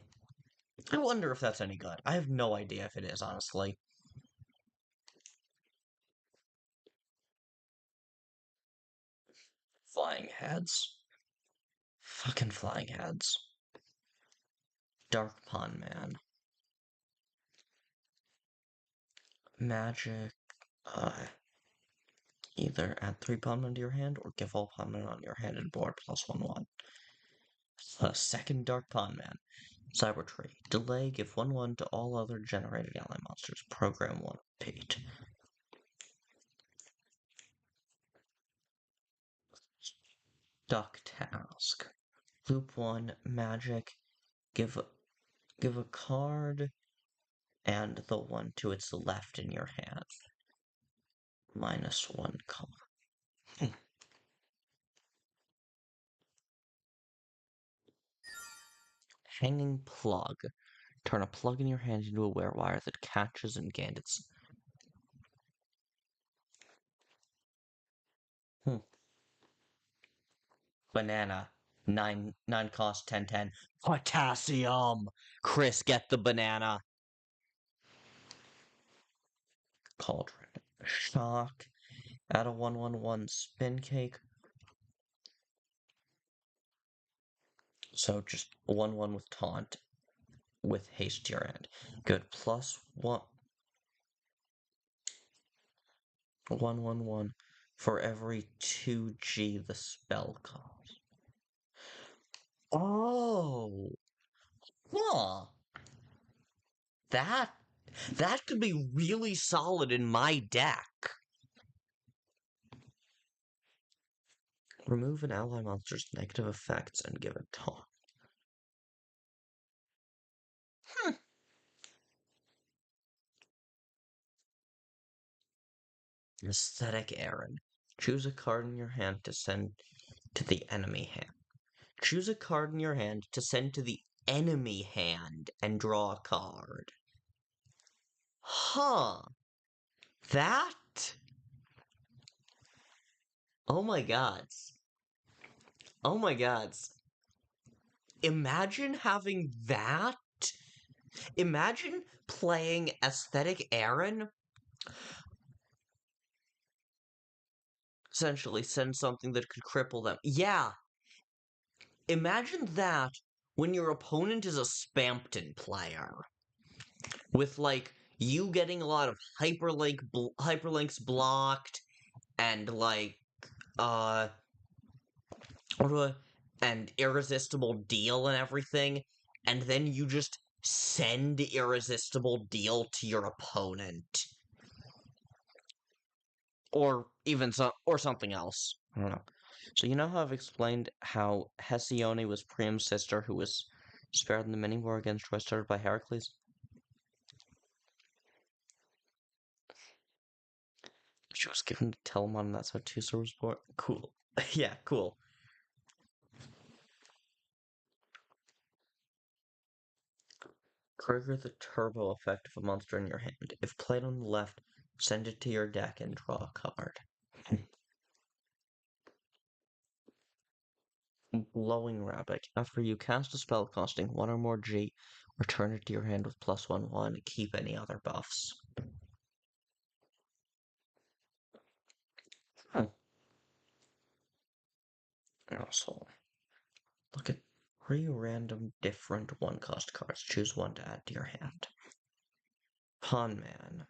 wonder if that's any good. I have no idea if it is, honestly. Flying heads. Fucking flying heads. Dark Pond Man. Magic. Either add 3 Pondmen to your hand or give all Pondmen on your hand and board +1/1. Second Dark Pond Man. Cyber Tree. Delay, give 1/1 to all other generated ally monsters. Program 1. Repeat. Duck Task. Loop 1. Magic. Give a card and the one to its left in your hand. -1 card. Hanging Plug. Turn a plug in your hand into a werewire that catches and gains its... Banana. 9 cost, 10/10. Potassium! Kris, get the banana. Cauldron. Shock. Add a 1/1 spin cake. So just 1/1 with taunt. With haste to your end. Good. +1. 1/1/1. for every 2G the spell costs. Oh! Huh! That could be really solid in my deck. Remove an ally monster's negative effects and give it taunt. Aesthetic Aaron. Choose a card in your hand to send to the enemy hand. Choose a card in your hand to send to the enemy hand and draw a card. Huh. That? Oh my gods. Oh my gods. Imagine having that. Imagine playing Aesthetic Aaron. Essentially send something that could cripple them. Yeah. Imagine that when your opponent is a Spampton player. With, like, you getting a lot of hyperlinks blocked, and, like, and Irresistible Deal and everything, and then you just send Irresistible Deal to your opponent. Or even or something else. I don't know. So you know how I've explained how Hesione was Priam's sister who was spared in the mini war against Troy started by Heracles? She was given to Telamon, and that's how Teucer was born. Cool. Yeah, cool. Trigger the turbo effect of a monster in your hand. If played on the left, send it to your deck and draw a card. Blowing Rabbit. After you cast a spell costing 1 or more G, return it to your hand with +1/+. Keep any other buffs. Also, look at 3 random different 1-cost cards. Choose one to add to your hand. Pawn Man.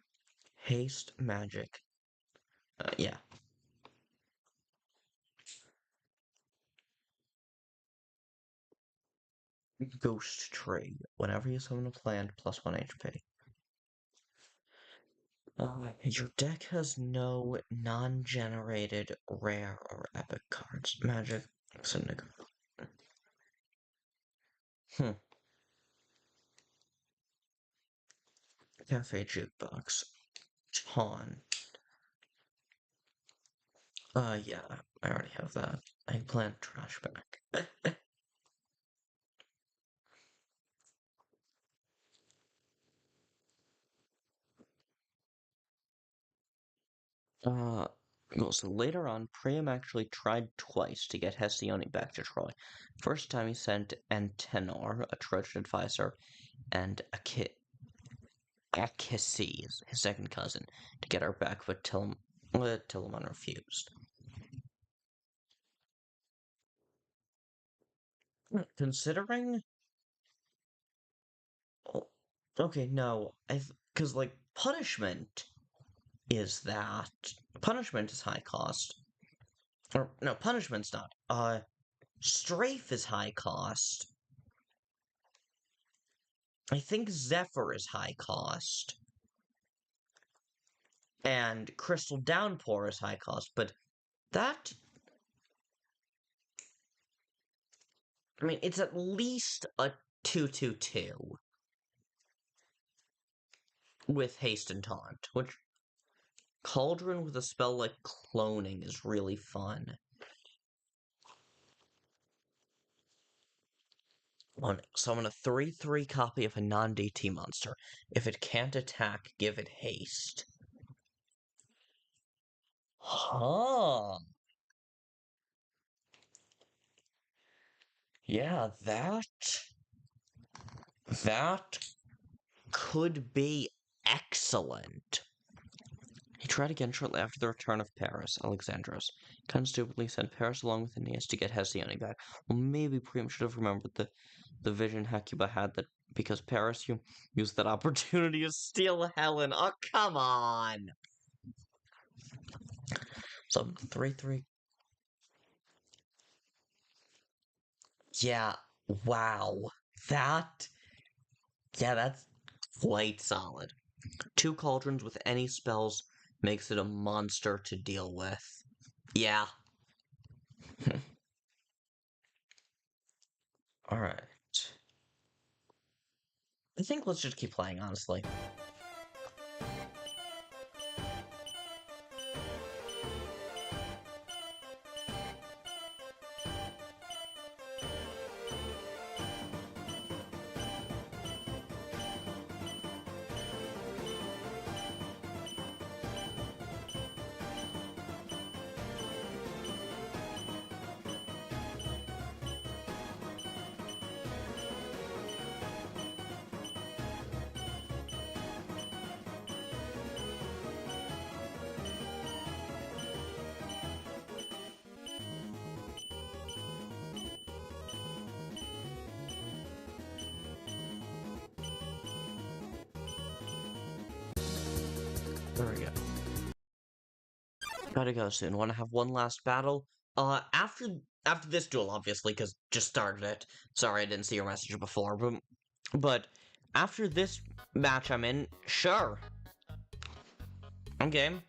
Haste Magic. Yeah. Ghost Tree. Whenever you summon a plant, +1 HP. Your deck has no non-generated rare or epic cards. Magic. Syndicate. Cafe Jukebox. Pawn. Yeah, I already have that. Eggplant Trash Bag. Well, so later on, Priam actually tried twice to get Hesione back to Troy. First time he sent Antenor, a Trojan advisor, and Achilles, his second cousin, to get her back, but Telamon refused. Considering... Okay, no, because, like, Punishment is that. Punishment is high cost. Or, no, Punishment's not. Strafe is high cost. I think Zephyr is high cost. And Crystal Downpour is high cost, but that... I mean, it's at least a 2/2/2 with Haste and Taunt, which Cauldron with a spell like Cloning is really fun. Summon a 3/3 copy of a non-DT monster. If it can't attack, give it haste. Huh. Yeah, that could be excellent. He tried again shortly after the return of Paris, Alexandros. Kind of stupidly sent Paris along with Aeneas to get Hesione back. Well, maybe Priam should have remembered the vision Hecuba had that because Paris used that opportunity to steal Helen. Oh, come on! So 3-3. Yeah, wow. That's quite solid. 2 cauldrons with any spells makes it a monster to deal with. Yeah. Alright. I think let's just keep playing, honestly. There we go. Gotta go soon. Want to have one last battle? After this duel, obviously, because just started it. Sorry, I didn't see your message before, but after this match I'm in, sure. I'm game.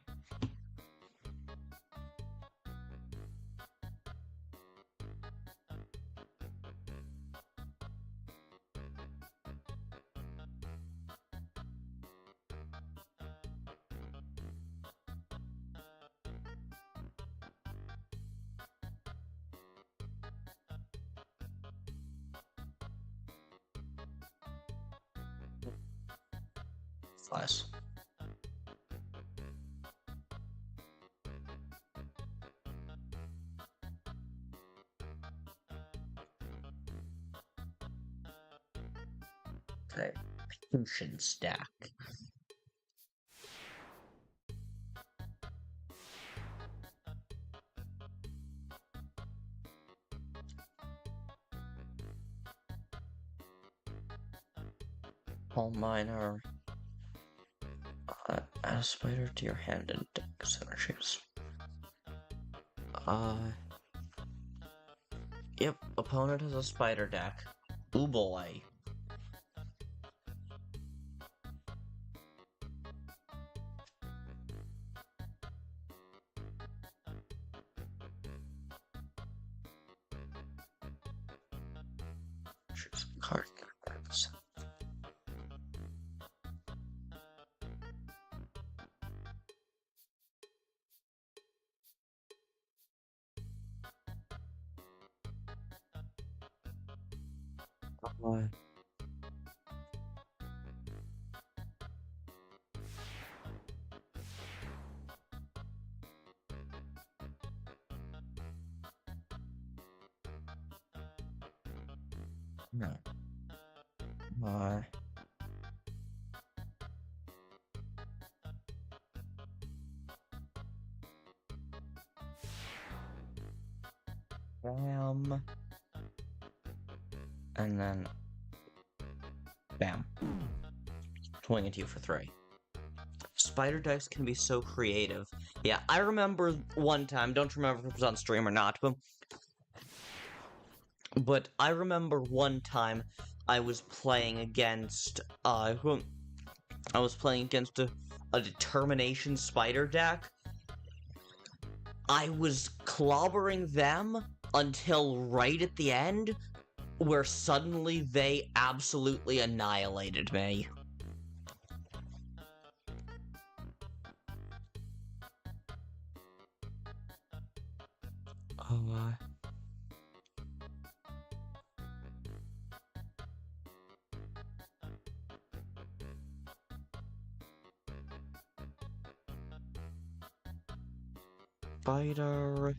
Flies. Okay. Potion stack. All miner. Add a spider to your hand and deck synergies. Yep, opponent has a spider deck. Ooh boy. Choose a card. No. Bam. And then bam. Swing at you for 3. Spider dice can be so creative. Yeah, I remember one time, don't remember if it was on stream or not, but I remember one time I was playing against a determination spider deck. I was clobbering them until right at the end, where suddenly they absolutely annihilated me. Spider.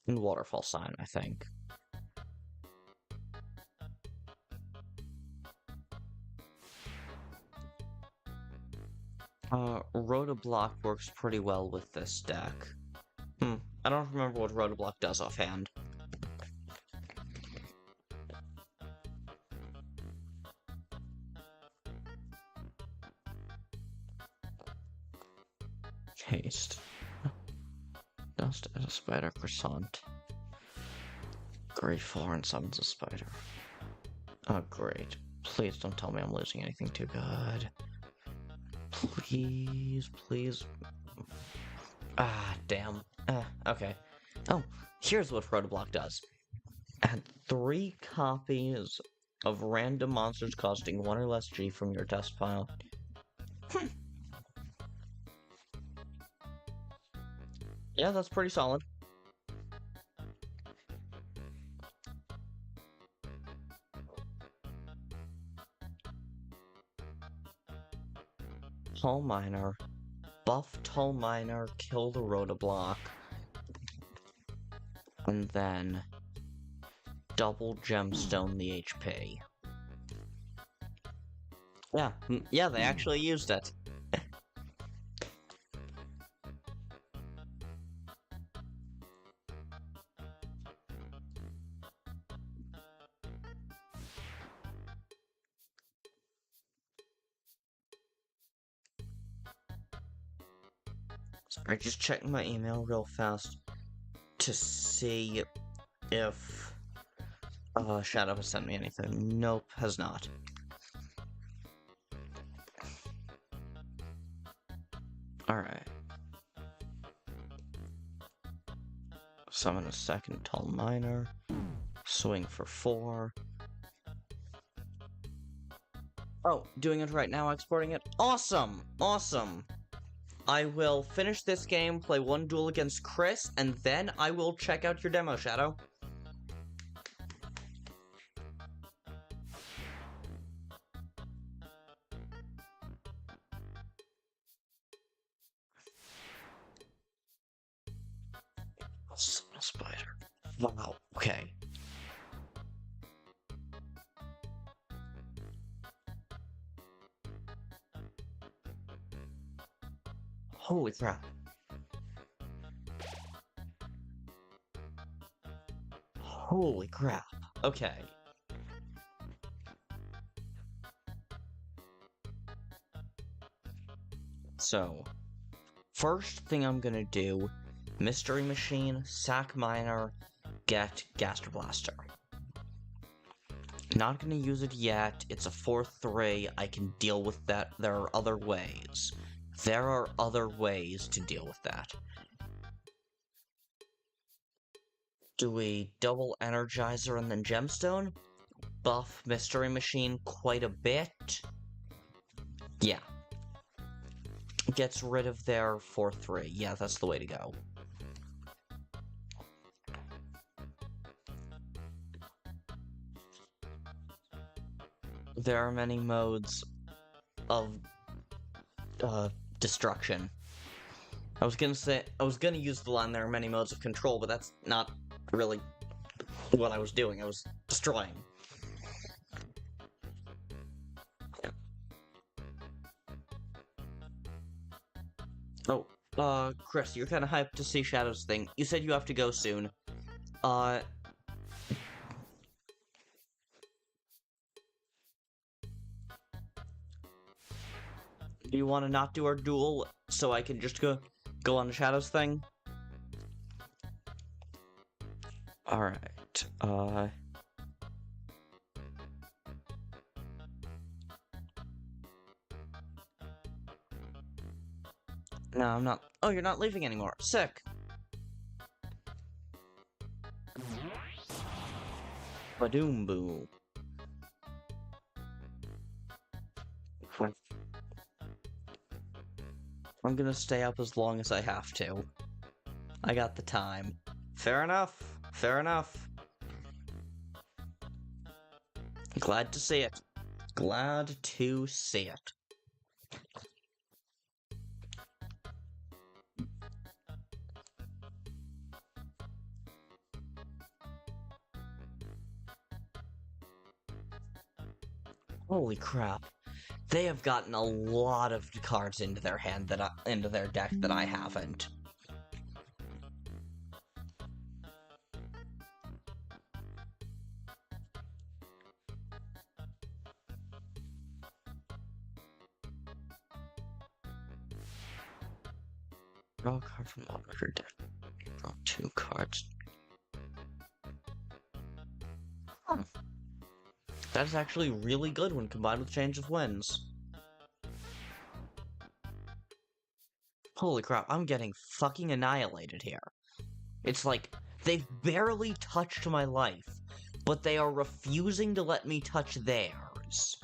And waterfall sign, I think. Rotoblock works pretty well with this deck. I don't remember what Rotoblock does offhand. Haste. Dust as a spider croissant. Grade 4 and summons a spider. Oh, great. Please don't tell me I'm losing anything too good. Please, please. Ah, damn. Okay. Oh, here's what Protoblock does. Add 3 copies of random monsters costing 1 or less G from your test pile. Yeah, that's pretty solid. Tall Miner. Buff Tall Miner, kill the Rotoblock. And then double gemstone the HP. Yeah, they actually used it. Sorry, just checking my email real fast to see if Shadow has sent me anything. Nope, has not. Alright. Summon a second Tall Miner. Swing for 4. Oh, doing it right now, exporting it? Awesome! Awesome! I will finish this game, play 1 duel against Kris, and then I will check out your demo, Shadow. Summon a spider. Wow, okay. Holy crap. Holy crap. Okay. So, first thing I'm gonna do, Mystery Machine, Sack Miner, get Gaster Blaster. Not gonna use it yet, it's a 4-3, I can deal with that, there are other ways. There are other ways to deal with that. Do we double Energizer and then Gemstone? Buff Mystery Machine quite a bit. Yeah. Gets rid of their 4-3. Yeah, that's the way to go. There are many modes of destruction. I was gonna use the line there are many modes of control, but that's not really what I was doing. I was destroying. Oh, Kris, you're kind of hyped to see Shadow's thing. You said you have to go soon. Do you want to not do our duel so I can just go on to Shadow's thing? Alright, No, I'm not. Oh, you're not leaving anymore. Sick. Badoom boom. I'm gonna stay up as long as I have to. I got the time. Fair enough. Fair enough. Glad to see it. Glad to see it. Holy crap. They have gotten a lot of cards into their hand into their deck that I haven't. Draw a card from all of your deck. Draw 2 cards. Huh. That is actually really good when combined with Change of Winds. Holy crap, I'm getting fucking annihilated here. It's like, they've barely touched my life, but they are refusing to let me touch theirs.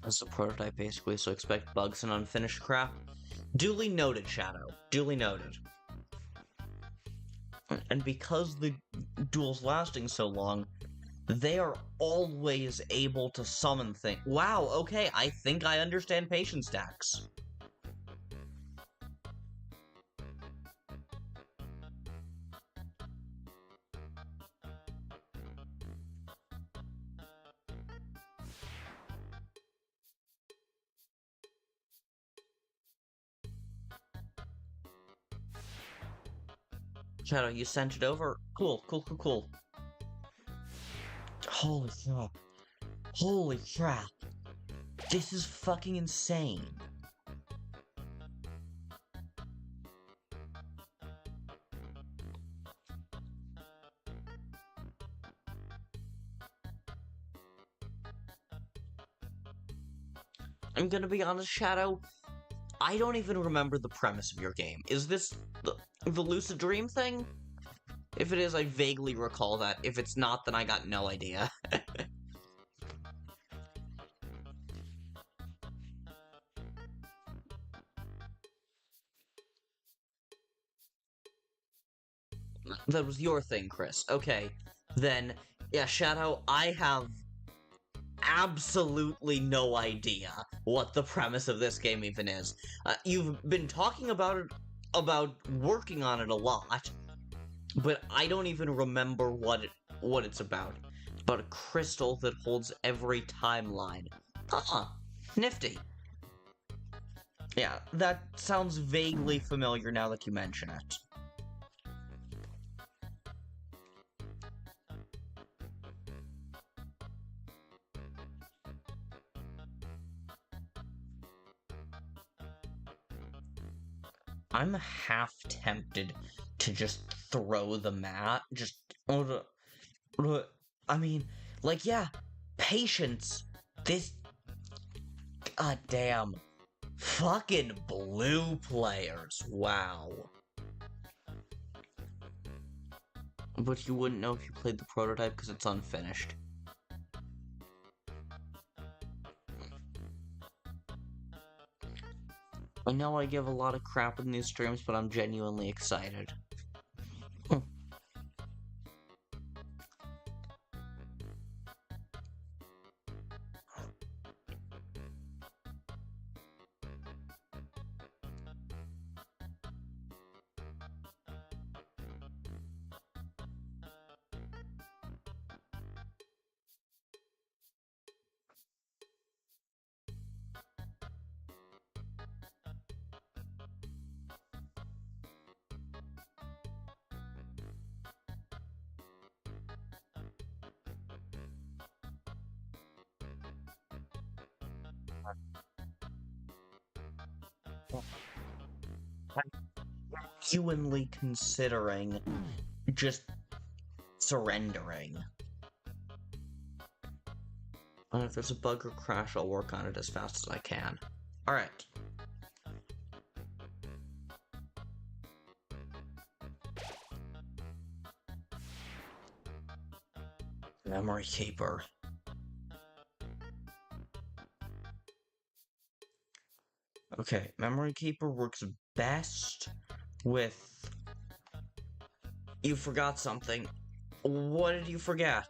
That's the prototype, basically, so expect bugs and unfinished crap. Duly noted, Shadow. Duly noted. And because the duel's lasting so long, they are always able to summon things. Wow, okay, I think I understand patience stacks. Shadow, you sent it over? Cool, cool, cool, cool. Holy crap. Holy crap. This is fucking insane. I'm gonna be honest, Shadow, I don't even remember the premise of your game. Is this the lucid dream thing? If it is, I vaguely recall that. If it's not, then I got no idea. That was your thing, Kris. Okay, then, yeah, Shadow, I have absolutely no idea what the premise of this game even is. You've been talking about it, about working on it a lot, but I don't even remember what it's about. It's about a crystal that holds every timeline. Huh, nifty. Yeah, that sounds vaguely familiar now that you mention it. I'm half tempted to just throw the mat. I mean, like, yeah, patience. This. God damn. Fucking blue players. Wow. But you wouldn't know if you played the prototype because it's unfinished. I know I give a lot of crap in these streams, but I'm genuinely excited. Genuinely considering just surrendering. And if there's a bug or crash, I'll work on it as fast as I can. Alright. Memory Keeper. Okay, Memory Keeper works best with... You forgot something. What did you forget?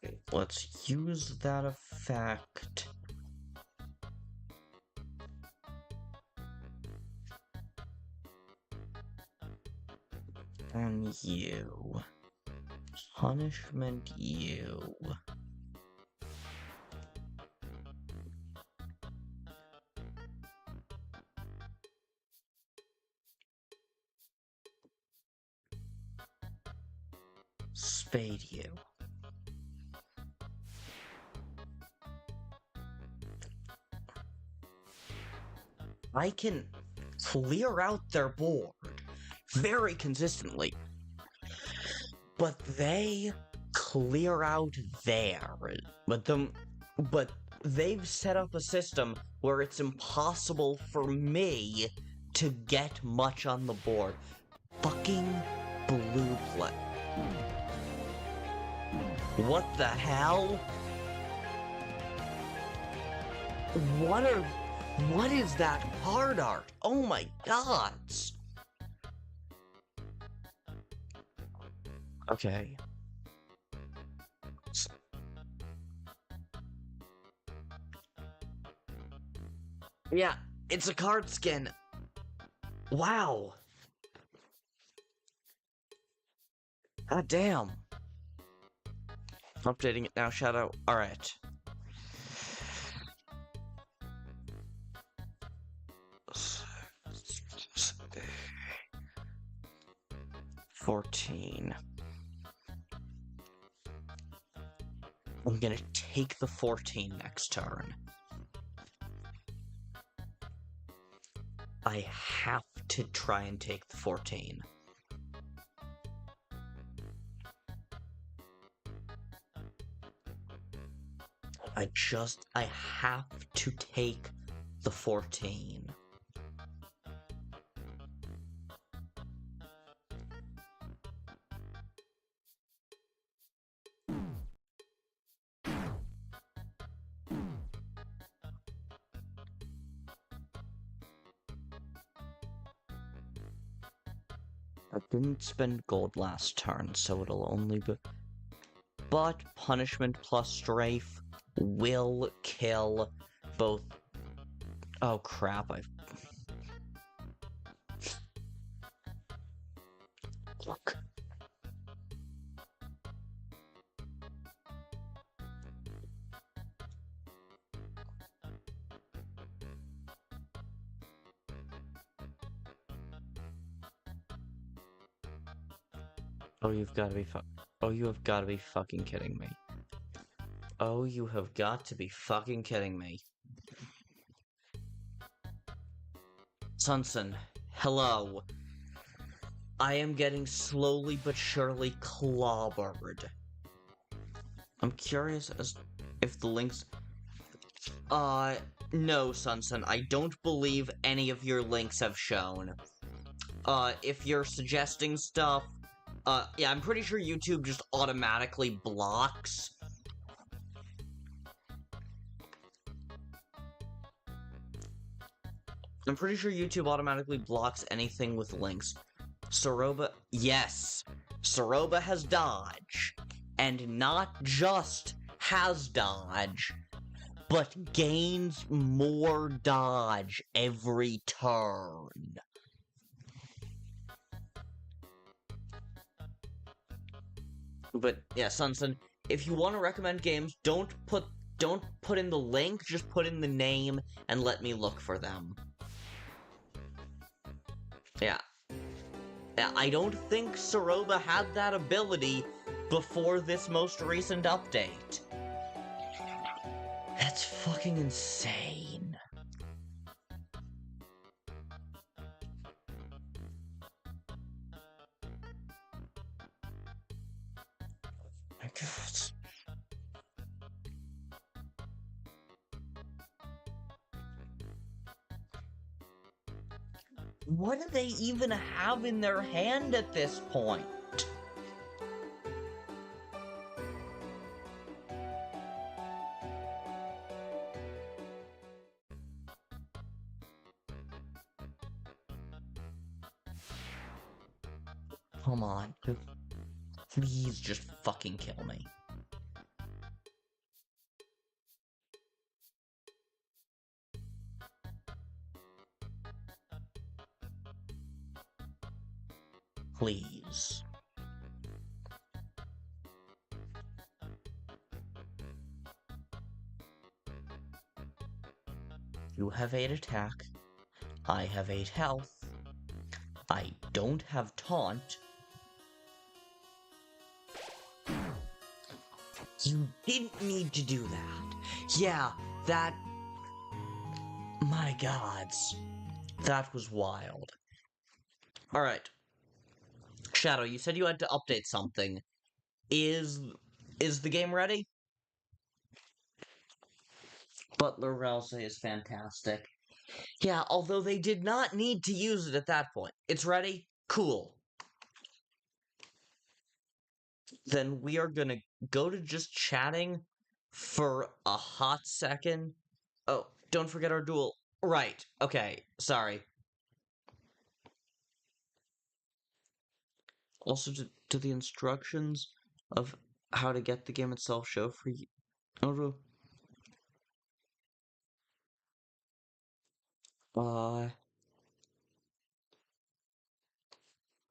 Okay, let's use that effect. On you. Punishment you. spade you. I can clear out their board very consistently, but they clear out theirs. But they've set up a system where it's impossible for me to get much on the board. Fucking blue play. What the hell? What is that card art? Oh my god! Okay. Yeah, it's a card skin. Wow. God damn. Updating it now, Shadow. Alright. $14. I'm gonna take the 14 next turn. I have to try and take the 14. I have to take the 14. I didn't spend gold last turn, so it'll only be... But punishment plus strafe will kill both... Oh crap, Look. Oh, you have got to be fucking kidding me. Oh, you have got to be fucking kidding me. Sunson, hello. I am getting slowly but surely clobbered. I'm curious as if the links... no, Sunson, I don't believe any of your links have shown. If you're suggesting stuff, yeah, I'm pretty sure YouTube just automatically blocks. I'm pretty sure YouTube automatically blocks anything with links. Soroba, yes, Soroba has dodge, and not just has dodge, but gains more dodge every turn. But yeah, Sunson, if you want to recommend games, don't put in the link, just put in the name and let me look for them. Yeah. Yeah, I don't think Soroba had that ability before this most recent update. That's fucking insane. My God. What do they even have in their hand at this point? Come on, please just fucking kill me. Please. You have 8 attack. I have 8 health. I don't have taunt. You didn't need to do that. Yeah, that... My gods. That was wild. Alright. Shadow, you said you had to update something. Is the game ready? Butler Ralsei is fantastic. Yeah, although they did not need to use it at that point. It's ready? Cool. Then we are gonna go to just chatting for a hot second. Oh, don't forget our duel. Right, okay, sorry. Also, do the instructions of how to get the game itself show for you?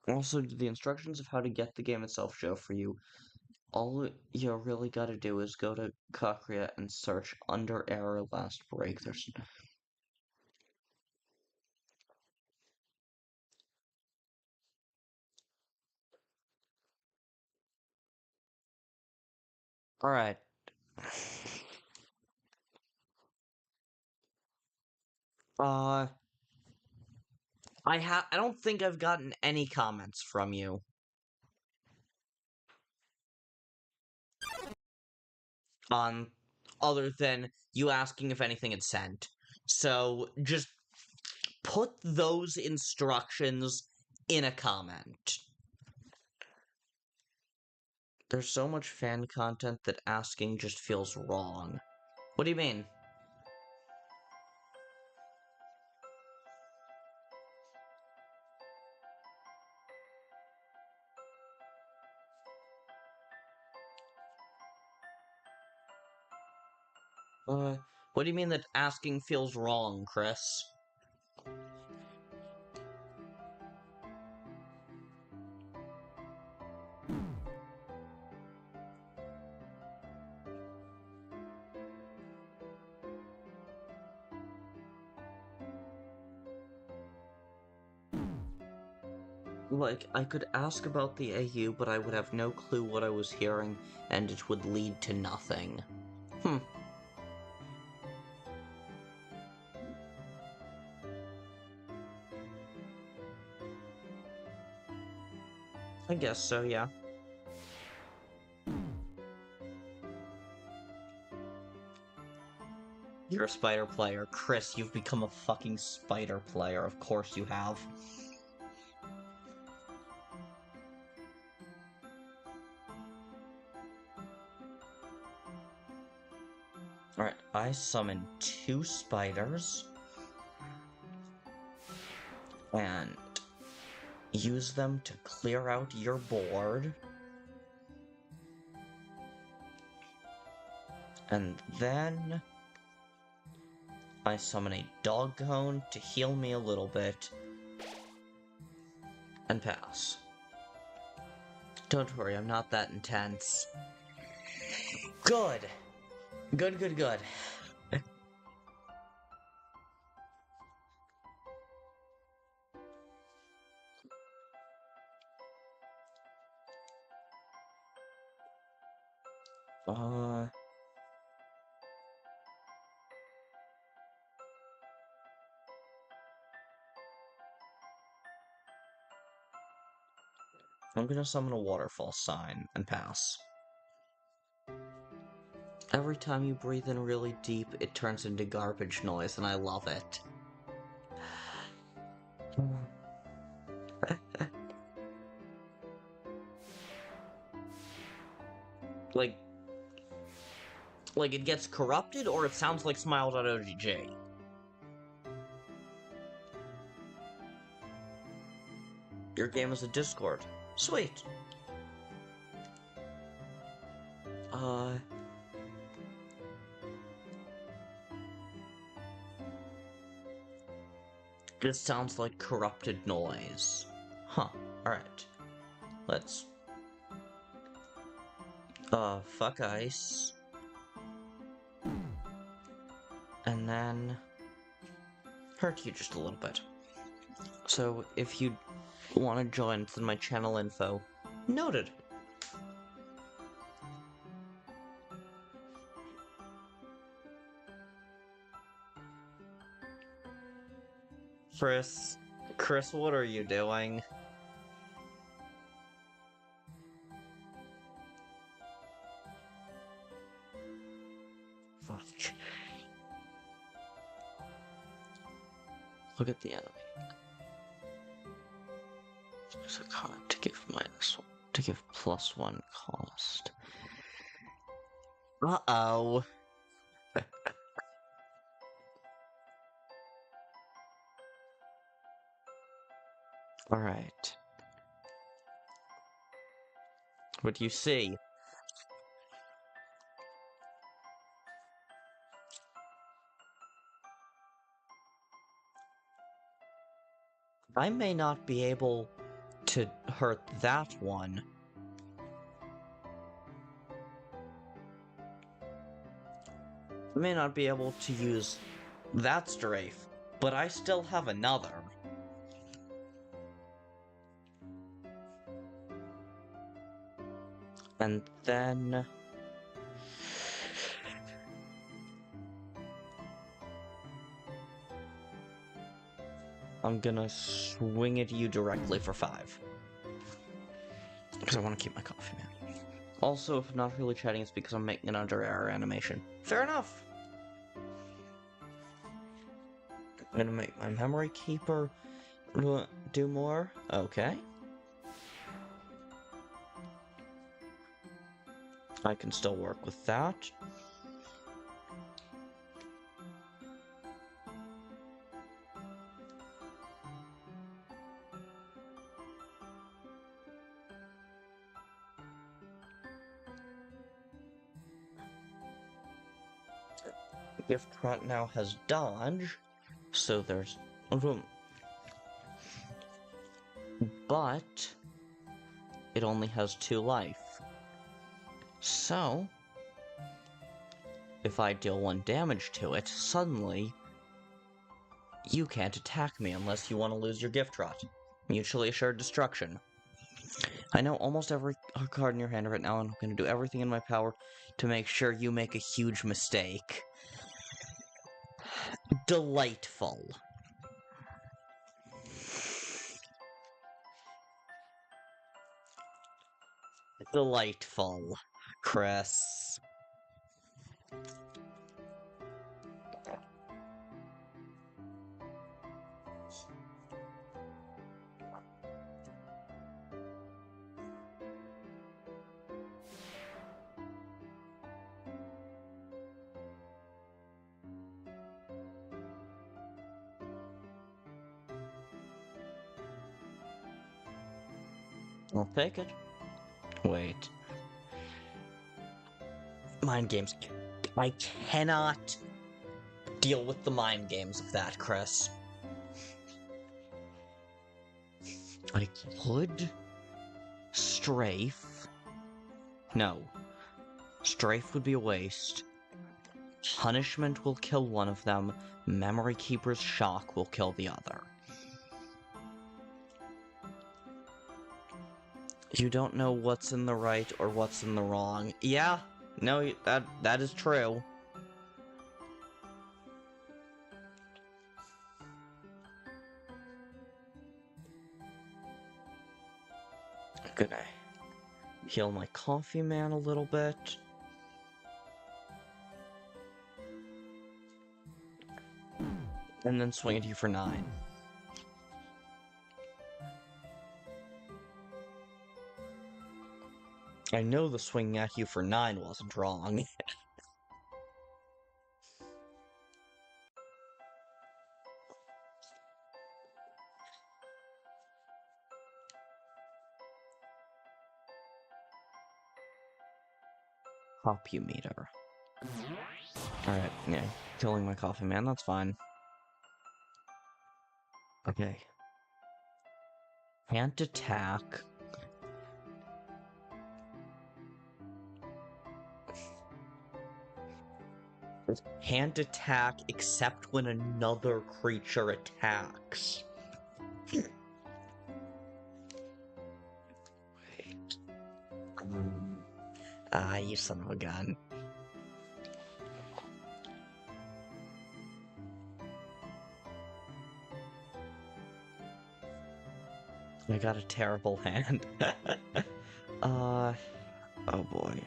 Also, do the instructions of how to get the game itself show for you? All you really gotta do is go to Kakria and search under error last break. There's... Alright. I don't think I've gotten any comments from you. Other than you asking if anything had sent. So, just put those instructions in a comment. There's so much fan content that asking just feels wrong. What do you mean? What do you mean that asking feels wrong, Kris? Like, I could ask about the AU, but I would have no clue what I was hearing, and it would lead to nothing. I guess so, yeah. You're a spider player. Kris, you've become a fucking spider player. Of course you have. Alright, I summon 2 spiders. And use them to clear out your board. And then I summon a dog cone to heal me a little bit. And pass. Don't worry, I'm not that intense. Good! Good, good, good. I'm gonna summon a waterfall sign and pass. Every time you breathe in really deep, it turns into garbage noise, and I love it. Like it gets corrupted, or it sounds like smile.ogj. Your game is a Discord. Sweet. This sounds like corrupted noise. Huh, alright. Let's... fuck ice. And then... hurt you just a little bit. So, if you want to join, it's in my channel info. Noted. Kris, what are you doing? Fuck. Look at the enemy. There's a card to give +1 cost. Uh-oh. Alright. What do you see? I may not be able to hurt that one. I may not be able to use that strafe, but I still have another. And then... I'm gonna swing at you directly for 5. Because I want to keep my coffee, man. Also, if I'm not really chatting, it's because I'm making an under error animation. Fair enough! I'm gonna make my memory keeper do more. Okay. I can still work with that. Gift front now has dodge, so there's but it only has 2 life. So if I deal 1 damage to it, suddenly you can't attack me unless you want to lose your gift rot. Mutually assured destruction. I know almost every card in your hand right now, and I'm going to do everything in my power to make sure you make a huge mistake. Delightful. Delightful, Kris. I'll take it. Wait. Mind games. I cannot deal with the mind games of that, Kris. I could strafe. No. Strafe would be a waste. Punishment will kill one of them. Memory Keeper's shock will kill the other. You don't know what's in the right or what's in the wrong. Yeah, no, that is true. I'm gonna heal my coffee man a little bit. And then swing at you for 9. I know the swing at you for 9 wasn't wrong. Copy meter. Alright, yeah. Killing my coffee man, that's fine. Okay. Can't attack. Can't attack except when another creature attacks. Wait. Ah, you son of a gun. I got a terrible hand. Oh boy.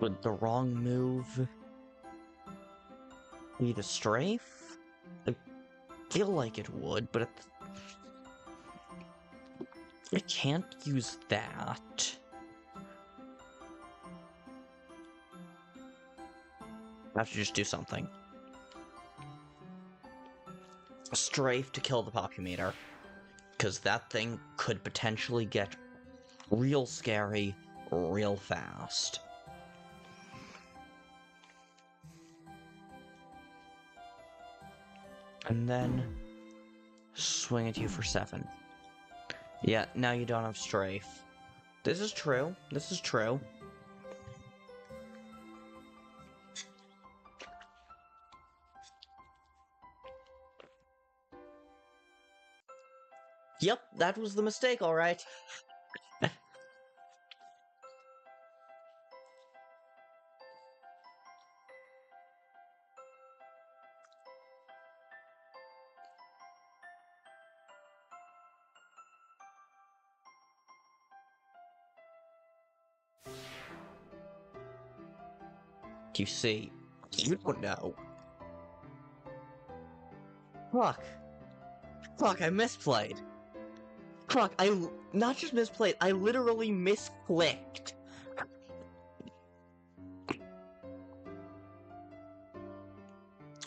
Would the wrong move be the strafe? I feel like it would, but I can't use that. I have to just do something. Strafe to kill the Popumeter, because that thing could potentially get real scary real fast. And then swing at you for 7. Yeah, now you don't have strafe. This is true. This is true. Yep, that was the mistake, alright. You see, you don't know. Fuck. Fuck, I misplayed. Fuck, I not just misplayed, I literally misclicked.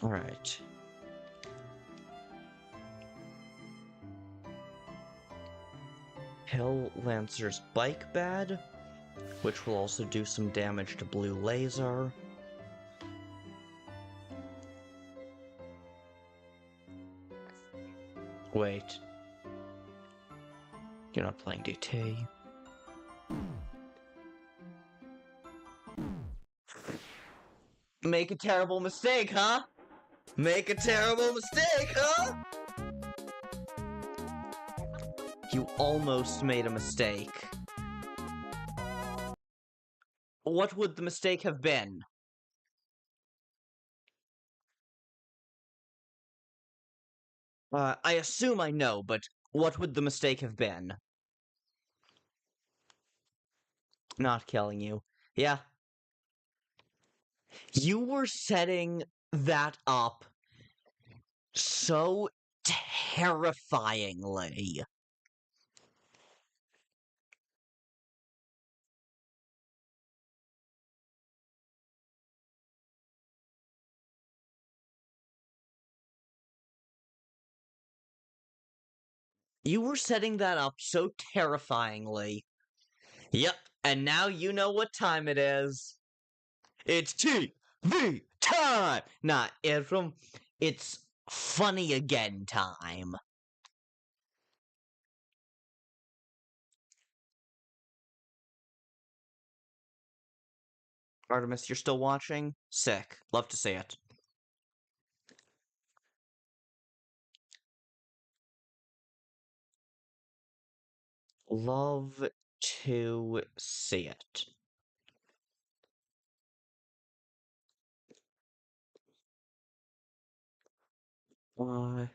Alright. Kill Lancer's bike bed, which will also do some damage to blue laser. Wait. You're not playing DT. Make a terrible mistake, huh? Make a terrible mistake, huh? You almost made a mistake. What would the mistake have been? I assume I know, but what would the mistake have been? Not killing you. Yeah. You were setting that up so terrifyingly. You were setting that up so terrifyingly. Yep, and now you know what time it is. It's TV time! Nah, it's funny again time. Artemis, you're still watching? Sick. Love to see it. Love to see it. Why?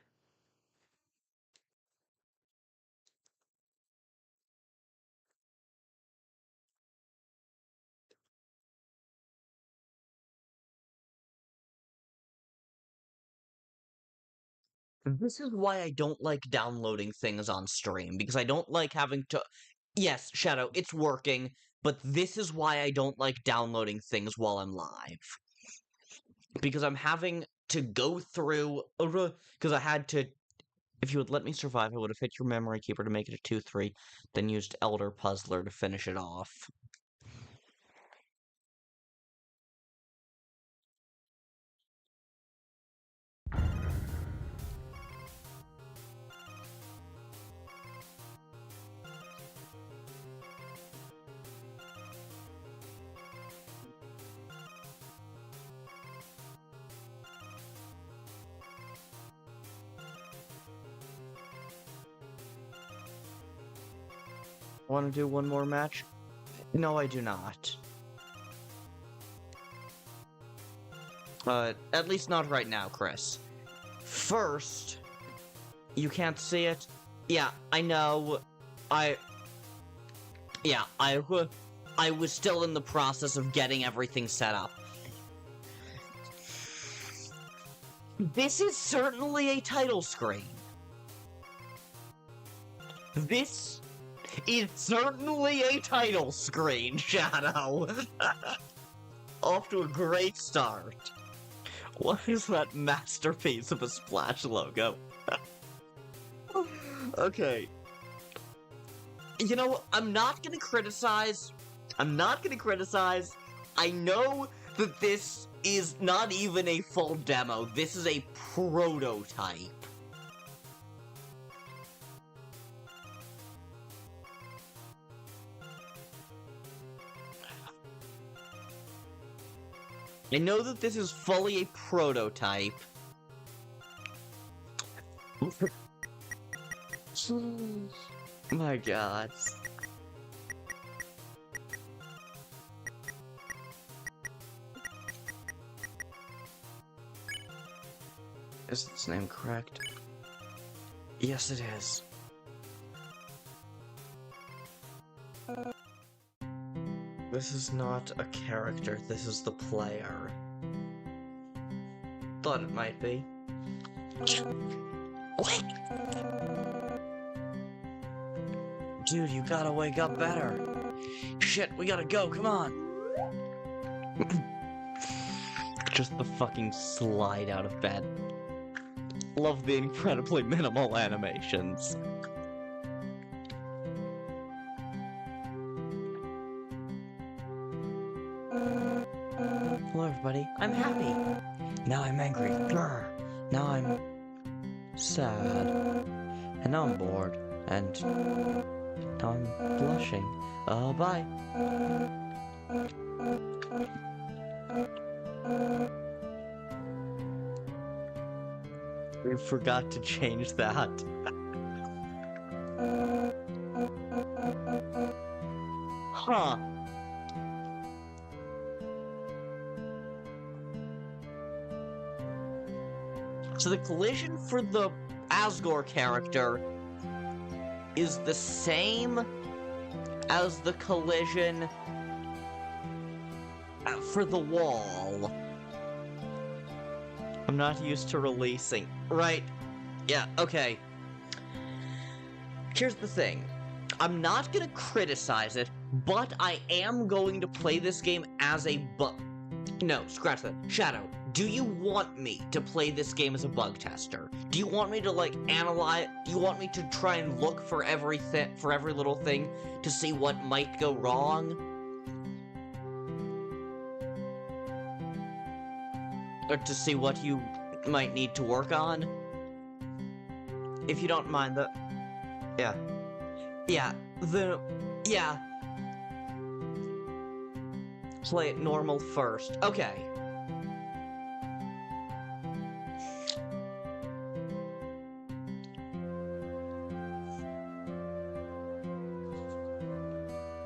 This is why I don't like downloading things on stream, because I don't like having to... Yes, Shadow, it's working, but this is why I don't like downloading things while I'm live. Because I'm having to go through... Because I had to... If you had let me survive, I would have hit your memory keeper to make it a 2-3, then used Elder Puzzler to finish it off. Want to do one more match? No, I do not. At least not right now, Kris. First, you can't see it. Yeah, I know. Yeah, I was still in the process of getting everything set up. This is certainly a title screen. This is certainly a title screen, Shadow. Off to a great start. What is that masterpiece of a Splash logo? Okay. You know, I'm not gonna criticize. I know that this is not even a full demo. This is a prototype. I know that this is fully a prototype. My god. Is this name correct? Yes, it is. This is not a character, this is the player. Thought it might be. Wait! Dude, you gotta wake up better. Shit, we gotta go, come on! Just the fucking slide out of bed. Love the incredibly minimal animations. Hello everybody, I'm happy. Now I'm angry. Grr. Now I'm sad. And now I'm bored. And now I'm blushing. Bye. We forgot to change that. Huh. So the collision for the Asgore character is the same as the collision for the wall. I'm not used to releasing. Right. Yeah, okay. Here's the thing. I'm not gonna criticize it, but I am going to play this game as a bug. No, scratch that. Shadow, do you want me to play this game as a bug tester? Do you want me to, like, analyze? Do you want me to try and look for everything, for every little thing, to see what might go wrong? Or to see what you might need to work on? If you don't mind the... Yeah. Yeah, yeah. Play it normal first. Okay.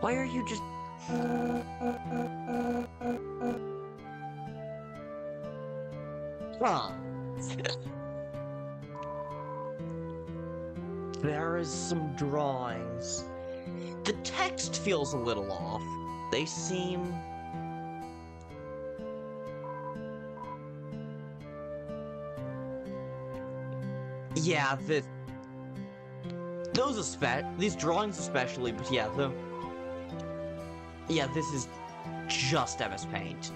Why are you just... Huh. There is some drawings. The text feels a little off. They seem... Yeah, these drawings especially, but yeah, yeah, this is just MS Paint.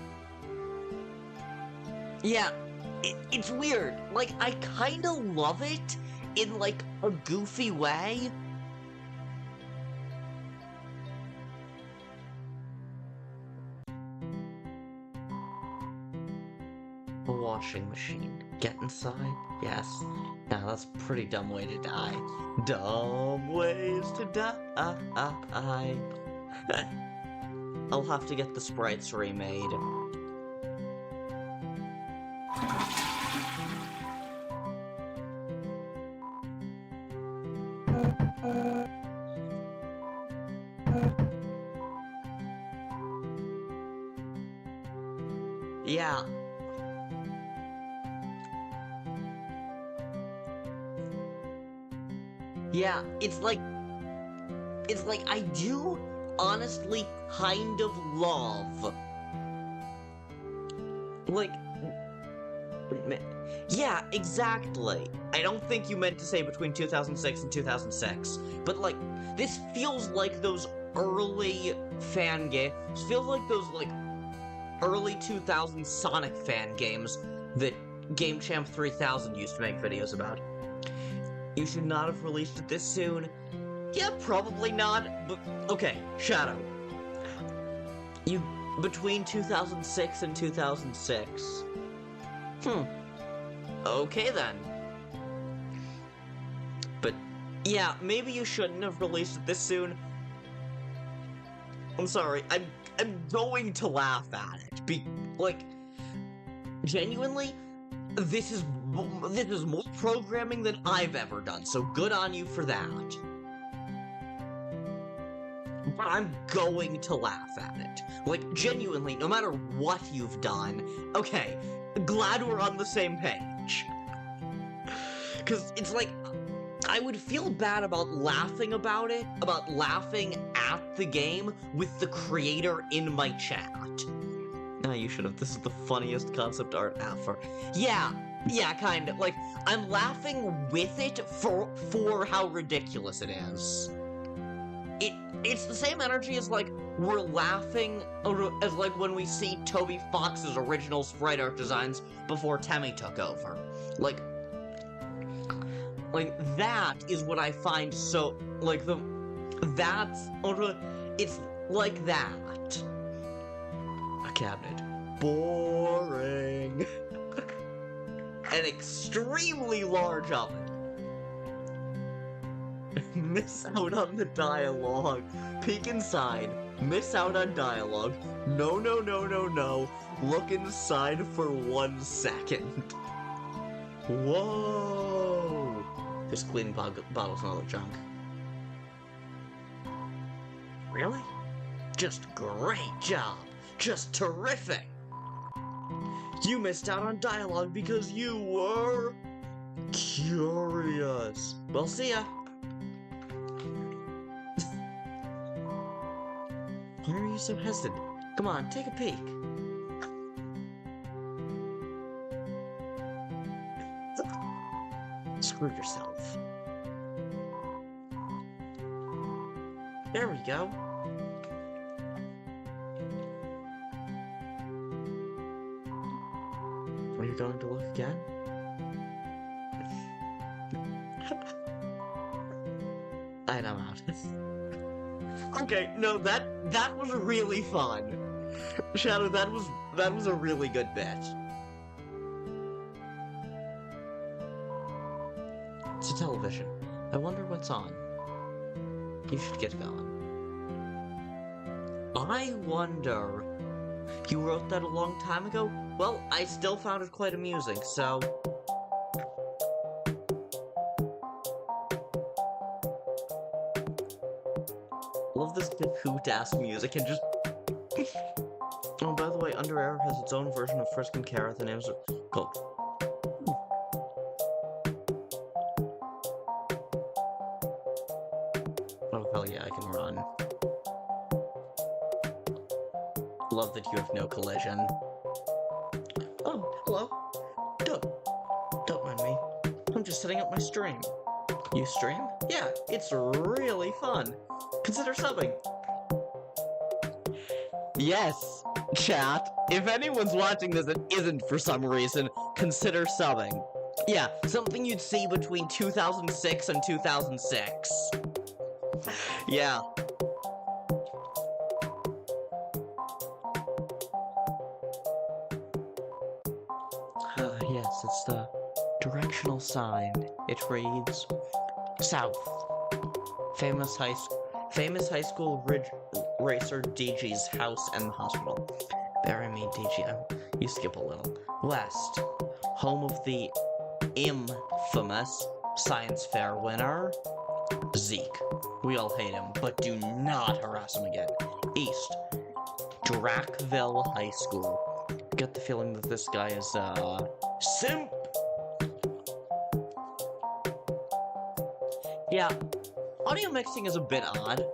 Yeah, it's weird. Like, I kinda love it in, like, a goofy way. A washing machine. Get inside? Yes. Now that's a pretty dumb way to die. Dumb ways to die. I'll have to get the sprites remade. Yeah. Yeah, it's like I do honestly kind of love, like, yeah, exactly. I don't think you meant to say between 2006 and 2006, but like, this feels like those early fan games, feels like those like early 2000s Sonic fan games that Game Champ 3000 used to make videos about. You should not have released it this soon. Yeah, probably not, but okay, Shadow. You, between 2006 and 2006. Okay then. But, yeah, maybe you shouldn't have released it this soon. I'm sorry, I'm going to laugh at it. Like, genuinely, this is more programming than I've ever done, so good on you for that. But I'm going to laugh at it. Like, genuinely, no matter what you've done, okay, glad we're on the same page. Because it's like, I would feel bad about laughing about it, about laughing at the game with the creator in my chat. No, you should have. This is the funniest concept art ever. Yeah, kind of. Like, I'm laughing with it for how ridiculous it is. It's the same energy as, like, we're laughing as, like, when we see Toby Fox's original sprite art designs before Temmie took over. Like, that is what I find so, like, it's like that. A cabinet. Boring. An extremely large oven. Miss out on the dialogue. Peek inside. Miss out on dialogue. No. Look inside for 1 second. Whoa. There's cleaning bottles and all the junk. Really? Just great job. Just terrific. You missed out on dialogue because you were curious. Well, see ya. Why are you so hesitant? Come on, take a peek. Screw yourself. There we go. Are you going to look again? I'm out. Okay, no, that was really fun. Shadow, that was a really good bit. It's a television. I wonder what's on. You should get going. I wonder. You wrote that a long time ago? Well, I still found it quite amusing, so... Love this hoot-ass music and just... Oh, by the way, Undertale has its own version of Frisk and Carrot. The names are called... Oh, hell yeah, I can run. Love that you have no collision. Oh, hello. Don't mind me. I'm just setting up my stream. You stream? Yeah, it's really fun. Consider subbing. Yes, chat. If anyone's watching this and isn't for some reason, consider subbing. Yeah, something you'd see between 2006 and 2006. Yeah. Yes, it's the directional sign. It reads south. Famous high school racer DG's house and the hospital. Bury me, DG. You skip a little. West. Home of the infamous science fair winner, Zeke. We all hate him, but do not harass him again. East. Drackville High School. Get the feeling that this guy is, simp! Yeah, Yeah, audio mixing is a bit odd.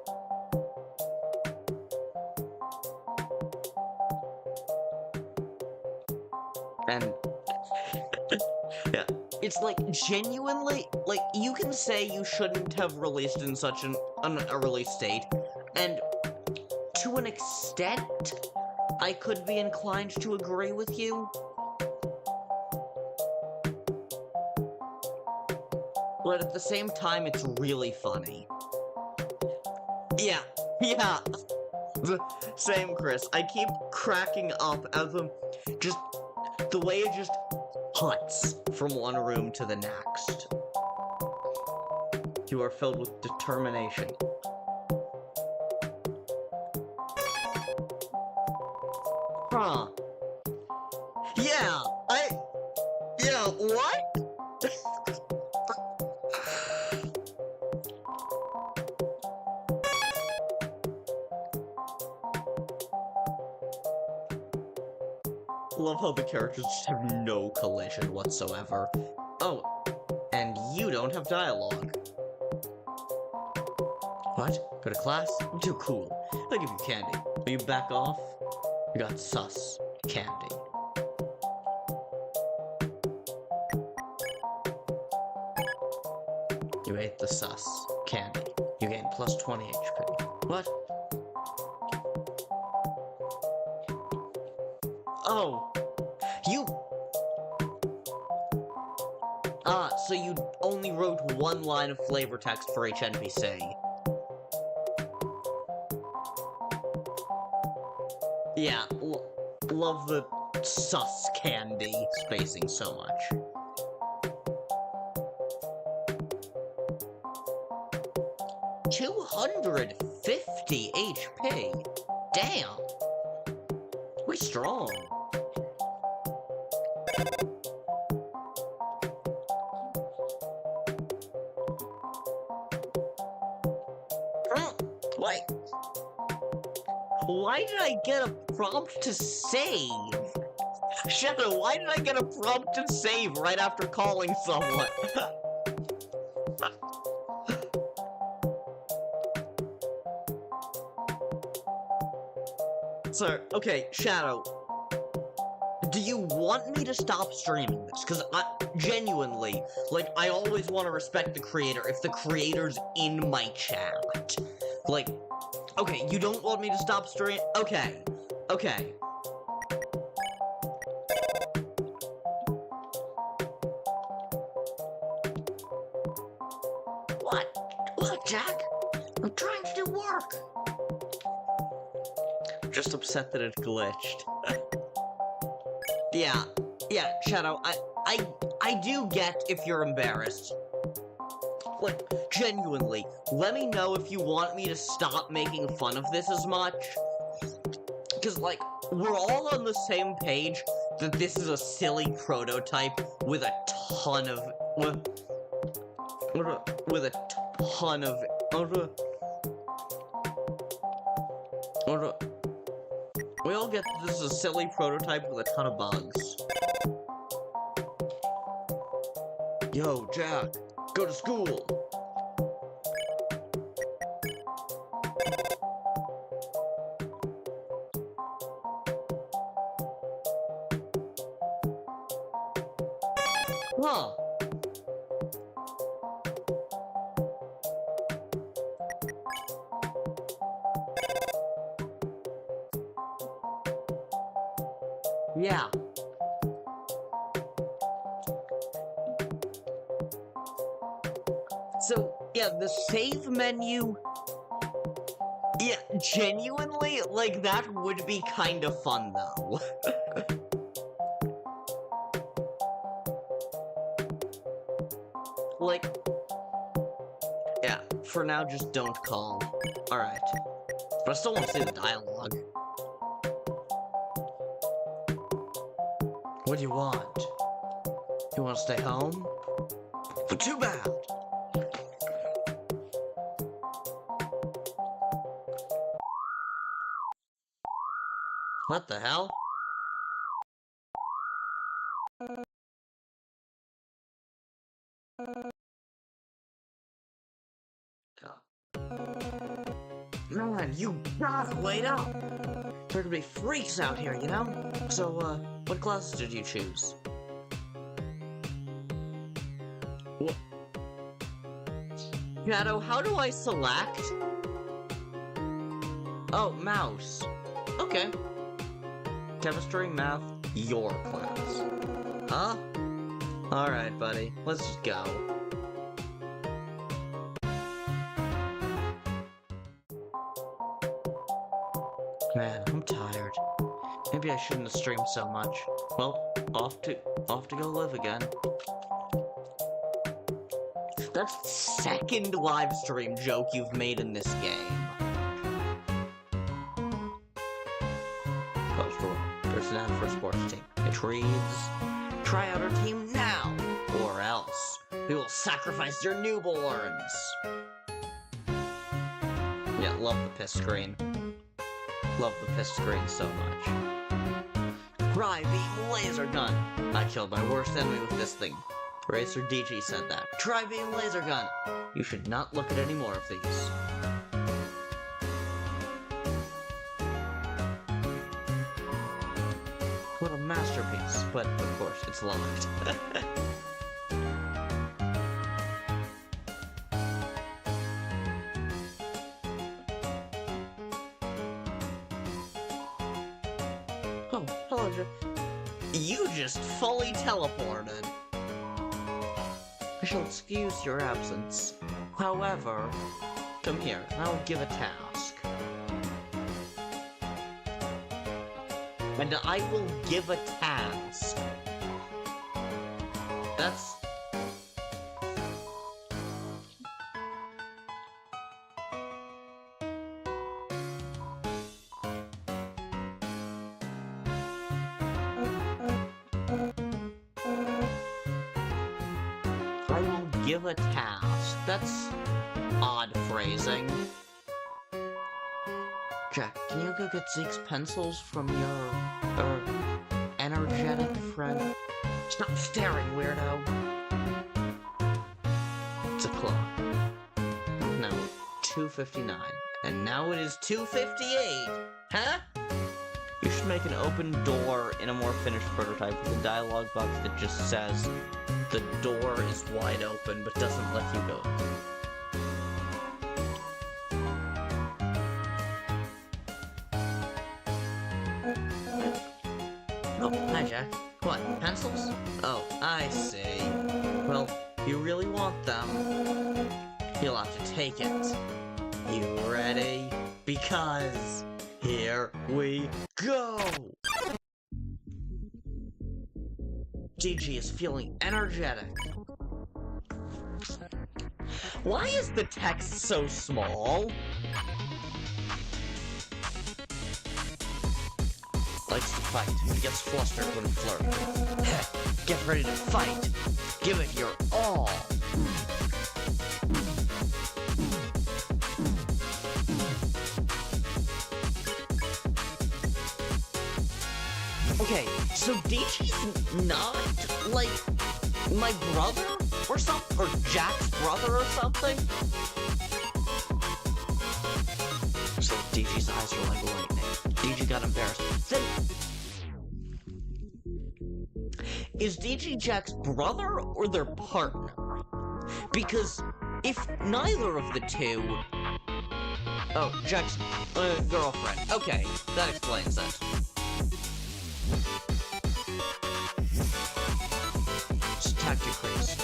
And yeah, it's like genuinely, like you can say you shouldn't have released in such a release state, and to an extent, I could be inclined to agree with you. But at the same time, it's really funny. Yeah, yeah. Same, Kris. I keep cracking up at them. Just the way it just huts from one room to the next. You are filled with determination. Huh. Yeah, yeah, what? Love how the characters just have no collision whatsoever. Oh, and you don't have dialogue. What? Go to class? Too cool. I'll give you candy. Will you back off? You got sus candy. You ate the sus candy. You gained plus 20 HP. What? Oh. So you only wrote one line of flavor text for each NPC. Yeah, love the sus candy spacing so much. $250 HP. Damn. We strong. Wait. Why did I get a prompt to save? Shadow, why did I get a prompt to save right after calling someone? Sir, okay, Shadow. Do you want me to stop streaming this? Because genuinely, like, I always want to respect the creator if the creator's in my chat. Like, okay, you don't want me to stop streaming? Okay. Okay. What, Jack? I'm trying to do work. Just upset that it glitched. Yeah, Shadow, I do get if you're embarrassed. Like, genuinely, let me know if you want me to stop making fun of this as much. Because, like, we're all on the same page that this is a silly prototype with a ton of... with a ton of... We all get that this is a silly prototype with a ton of bugs. Yo, Jack, go to school! Huh. Yeah. So, yeah, the save menu... Yeah, genuinely, like, that would be kind of fun, though. Like... Yeah, for now, just don't call. Alright. But I still want to see the dialogue. What do you want? You want to stay home? But too bad! What the hell? Man, you gotta wait up! There could be freaks out here, you know? So, what classes did you choose? What? Shadow, how do I select? Oh, mouse. Okay. Chemistry, math, your class. Huh? Alright, buddy. Let's just go. Man, I'm tired. Maybe I shouldn't have streamed so much. Well, off to go live again. That's the second live stream joke you've made in this game. Postal, destined for a sports team. It reads, try out our team now, or else we will sacrifice your newborns. Yeah, love the piss screen. Love the piss screen so much. Tri-beam laser gun. I killed my worst enemy with this thing. Racer DG said that. Tri-beam laser gun. You should not look at any more of these. What a masterpiece. But, of course, it's locked. Oh, hello, you just fully teleported. I shall excuse your absence. However, come here, I'll give a task. And I will give a task. That's... I will give a task. That's odd phrasing. Jack, can you go get Zeke's pencils from your, energetic friend? Stop staring, weirdo! It's a clock. No, 2:59. And now it is 2:58! Huh? You should make an open door in a more finished prototype with a dialogue box that just says, the door is wide open, but doesn't let you go. Oh, hi, Jack. What, pencils? Oh, I see. Well, you really want them. You'll have to take it. You ready? Because here we go! DG is feeling energetic. Why is the text so small? Likes to fight. He gets flustered when flirting. Get ready to fight. Give it your all. Okay, so DG's not, like, my brother or something? Or Jack's brother or something? So DG's eyes are like lightning. DG got embarrassed. Then... is DG Jack's brother or their partner? Because if neither of the two... oh, Jack's girlfriend. Okay, that explains it. Just attack you, Kris.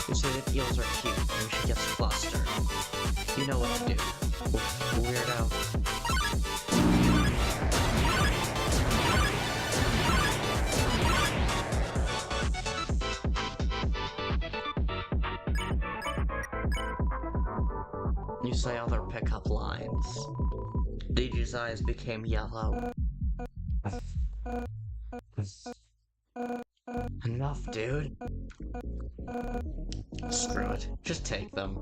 You say that eels are cute when she gets flustered. You know what to do. Weirdo. You say other pickup lines. DG's eyes became yellow. Enough, dude. Screw it. Just take them.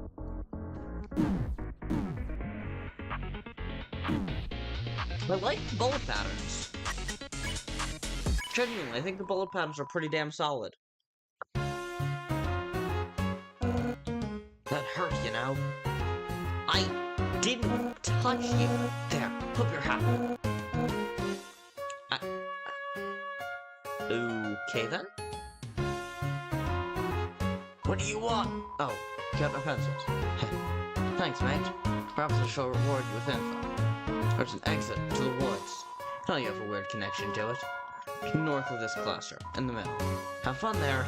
I like the bullet patterns. Genuinely, I think the bullet patterns are pretty damn solid. That hurt, you know? I didn't touch you. There, put your hat. Okay then. What do you want? Oh, you got my pencils. Thanks, mate. Perhaps I shall reward you with info. There's an exit to the woods. I know you have a weird connection to it. North of this cluster, in the middle. Have fun there.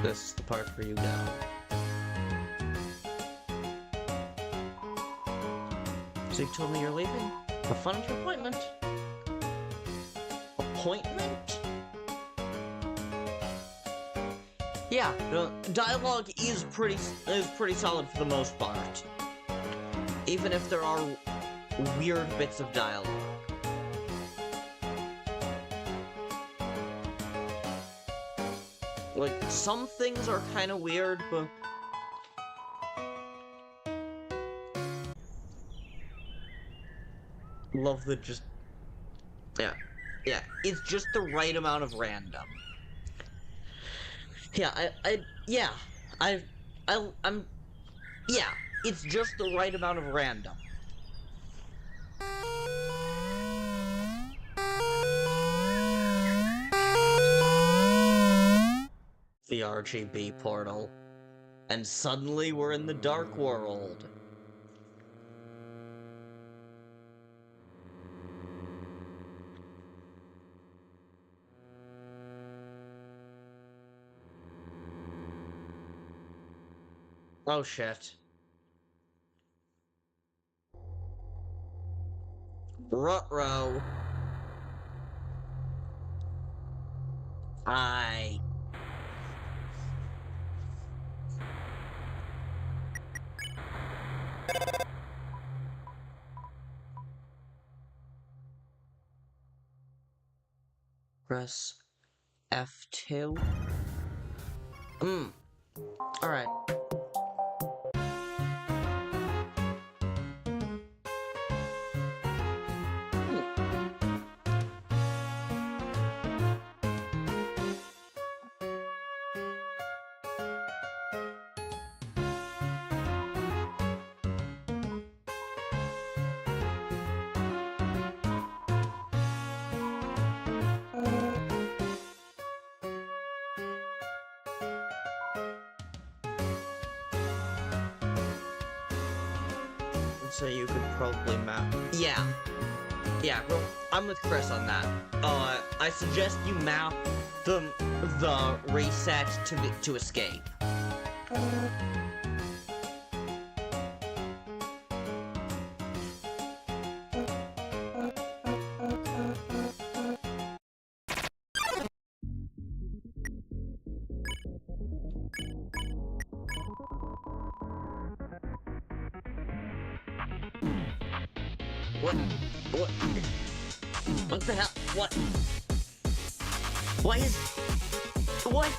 This is the part where you go. So you told me you're leaving? Have fun at your appointment. Appointment? Yeah, dialogue is pretty solid for the most part. Even if there are weird bits of dialogue. Like, some things are kind of weird, but... Love the just... Yeah, it's just the right amount of random. Yeah, yeah, it's just the right amount of random. The RGB portal. And suddenly we're in the dark world. Oh shit. Ruh-roh. Hi. Press F2. Alright. So you could probably map. Yeah, well, I'm with Kris on that. I suggest you map the reset to escape. What the hell? What? Why is... What?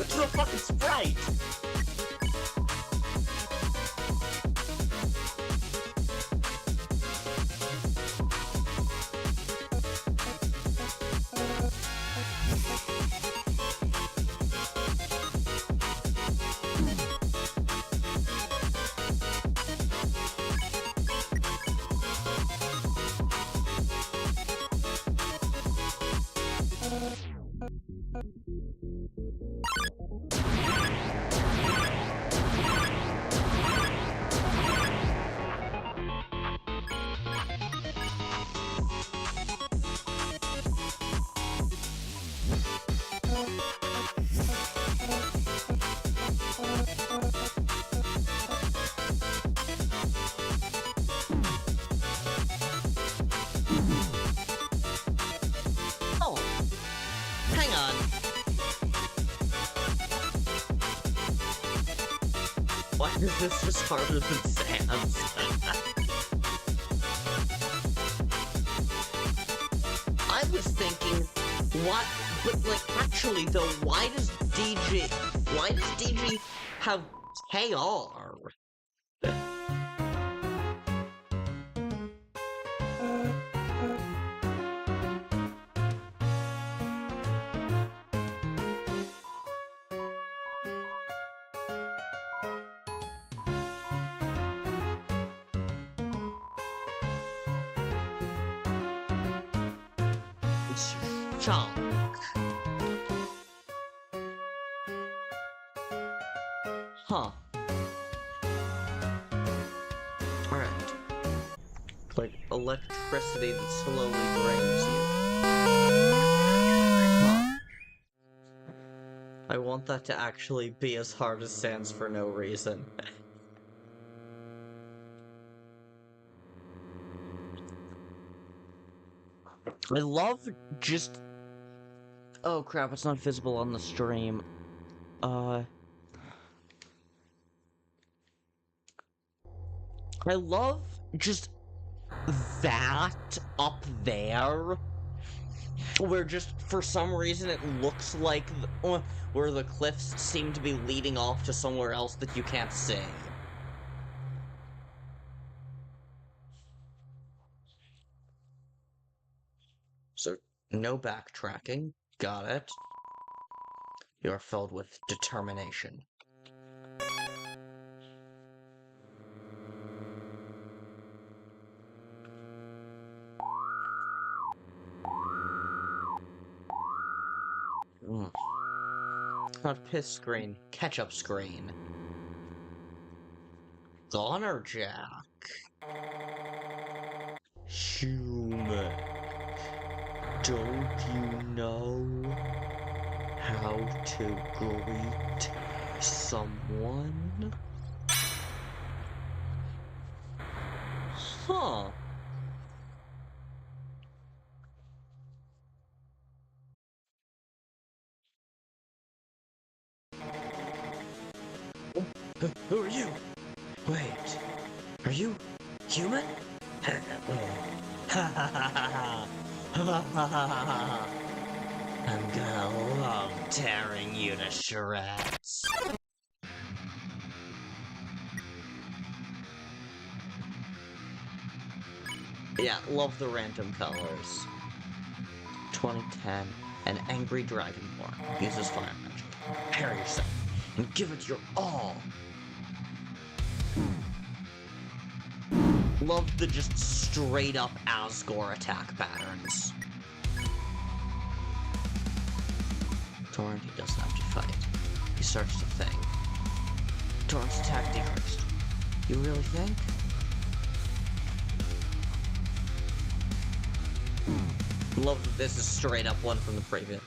It's a fucking sprite! Why is this just harder than Sam's? I was thinking, But, like, actually, though, why does DG have KR? Chunk. Huh. Alright. Like electricity that slowly drains you. Huh. I want that to actually be as hard as Sans for no reason. I love just... Oh crap, it's not visible on the stream. I love just that up there, where just for some reason it looks like where the cliffs seem to be leading off to somewhere else that you can't see. So, no backtracking. Got it. You're filled with determination. Not piss screen, ketchup screen. Goner Jack. Human. Don't you know how to greet someone? Huh. Who are you? Wait, are you human? I'm gonna love tearing you to shreds. Yeah, love the random colors. 2010, an angry dragonborn uses fire magic. Prepare yourself and give it your all. Love the just straight up Asgore attack patterns. Torrent, he doesn't have to fight. He starts to think. Torrent's attack decreased. You really think? Love that this is straight up one from the previous.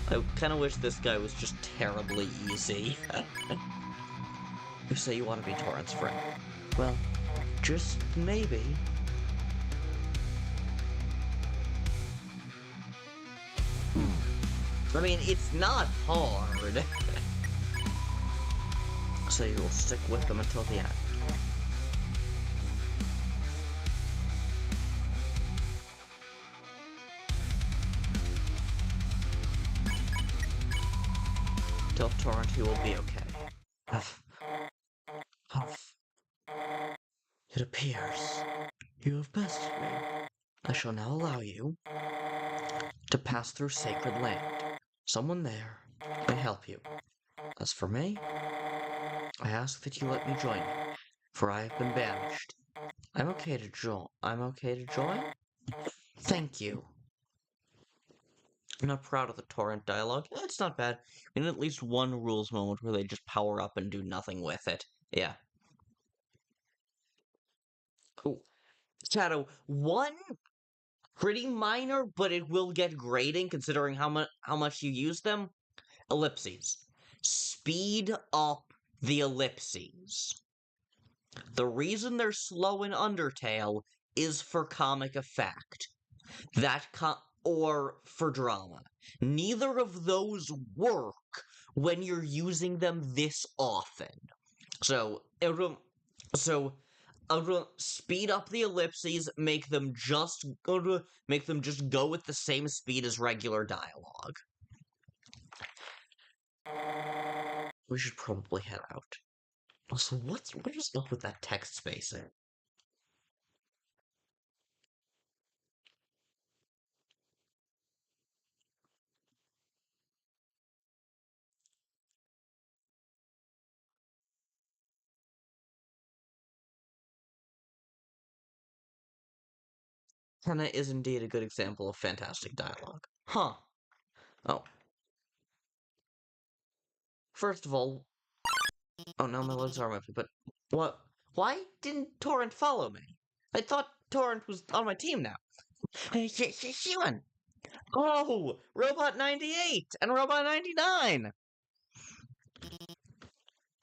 I kind of wish this guy was just terribly easy. You say you want to be Torrent's friend. Well, just maybe. I mean, it's not hard. So you will stick with them until the end. Tell Torrent he will be okay. Huff. Huff. It appears you have bested me. I shall now allow you to pass through sacred land. Someone there may help you. As for me, I ask that you let me join you, for I have been banished. I'm okay to join. Thank you. I'm not proud of the Torrent dialogue. It's not bad. In at least one rules moment where they just power up and do nothing with it. Yeah. Cool. Shadow, one pretty minor, but it will get grading considering how much you use them. Ellipses. Speed up the ellipses. The reason they're slow in Undertale is for comic effect. Or for drama. Neither of those work when you're using them this often. So, speed up the ellipses, make them just go with the same speed as regular dialogue. we should probably head out. Also, what is up with that text spacing? Hannah is indeed a good example of fantastic dialogue. Huh. Oh. First of all, oh, now my legs are open, but what? Why didn't Torrent follow me? I thought Torrent was on my team now. Human! Oh! Robot 98 and Robot 99!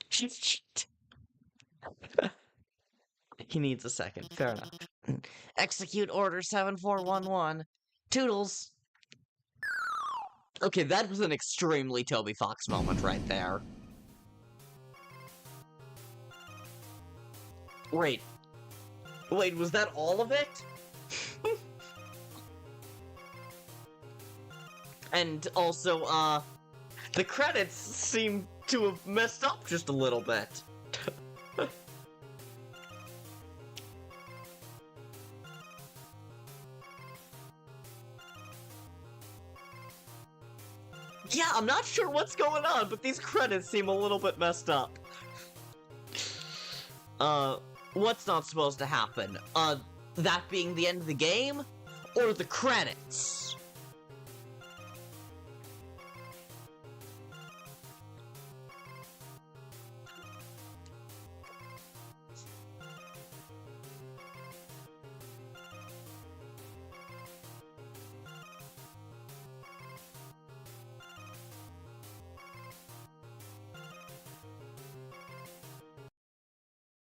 Shit. He needs a second. Fair enough. Execute Order 7411. Toodles! Okay, that was an extremely Toby Fox moment right there. Wait, was that all of it? And also, the credits seem to have messed up just a little bit. Yeah, I'm not sure what's going on, but these credits seem a little bit messed up. What's not supposed to happen? That being the end of the game? Or the credits?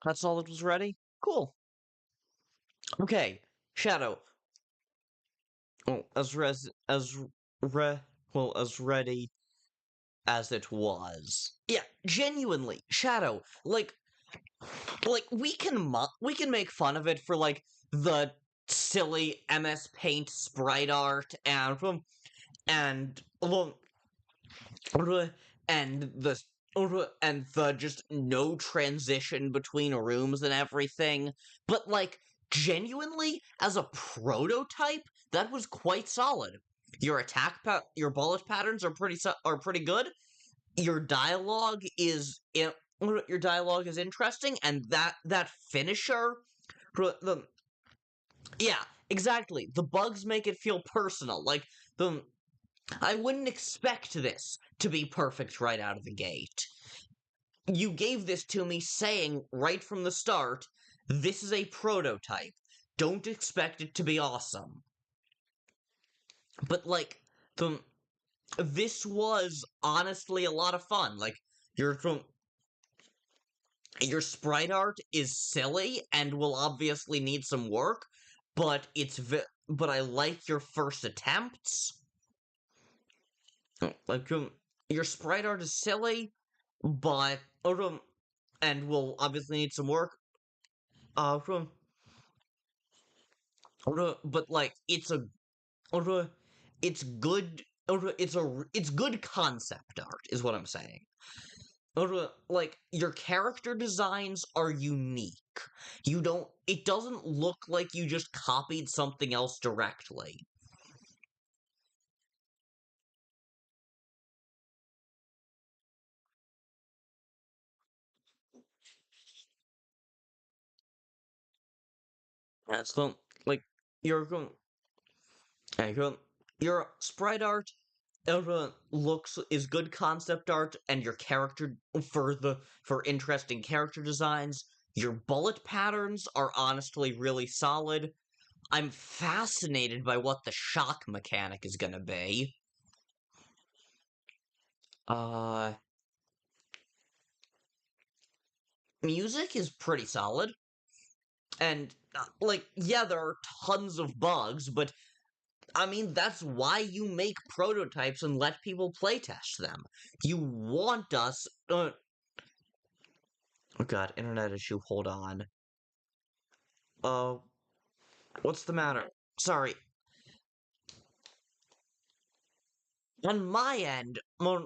That's all that was ready? Cool. Okay, Shadow. Oh, as ready as it was. Yeah, genuinely, Shadow. Like we can make fun of it for like the silly MS Paint sprite art and and the and the just no transition between rooms and everything, but like genuinely as a prototype, that was quite solid. Your bullet patterns are pretty good. Your dialogue is interesting, and that finisher, the yeah, exactly. The bugs make it feel personal. Like the I wouldn't expect this to be perfect right out of the gate. You gave this to me saying right from the start, this is a prototype. Don't expect it to be awesome. But like this was honestly a lot of fun. Like your your sprite art is silly and will obviously need some work, but but I like your first attempts. Like your sprite art is silly, but and will obviously need some work. Uh, but like it's good. It's good concept art, is what I'm saying. Like your character designs are unique. It doesn't look like you just copied something else directly. That's the like your your your sprite art looks is good concept art, and your character for interesting character designs. Your bullet patterns are honestly really solid. I'm fascinated by what the shock mechanic is gonna be. Uh, Music is pretty solid, and like yeah, there are tons of bugs, but I mean, that's why you make prototypes and let people playtest them. You want us. Oh god, internet issue. Hold on. Uh, what's the matter? Sorry. On my end,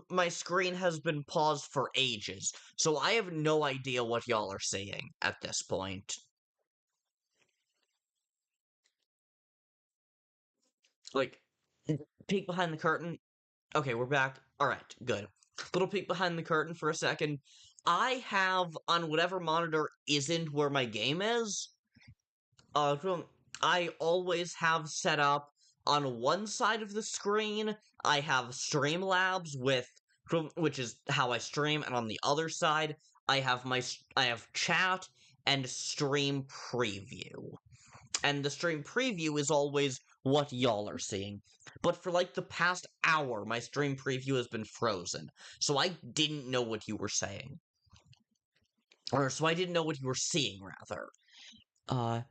my screen has been paused for ages, so I have no idea what y'all are seeing at this point. Like, peek behind the curtain. Okay, we're back. Alright, good. Little peek behind the curtain for a second. I have, on whatever monitor isn't where my game is, I always have set up on one side of the screen, I have Streamlabs which is how I stream, and on the other side, I have chat and stream preview. And the stream preview is always what y'all are seeing. But for like the past hour, my stream preview has been frozen. So I didn't know what you were saying. Or so I didn't know what you were seeing, rather. I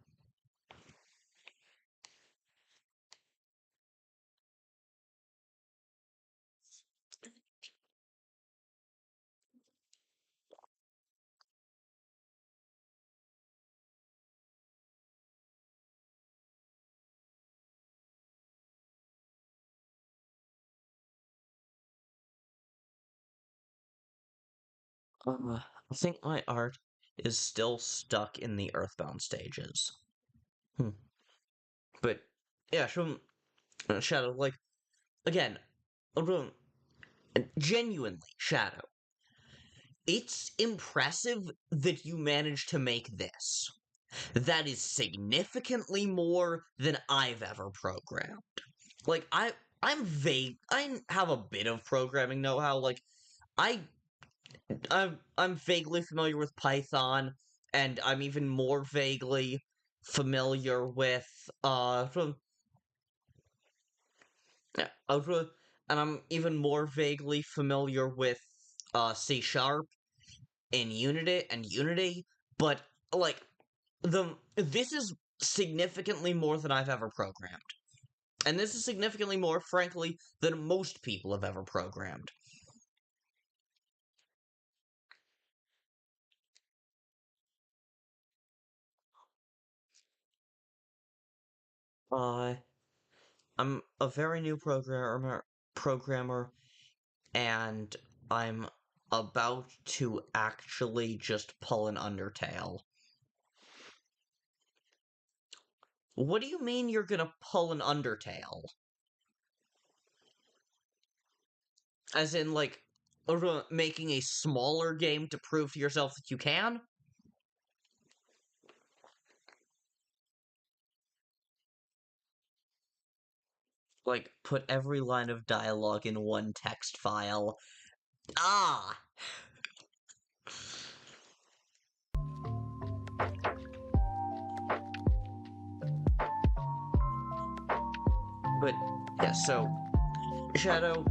think my art is still stuck in the Earthbound stages. But, yeah, Shadow, like, again, genuinely, Shadow, it's impressive that you managed to make this. That is significantly more than I've ever programmed. Like, I'm vague. I have a bit of programming know-how. Like, I'm vaguely familiar with Python, and I'm even more vaguely familiar with and I'm even more vaguely familiar with C# in Unity, but like this is significantly more than I've ever programmed. And this is significantly more, frankly, than most people have ever programmed. I'm a very new programmer, and I'm about to actually just pull an Undertale. What do you mean you're gonna pull an Undertale? As in, like, making a smaller game to prove to yourself that you can? Like, put every line of dialogue in one text file. Ah! But, yeah, so, Shadow,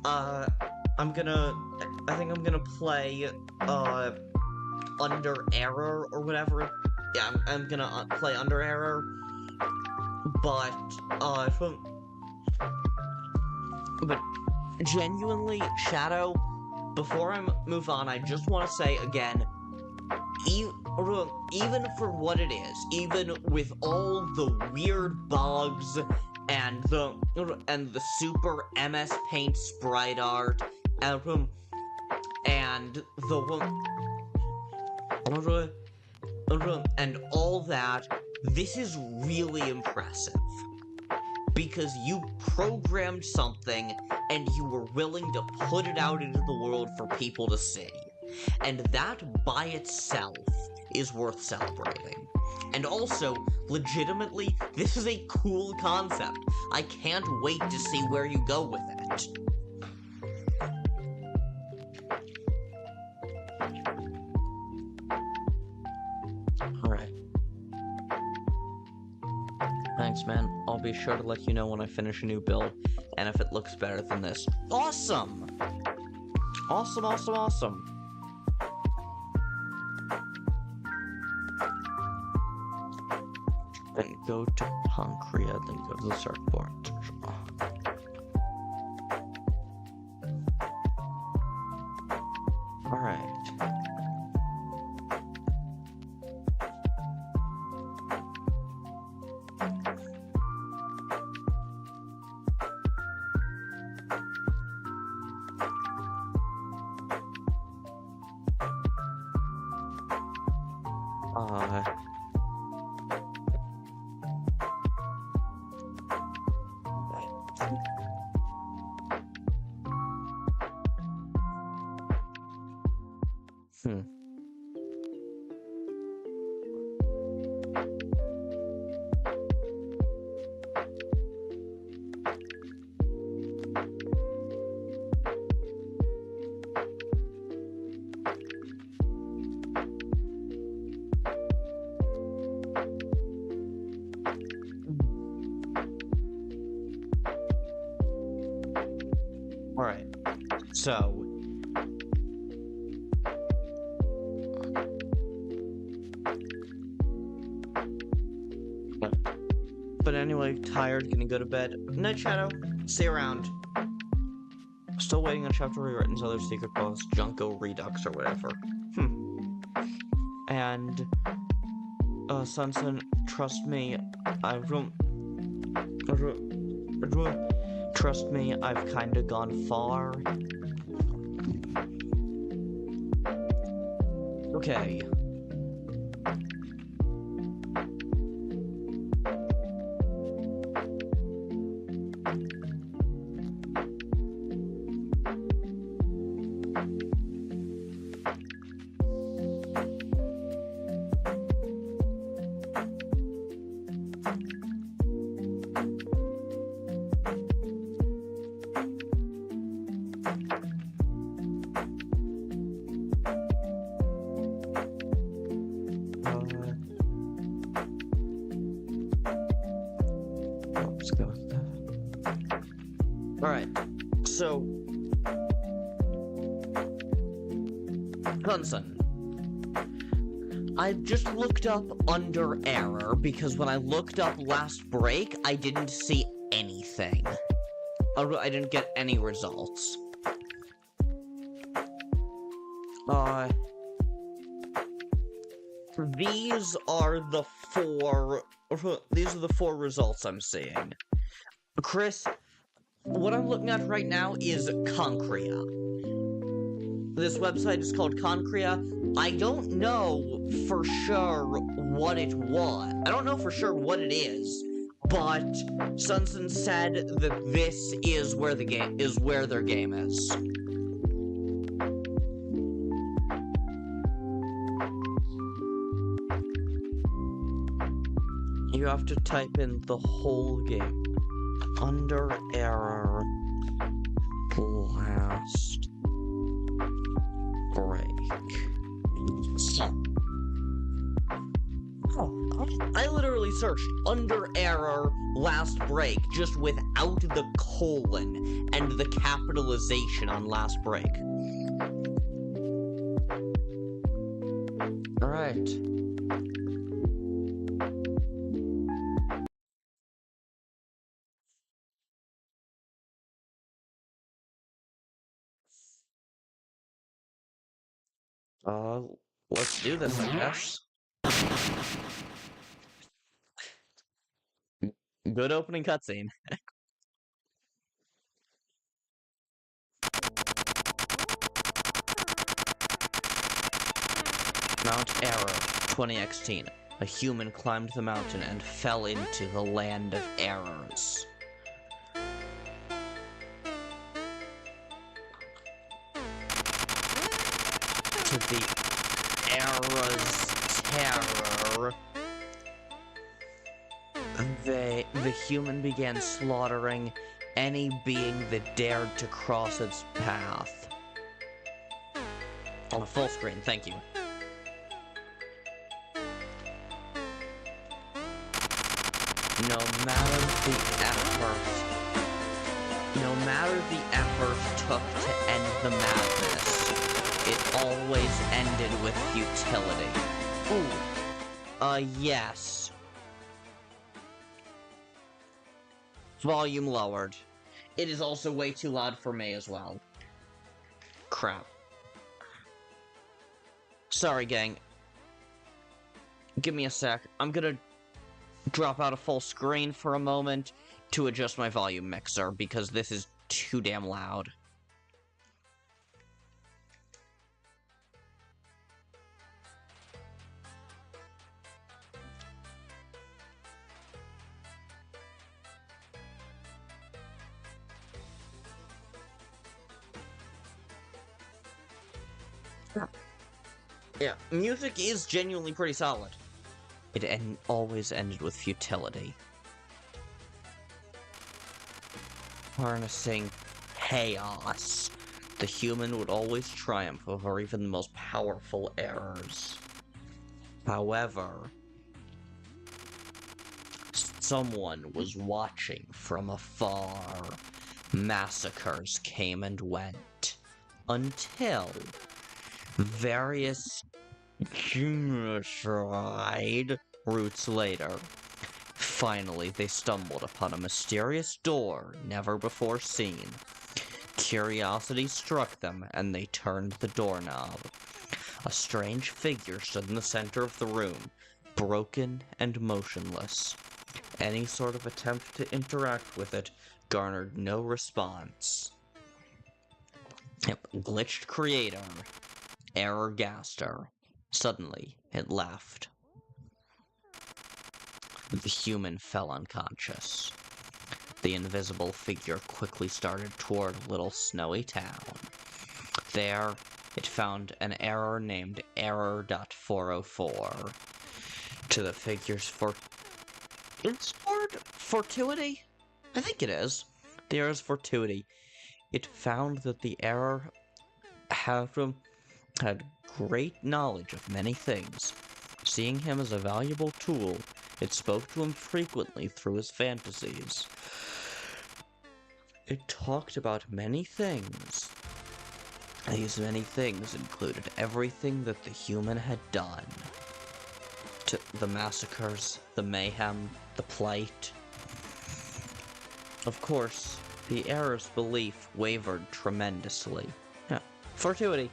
I think I'm gonna play, Under Error or whatever. Yeah, I'm gonna play Under Error, but genuinely, Shadow, before I move on, I just want to say again, even for what it is, even with all the weird bugs and the super MS Paint sprite art and and all that, this is really impressive. Because you programmed something and you were willing to put it out into the world for people to see. And that by itself is worth celebrating. And also, legitimately, this is a cool concept. I can't wait to see where you go with it. Alright. Thanks, man. I'll be sure to let you know when I finish a new build, and if it looks better than this. Awesome! Awesome, awesome, awesome. Then go to Pancreas, then go to the search bar. Alright. Uh... Hmm. Alright, so... But anyway, tired, gonna go to bed. Night Shadow, see you around. Still waiting on chapter rewritten, other secret boss, Junko Redux or whatever. And, Sunsun, trust me, trust me, I've kinda gone far. Okay. Let's go with that. Alright, so... Gunson. I just looked up under error, because when I looked up last break, I didn't see anything. I didn't get any results. These are the four results I'm seeing. Kris, what I'm looking at right now is Concria. This website is called Concria. I don't know for sure what it was. I don't know for sure what it is, but Sunsun said that this is where their game is. You have to type in the whole game. Under error. Last break. I literally searched under error last break just without the colon and the capitalization on last break. Alright. Let's do this, I guess. Good opening cutscene. Mount Error, 2016. A human climbed the mountain and fell into the land of errors. To the era's terror, the human began slaughtering any being that dared to cross its path. On a full screen, thank you. No matter the effort took to end the madness, it always ended with futility. Ooh. Yes. Volume lowered. It is also way too loud for me as well. Crap. Sorry, gang. Give me a sec. I'm gonna drop out a full screen for a moment to adjust my volume mixer, because this is too damn loud. Yeah, music is genuinely pretty solid. It always ended with futility. Harnessing chaos. The human would always triumph over even the most powerful errors. However, someone was watching from afar. Massacres came and went, until various genocide routes later, finally they stumbled upon a mysterious door never before seen. Curiosity struck them, and they turned the doorknob. A strange figure stood in the center of the room, broken and motionless. Any sort of attempt to interact with it garnered no response. Glitched creator, error gaster. Suddenly, it left. The human fell unconscious. The invisible figure quickly started toward a little snowy town. There, it found an error named error.404. To the figure's It's fortuity? I think it is. The error's fortuity. It found that the error had great knowledge of many things. Seeing him as a valuable tool, it spoke to him frequently through his fantasies. It talked about many things. These many things included everything that the human had done. The massacres, the mayhem, the plight. Of course, the error's belief wavered tremendously. Yeah, fortuity.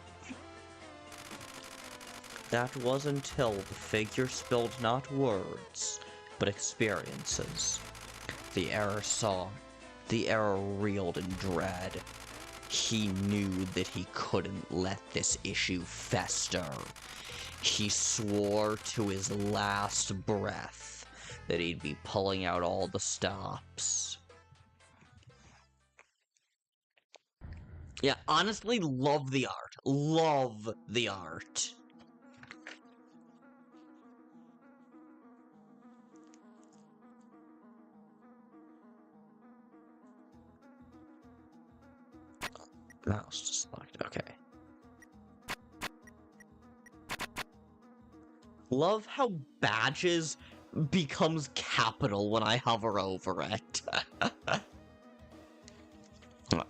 That was until the figure spilled not words, but experiences. The error saw. The error reeled in dread. He knew that he couldn't let this issue fester. He swore to his last breath that he'd be pulling out all the stops. Yeah, honestly, love the art. Love the art. Mouse just locked. Okay. Love how badges becomes capital when I hover over it.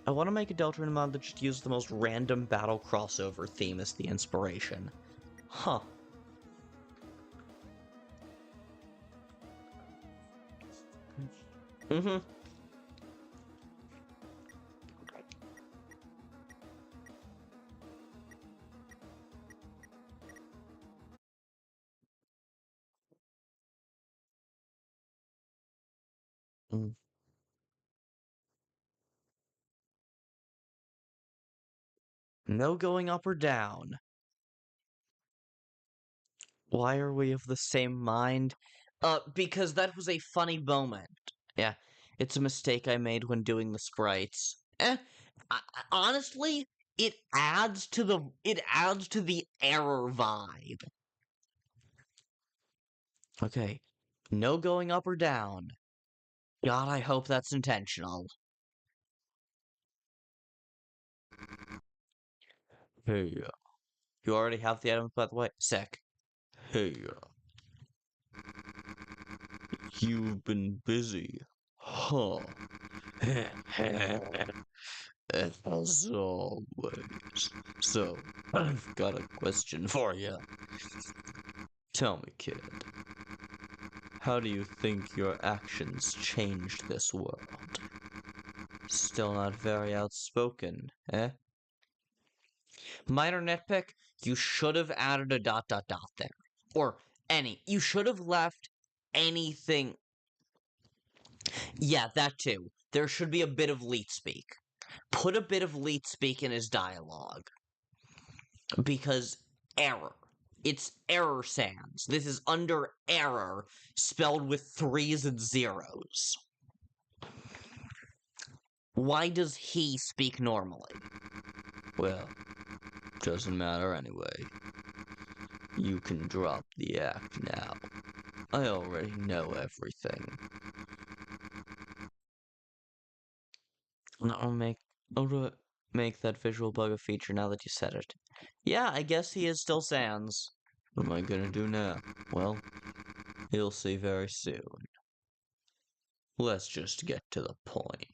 I want to make a Deltarune mod that just uses the most random battle crossover theme as the inspiration. Huh. Mm-hmm. Mm. No going up or down. Why are we of the same mind? Because that was a funny moment. Yeah, it's a mistake I made when doing the sprites. Honestly, it adds to the error vibe. Okay, no going up or down. God, I hope that's intentional. Hey, you already have the items, by the way? Sick. Hey, you've been busy. Huh. As always. So, I've got a question for you. Tell me, kid. How do you think your actions changed this world? Still not very outspoken, eh? Minor nitpick, you should have added a ... there. Or you should have left anything. Yeah, that too. There should be a bit of leet speak. Put a bit of leet speak in his dialogue. Because error. It's error sans. This is under error, spelled with 3s and 0s. Why does he speak normally? Well, Doesn't matter anyway. You can drop the act now. I already know everything. I'll make that visual bug a feature now that you said it. Yeah, I guess he is still Sans. What am I gonna do now? Well, you'll see very soon. Let's just get to the point.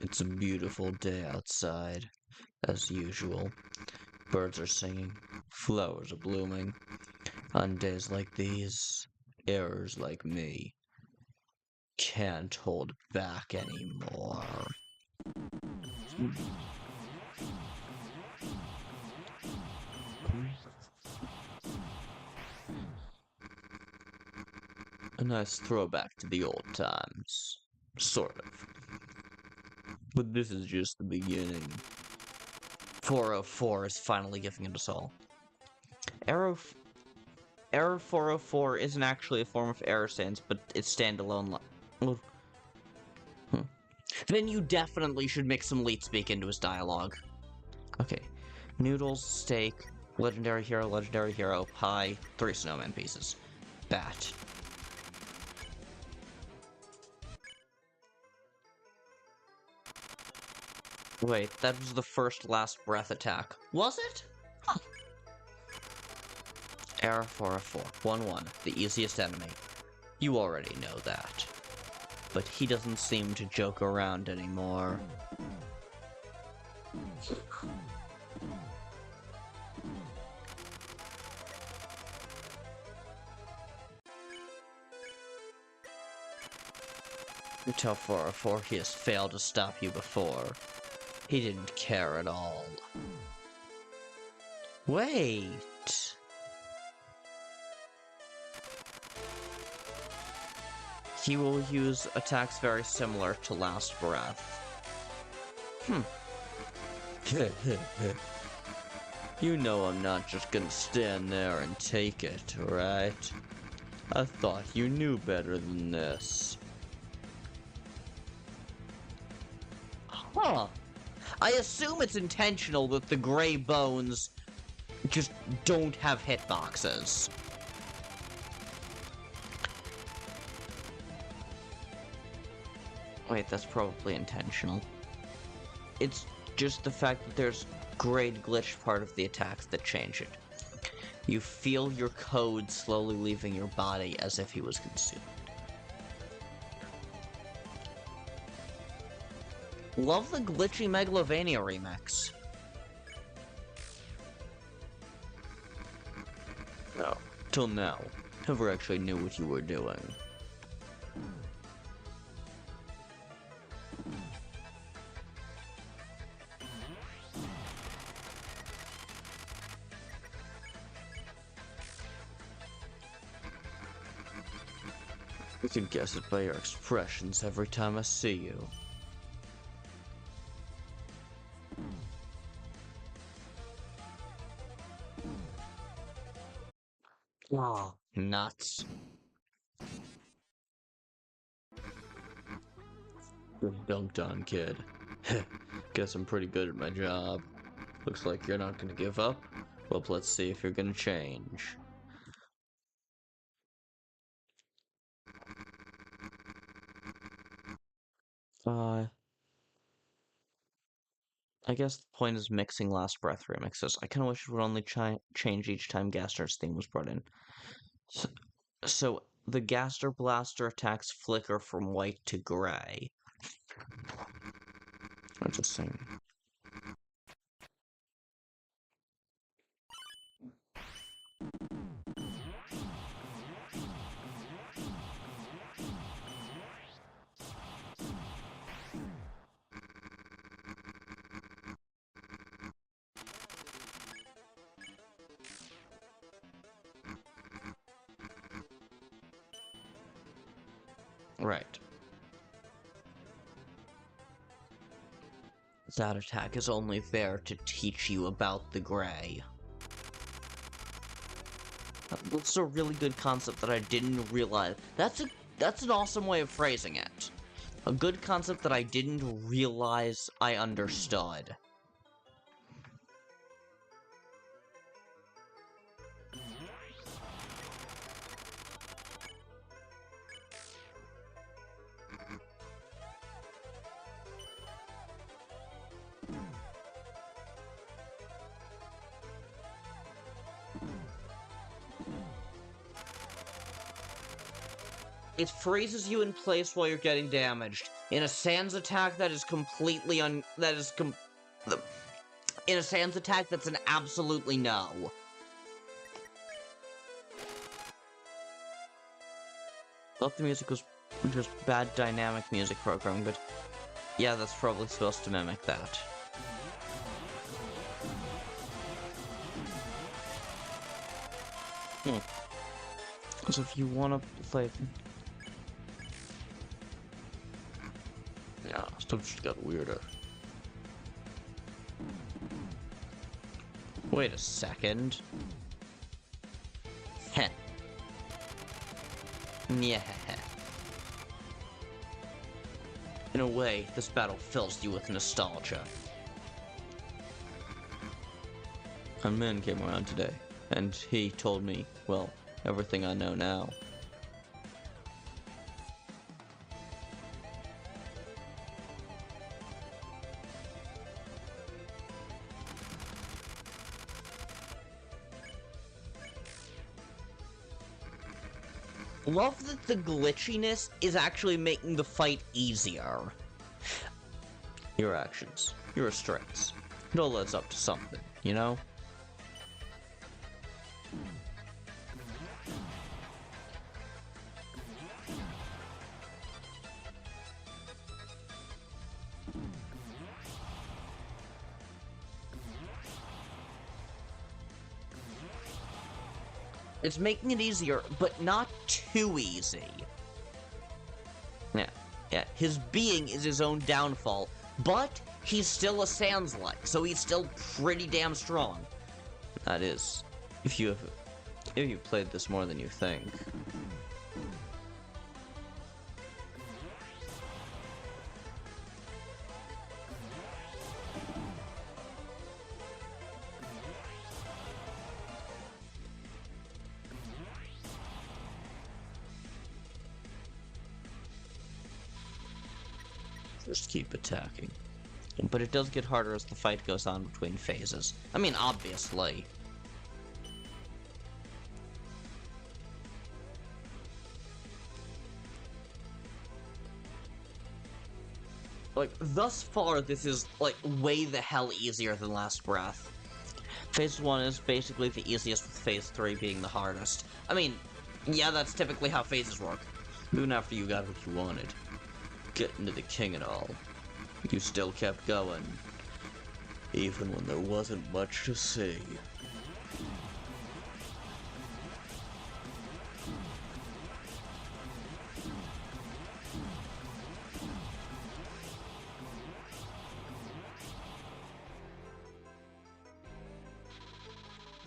It's a beautiful day outside, as usual. Birds are singing, flowers are blooming. On days like these, errors like me can't hold back anymore. A nice throwback to the old times. Sort of. But this is just the beginning. 404 is finally giving it us all. Error 404 isn't actually a form of error sans, but it's standalone. Then you definitely should mix some leet speak into his dialogue. Okay. Noodles, steak, legendary hero, pie, 3 snowman pieces. Bat. Wait, that was the first last breath attack. Was it? Huh. Error 404, 1-1, the easiest enemy. You already know that. But he doesn't seem to joke around anymore. Tell 404 he has failed to stop you before. He didn't care at all. Wait. He will use attacks very similar to Last Breath. You know I'm not just gonna stand there and take it, right? I thought you knew better than this. Huh. I assume it's intentional that the gray bones just don't have hitboxes. Wait, that's probably intentional. It's just the fact that there's grade glitch part of the attacks that change it. You feel your code slowly leaving your body as if he was consumed. Love the glitchy Megalovania remix. No, till now, never actually knew what you were doing. I can guess it by your expressions every time I see you. Oh, nuts. You're dunked on, kid. Guess I'm pretty good at my job. Looks like you're not gonna give up. Well, let's see if you're gonna change. I guess the point is mixing Last Breath remixes. I kind of wish it would only change each time Gaster's theme was brought in. So the Gaster Blaster attacks flicker from white to gray. Interesting. Right. That attack is only there to teach you about the gray. That's a really good concept that I didn't realize. That's an awesome way of phrasing it. A good concept that I didn't realize I understood. It freezes you in place while you're getting damaged. In a Sans attack that is completely in a Sans attack that's an absolutely no. Thought the music was just bad dynamic music programming, but yeah, that's probably supposed to mimic that. So if you want to play... Yeah, stuff just got weirder. Wait a second. Heh. Yeah. In a way, this battle fills you with nostalgia. A man came around today, and he told me, well, everything I know now. Love that the glitchiness is actually making the fight easier. Your actions, your restraints, it all adds up to something, you know? It's making it easier, but not too easy. Yeah, his being is his own downfall, but he's still a Sans-like, so he's still pretty damn strong. That is, if you've played this more than you think. Just keep attacking. But it does get harder as the fight goes on between phases. I mean, obviously. Like, thus far, this is, like, way the hell easier than Last Breath. Phase 1 is basically the easiest, with Phase 3 being the hardest. I mean, yeah, that's typically how phases work. Even after you got what you wanted. Getting to the king and all. You still kept going. Even when there wasn't much to see.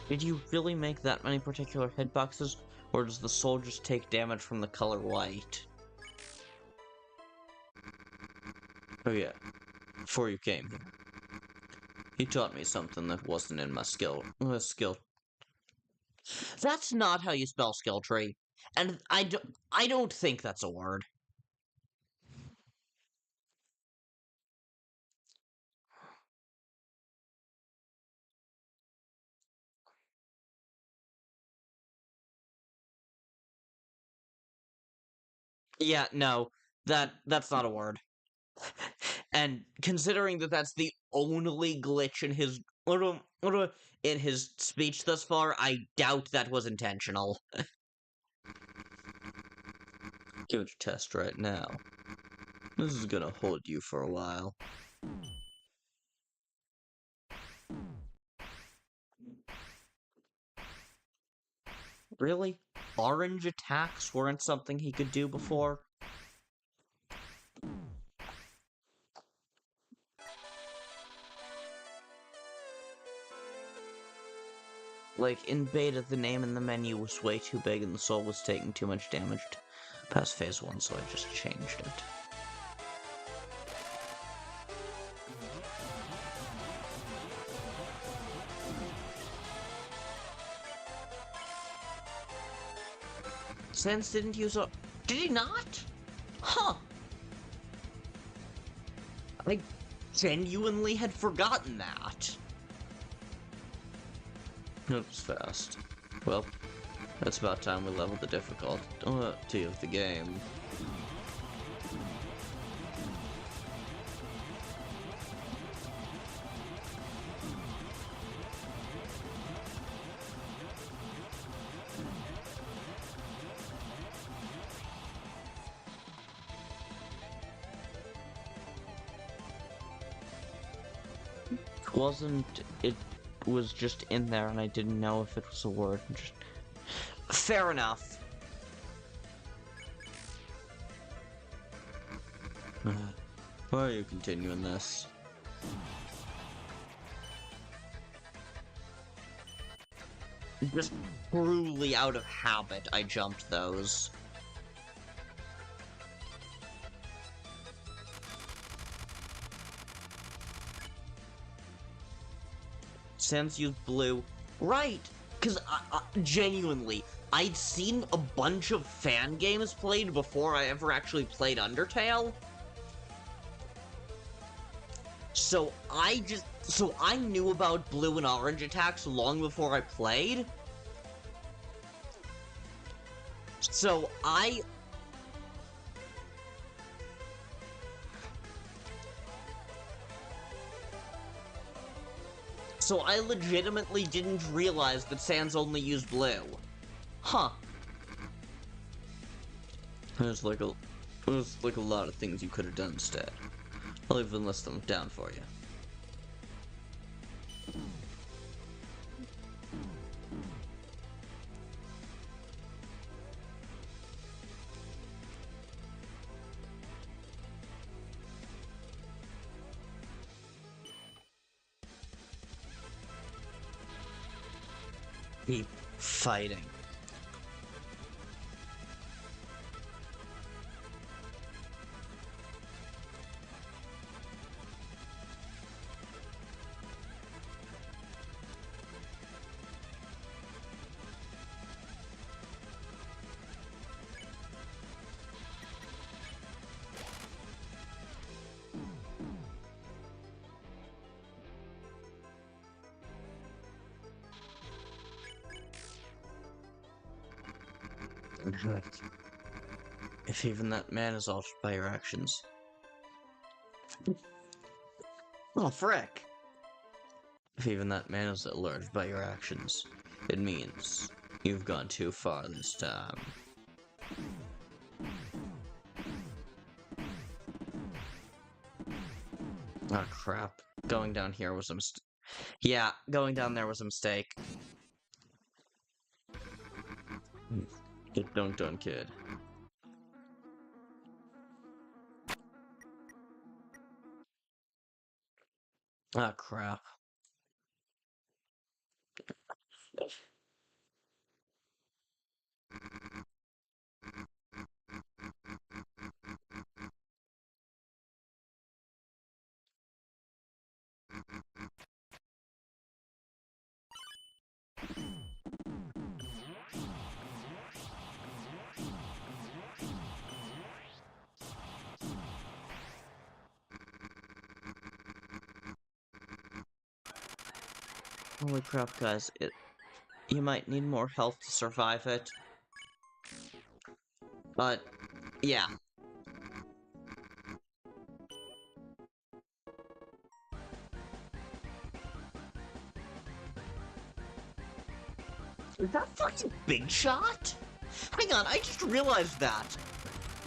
Did you really make that many particular hitboxes, or does the soul just take damage from the color white? Oh yeah, before you came here. He taught me something that wasn't in my skill. That's not how you spell skill tree. And I don't think that's a word. Yeah, no, that's not a word. And considering that that's the only glitch in his in his speech thus far, I doubt that was intentional. Give it a test right now. This is gonna hold you for a while. Really? Orange attacks weren't something he could do before? Like, in beta, the name in the menu was way too big and the soul was taking too much damage past phase 1, so I just changed it. Sans didn't use a... Did he not? Huh. I genuinely had forgotten that. That was fast. Well, that's about time we leveled the difficulty of the game. It was just in there and I didn't know if it was a word. Just... Fair enough. Why are you continuing this? Just truly out of habit, I jumped those. Sans used blue. Right! Because, genuinely, I'd seen a bunch of fan games played before I ever actually played Undertale. So I knew about blue and orange attacks long before I played. So I legitimately didn't realize that Sans only used blue. Huh. There's like a lot of things you could have done instead. I'll even list them down for you. Keep fighting. If even that man is altered by your actions. Oh, frick! If even that man is alerted by your actions, it means you've gone too far this time. Oh, crap. Going down here was a mistake. Yeah, going down there was a mistake. Get dunked on, kid. Ah, crap. Holy crap, guys. You might need more health to survive it. But, yeah. Is that fucking Big Shot? Hang on, I just realized that.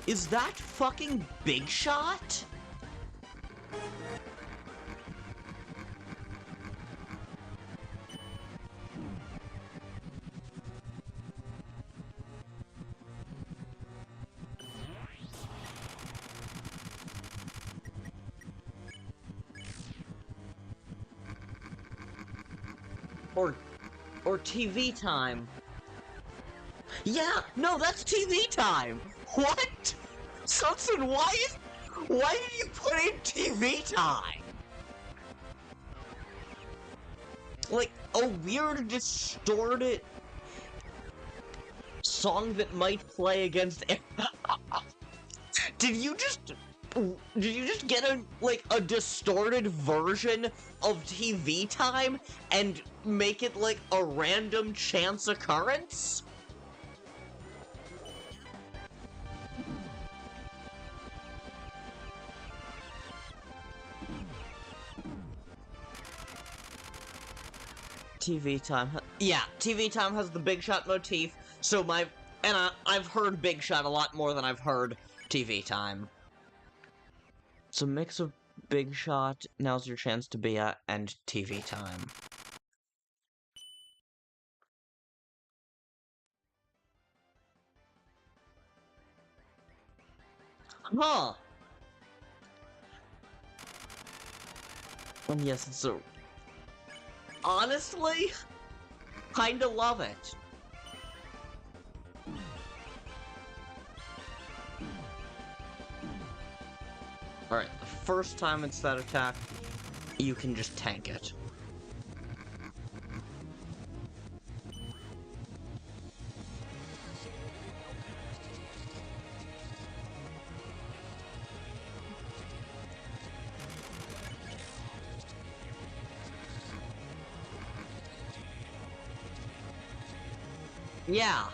Is that fucking Big Shot? Or TV time. Yeah, no, that's TV time. What? Sunson, why did you put in TV time? Like a weird distorted song that might play against... Did you just get a distorted version of TV time and make it like a random chance occurrence? TV time. Yeah, TV time has the Big Shot motif, so I've heard Big Shot a lot more than I've heard TV time. It's a mix of Big Shot, Now's Your Chance to Be At, and TV time. Huh. And yes, it's a... Honestly, kinda love it. Alright, the first time it's that attack, you can just tank it. Yeah.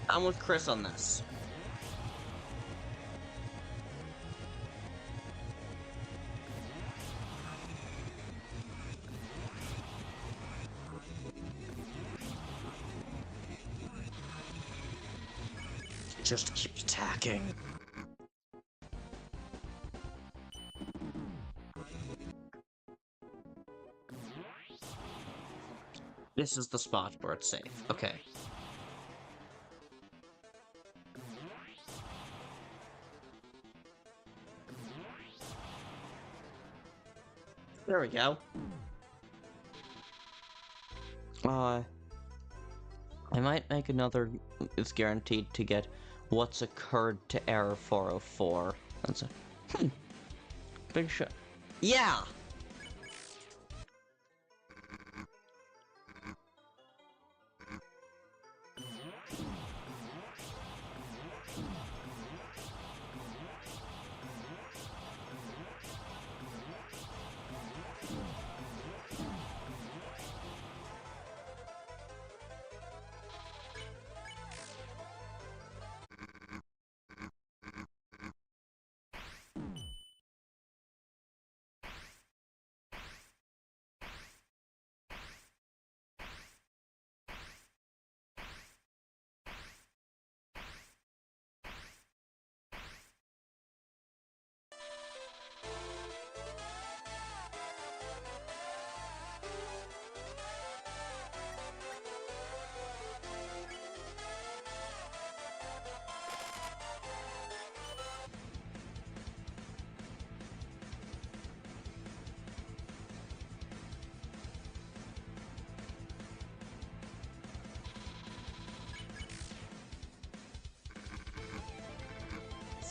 I'm with Kris on this. Just keep attacking. This is the spot where it's safe. Okay. There we go. I might make another. It's guaranteed to get what's occurred to error 404. That's a big shot. Yeah.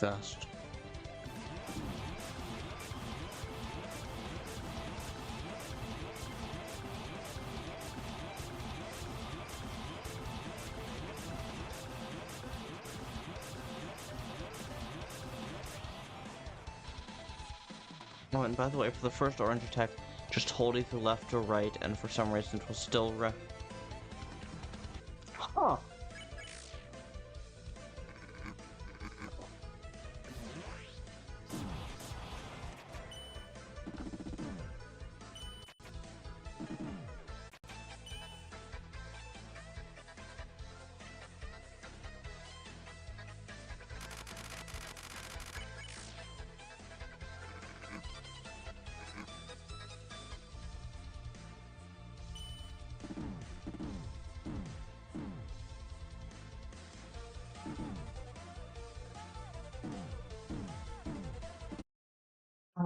Fast. Oh, and by the way, for the first orange attack, just hold either left or right, and for some reason it will still Huh.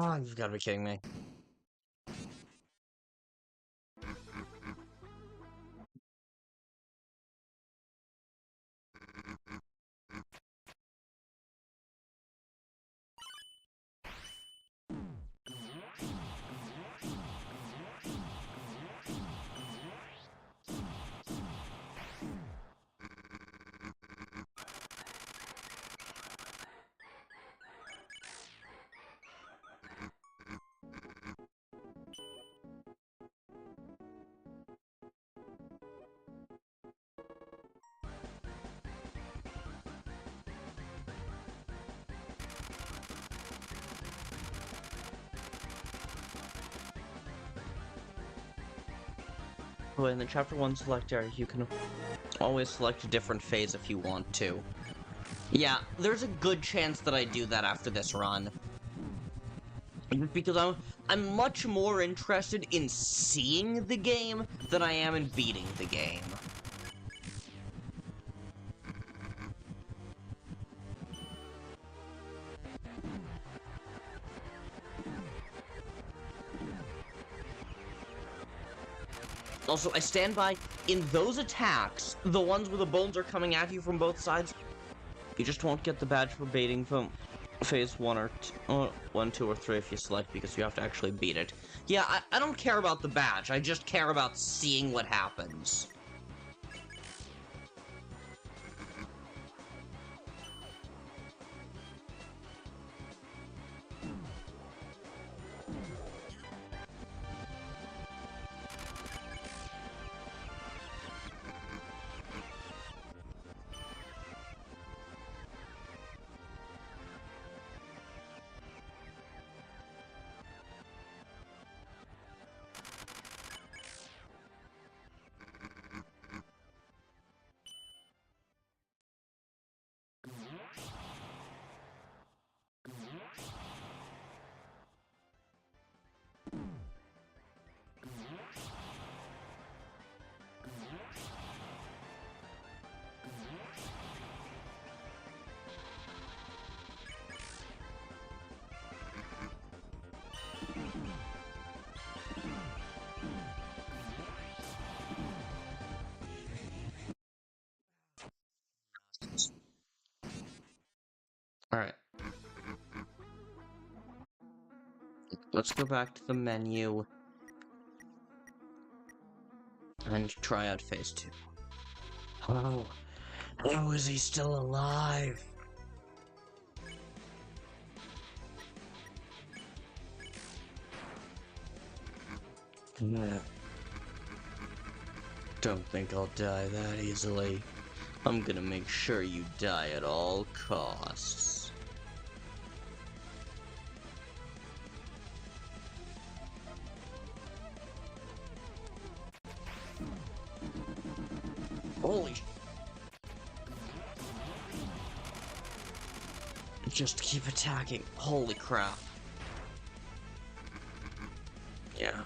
Oh, you've got to be kidding me. But in the Chapter 1 select area, you can always select a different phase if you want to. Yeah, there's a good chance that I do that after this run. Because I'm much more interested in seeing the game than I am in beating the game. Also, I stand by, in those attacks, the ones where the bones are coming at you from both sides, you just won't get the badge for baiting from phase 1 or 1, 2, or 3 if you select, because you have to actually beat it. Yeah, I don't care about the badge, I just care about seeing what happens. Alright. Let's go back to the menu and try out phase 2. Oh, how is he still alive? Don't think I'll die that easily. I'm gonna make sure you die at all costs. Holy... Just keep attacking. Holy crap. Yeah.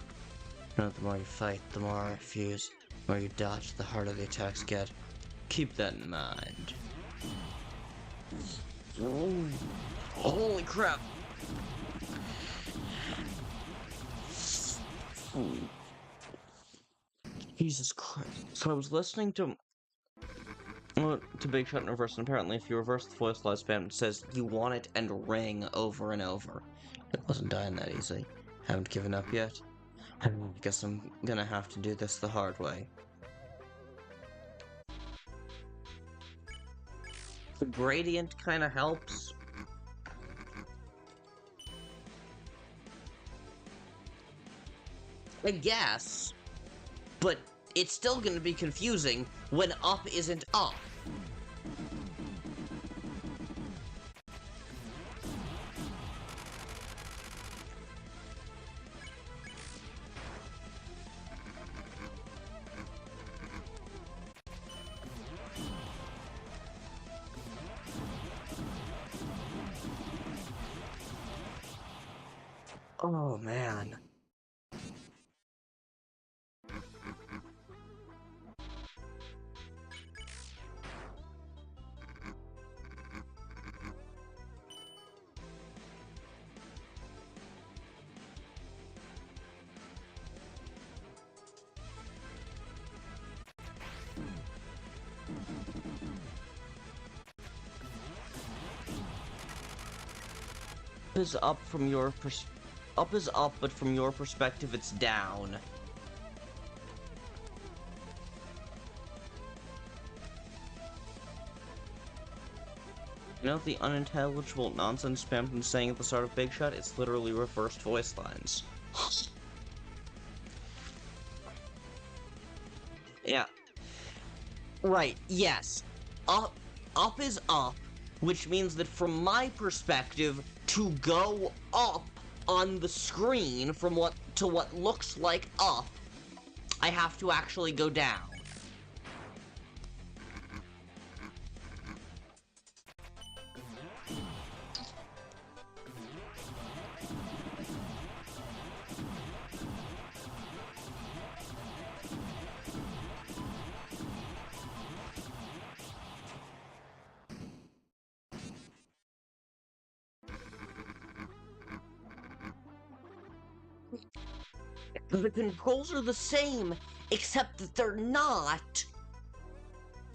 You know, the more you fight, the more I refuse. The more you dodge, the harder the attacks get. Keep that in mind. Ooh. Holy crap! Ooh. Jesus Christ. So I was listening to Big Shot in reverse, and apparently if you reverse the voice line spam, it says you want it and ring over and over. It wasn't dying that easy. Haven't given up yet. I guess I'm gonna have to do this the hard way. The gradient kinda helps. I guess. But it's still gonna be confusing when up isn't up. Oh, man. Is up from your up is up, but from your perspective it's down. You know the unintelligible nonsense spammed and saying at the start of Big Shot? It's literally reversed voice lines. Yeah. Right, yes. Up is up, which means that from my perspective, to go up on the screen from what looks like up, I have to actually go down. The controls are the same, except that they're not.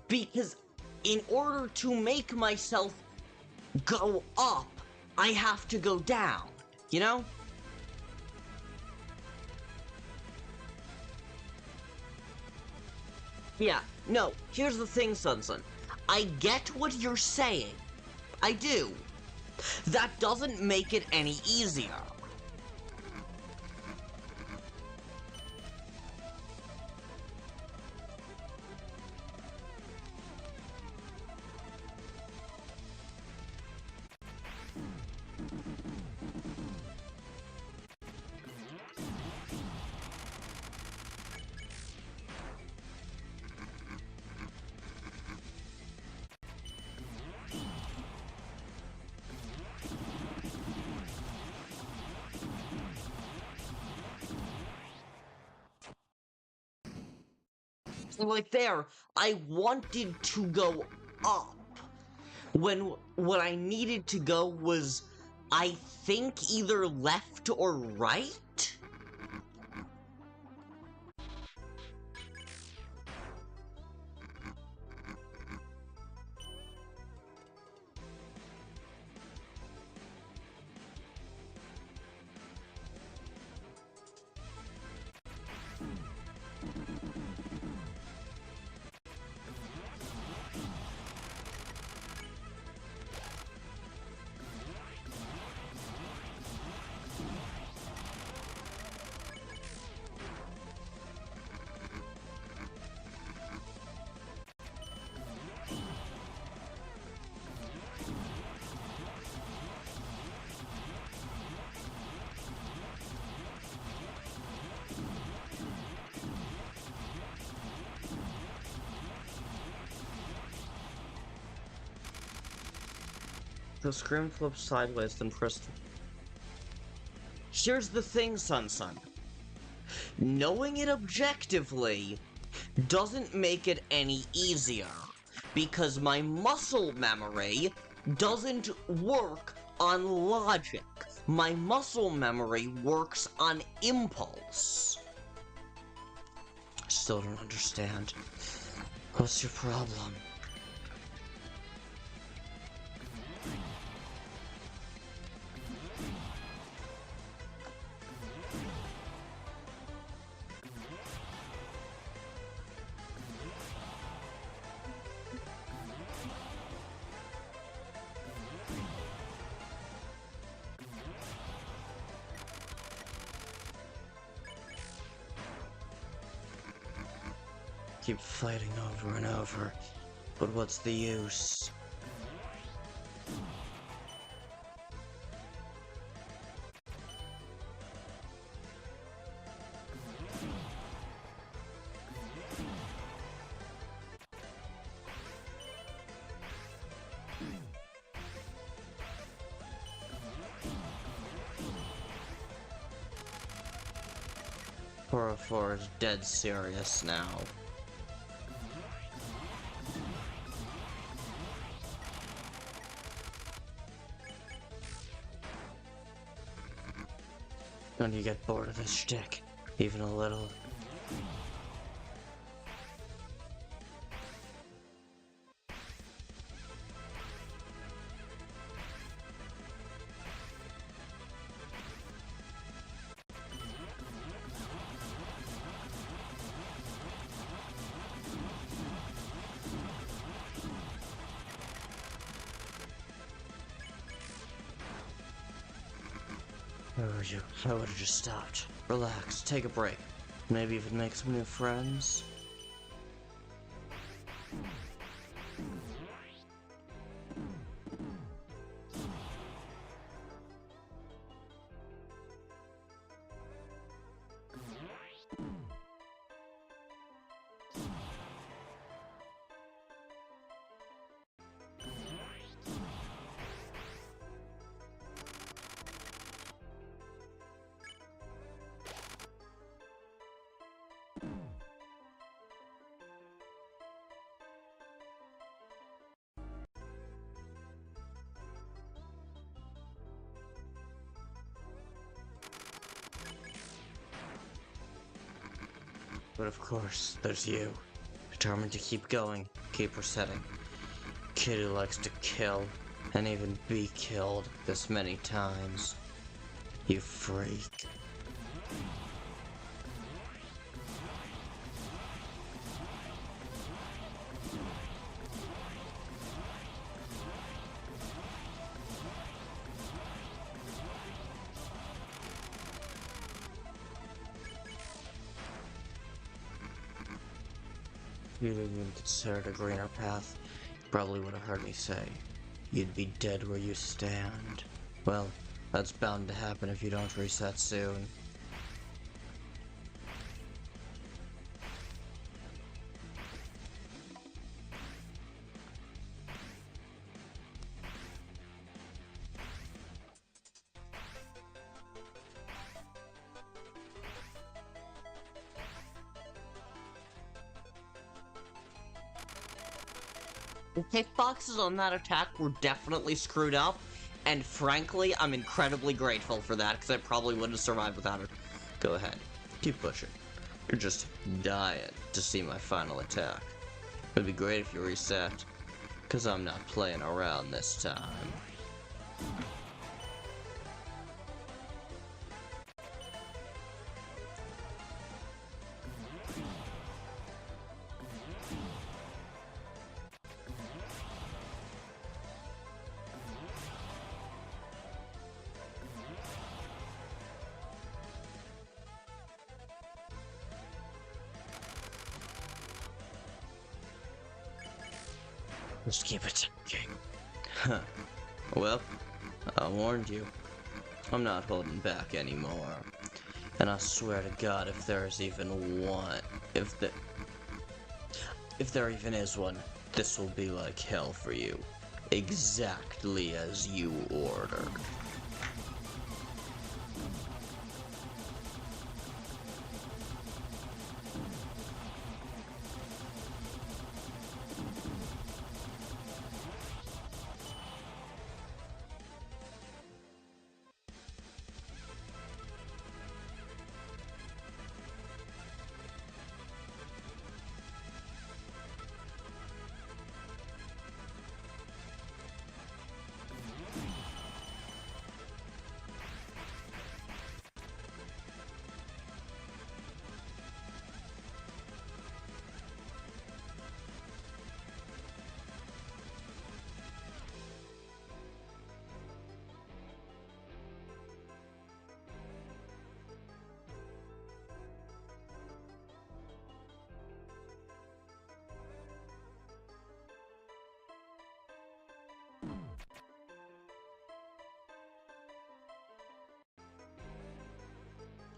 Because in order to make myself go up, I have to go down, you know? Yeah, no, here's the thing, Sunsun. I get what you're saying. I do. That doesn't make it any easier. Like there, I wanted to go up. When what I needed to go was, I think, either left or right? The screen flips sideways, then pressed. Here's the thing, Sun. Knowing it objectively doesn't make it any easier, because my muscle memory doesn't work on logic. My muscle memory works on impulse. Still don't understand. What's your problem? Keep fighting over and over, but what's the use? Horror 4 is dead serious now. Don't you get bored of this shtick, even a little? I would have just stopped. Relax, take a break. Maybe even make some new friends. But of course, there's you. Determined to keep going, keep resetting. Kid who likes to kill, and even be killed this many times. You freak. You didn't even consider a greener path. You probably would have heard me say, you'd be dead where you stand. Well, that's bound to happen if you don't reset soon. The hitboxes on that attack were definitely screwed up, and frankly, I'm incredibly grateful for that, because I probably wouldn't have survived without it. Go ahead. Keep pushing. You're just dying to see my final attack. It'd be great if you reset, because I'm not playing around this time. Just keep attacking. Huh. Well, I warned you. I'm not holding back anymore. And I swear to God, if there's even one, if there even is one, this will be like hell for you. Exactly as you ordered.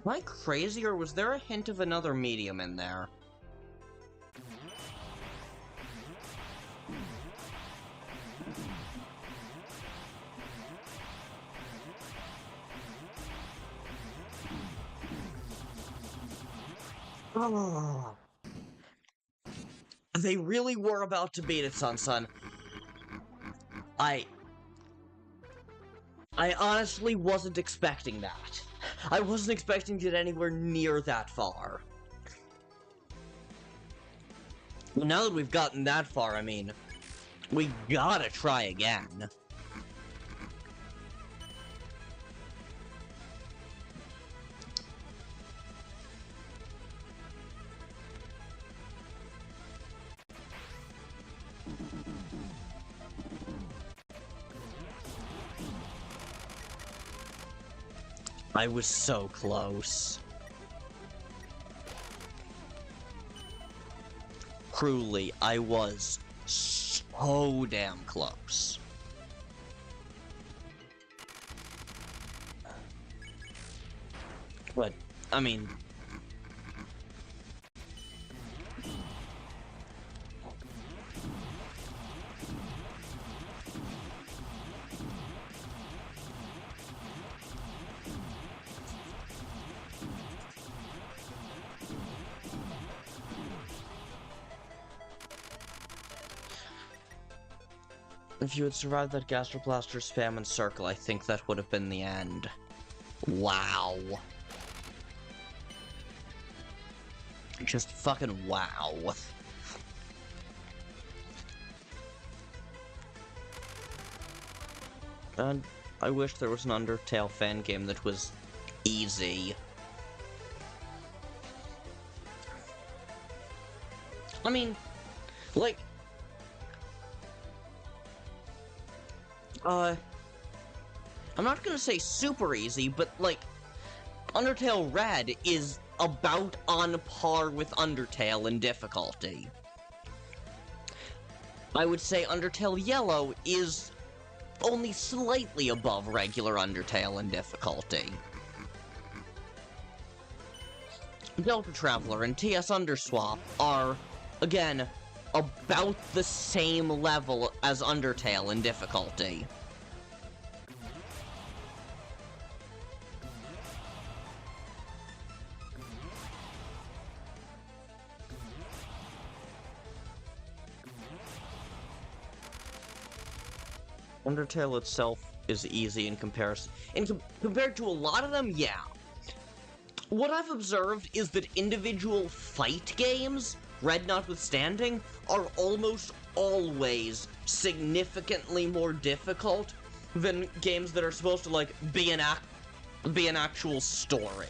Am I crazy, or was there a hint of another medium in there? Oh. They really were about to beat it, son. I honestly wasn't expecting that. I wasn't expecting to get anywhere near that far. Now that we've gotten that far, I mean, we gotta try again. I was so close. Truly, I was so damn close. But, I mean... If you had survived that Gastroplaster spam and circle, I think that would have been the end. Wow. Just fucking wow. And I wish there was an Undertale fan game that was easy. I mean, like, I'm not gonna say super easy, but, like, Undertale Red is about on par with Undertale in difficulty. I would say Undertale Yellow is only slightly above regular Undertale in difficulty. Delta Traveler and TS Underswap are, again, about the same level as Undertale in difficulty. Undertale itself is easy in comparison. Compared to a lot of them, yeah. What I've observed is that individual fight games, Red notwithstanding, are almost always significantly more difficult than games that are supposed to, like, be an actual story.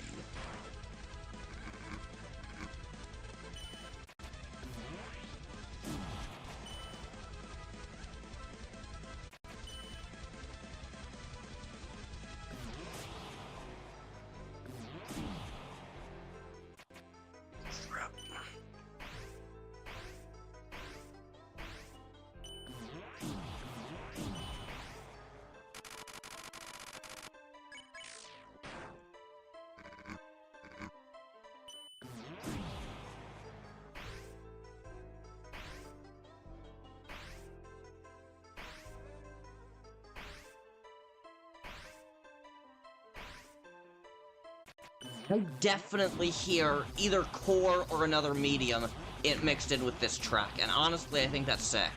I definitely hear either core or another medium it mixed in with this track, and honestly, I think that's sick.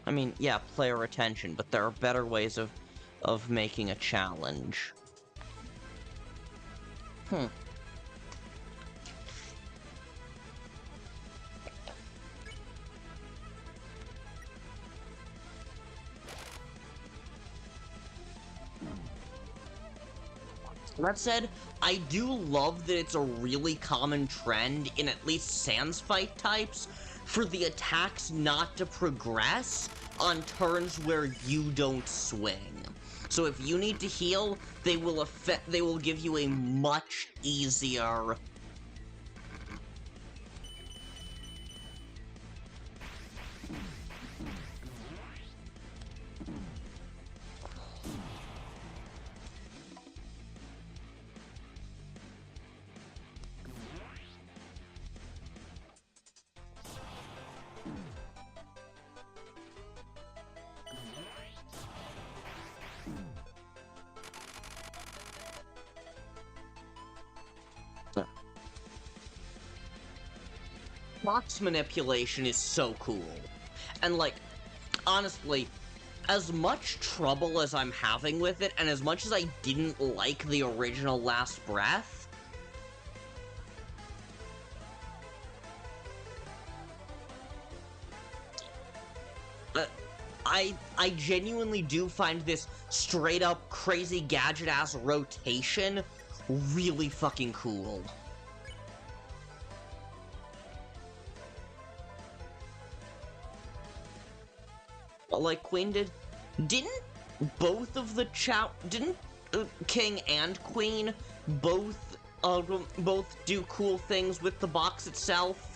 I mean, yeah, player retention, but there are better ways of making a challenge. That said, I do love that it's a really common trend in at least Sans fight types for the attacks not to progress on turns where you don't swing. So if you need to heal, they will give you a much easier box manipulation is so cool. And, like, honestly, as much trouble as I'm having with it, and as much as I didn't like the original Last Breath, I genuinely do find this straight-up crazy gadget-ass rotation really fucking cool. Like Queen didn't both of the didn't King and Queen both do cool things with the box itself?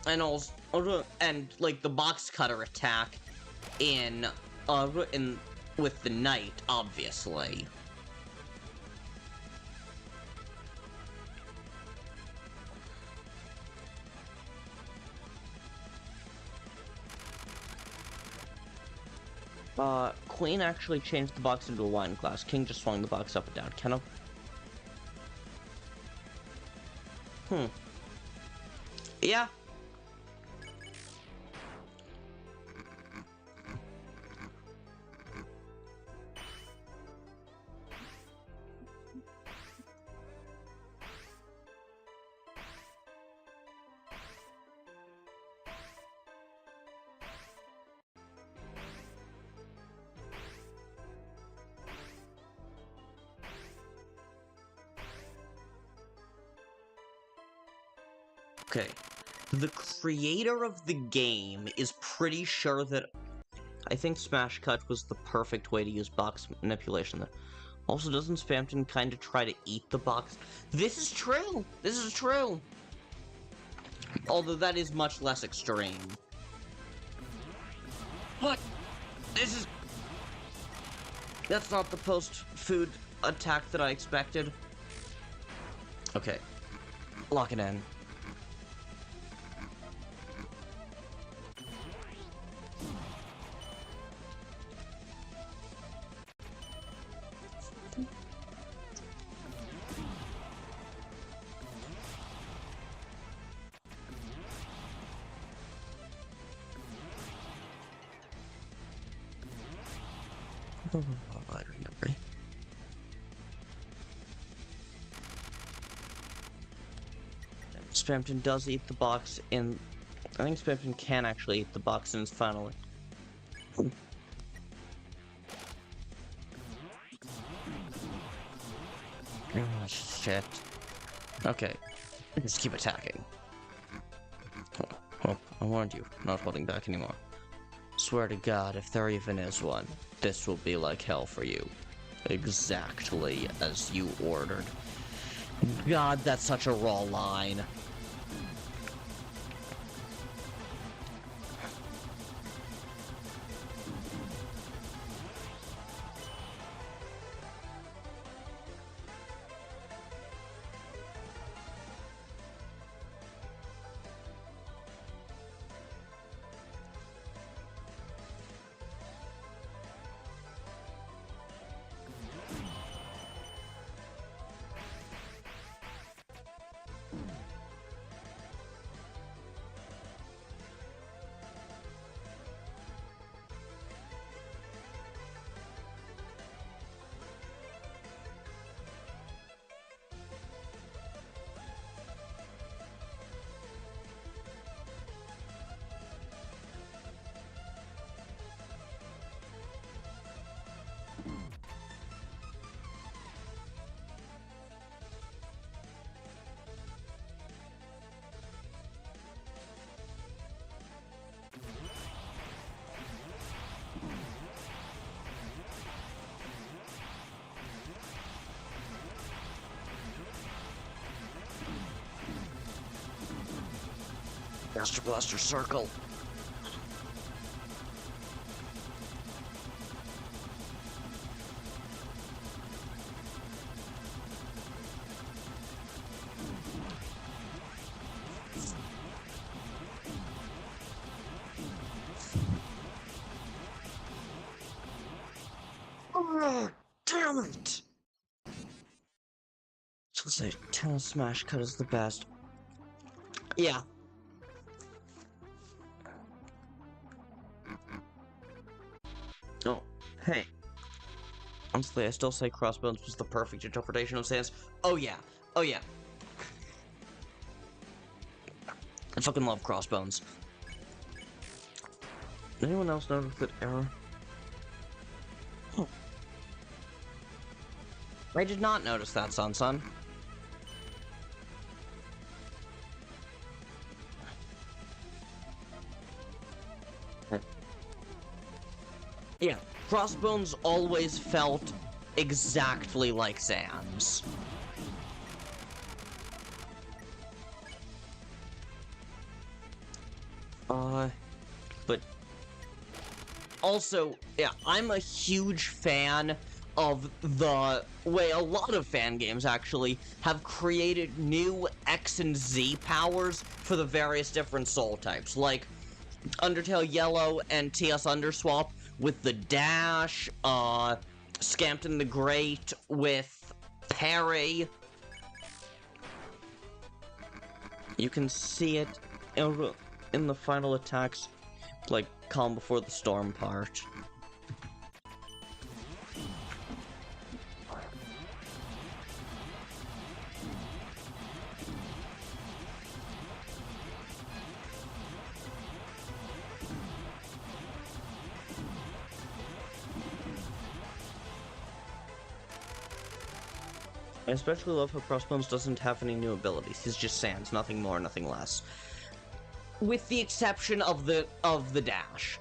And also, and like the box cutter attack in with the knight, obviously. Queen actually changed the box into a wine glass. King just swung the box up and down. Can I? Yeah. Okay. The creator of the game is pretty sure that I think Smash Cut was the perfect way to use box manipulation. Also, doesn't Spamton kind of try to eat the box? This is true! This is true! Although that is much less extreme. What? This is... That's not the post-food attack that I expected. Okay. Lock it in. I remember. Spamton does eat the box in... I think Spamton can actually eat the box in his final... Oh, shit. Okay. Just keep attacking. Oh, I warned you. Not holding back anymore. Swear to God, if there even is one, this will be like hell for you. Exactly as you ordered. God, that's such a raw line. Master Blaster Circle. Oh, damn it! So say Tail Smash Cut is the best. Yeah. Oh, hey. Honestly, I still say Crossbones was the perfect interpretation of Sans. Oh yeah. Oh yeah. I fucking love Crossbones. Anyone else notice that error? Oh. I did not notice that, Sun. Yeah, Crossbones always felt exactly like Sans. But Also, yeah, I'm a huge fan of the way a lot of fan games actually have created new X and Z powers for the various different soul types, like Undertale Yellow and TS Underswap with the dash, Scampton the Great with parry. You can see it in the final attacks, like Calm Before the Storm part. I especially love how Crossbones doesn't have any new abilities. He's just Sans, nothing more, nothing less. With the exception of the dash.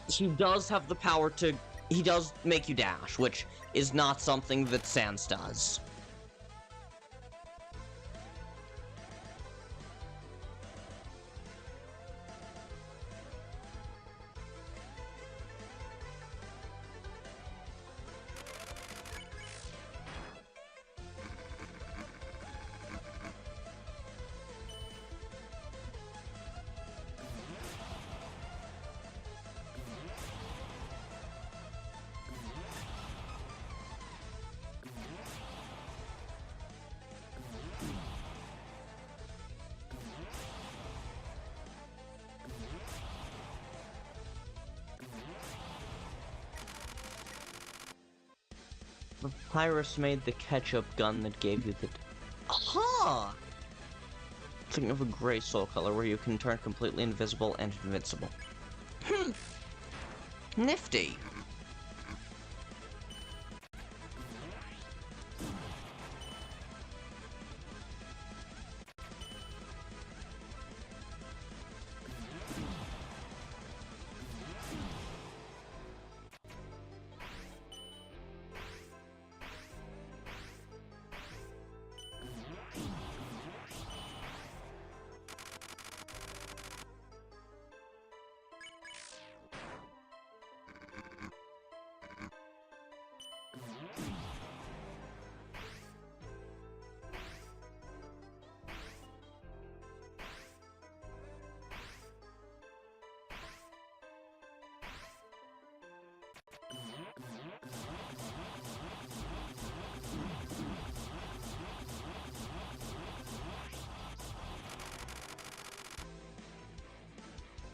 He does have the power to... He does make you dash, which is not something that Sans does. Papyrus made the ketchup gun that gave you the... Aha! Thinking of a gray soul color where you can turn completely invisible and invincible. Nifty.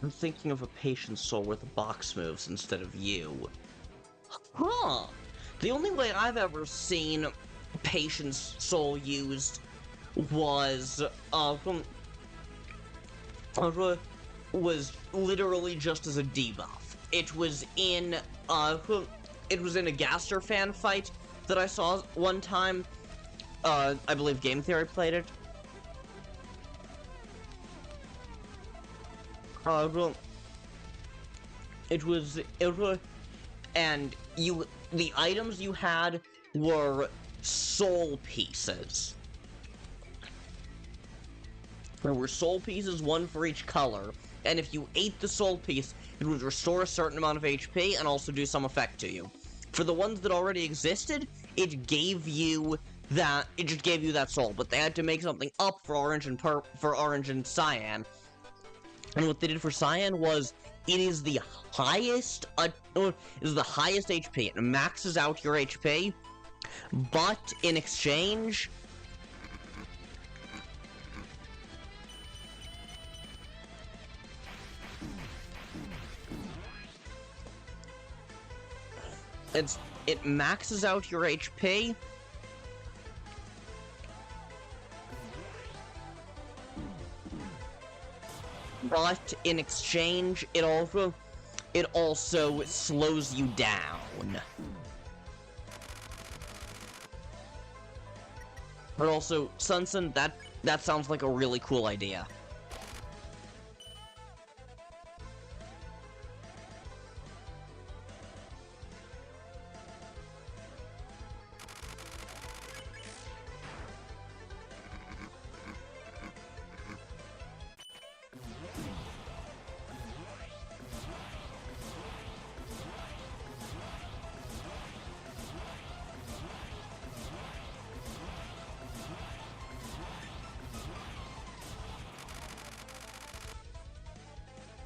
I'm thinking of a patient soul where the box moves instead of you. Huh! The only way I've ever seen patient's soul used was literally just as a debuff. It was in a Gaster fan fight that I saw one time. I believe Game Theory played it. And the items you had were soul pieces. There were soul pieces, one for each color, and if you ate the soul piece, it would restore a certain amount of HP and also do some effect to you. For the ones that already existed, it just gave you that soul, but they had to make something up for Orange and Cyan. And what they did for Cyan was, it is the highest HP. It maxes out your HP, but in exchange, it maxes out your HP, but in exchange, it also slows you down. But also, Sunsun, that sounds like a really cool idea.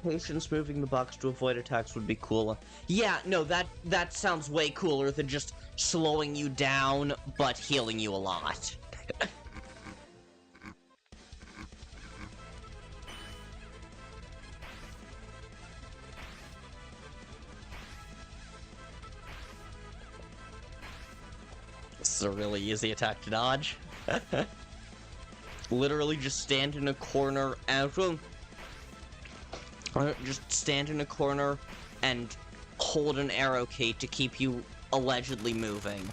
Patience moving the box to avoid attacks would be cool. Yeah, no, that sounds way cooler than just slowing you down, but healing you a lot. This is a really easy attack to dodge. Literally just stand in a corner and just stand in a corner and hold an arrow key to keep you allegedly moving.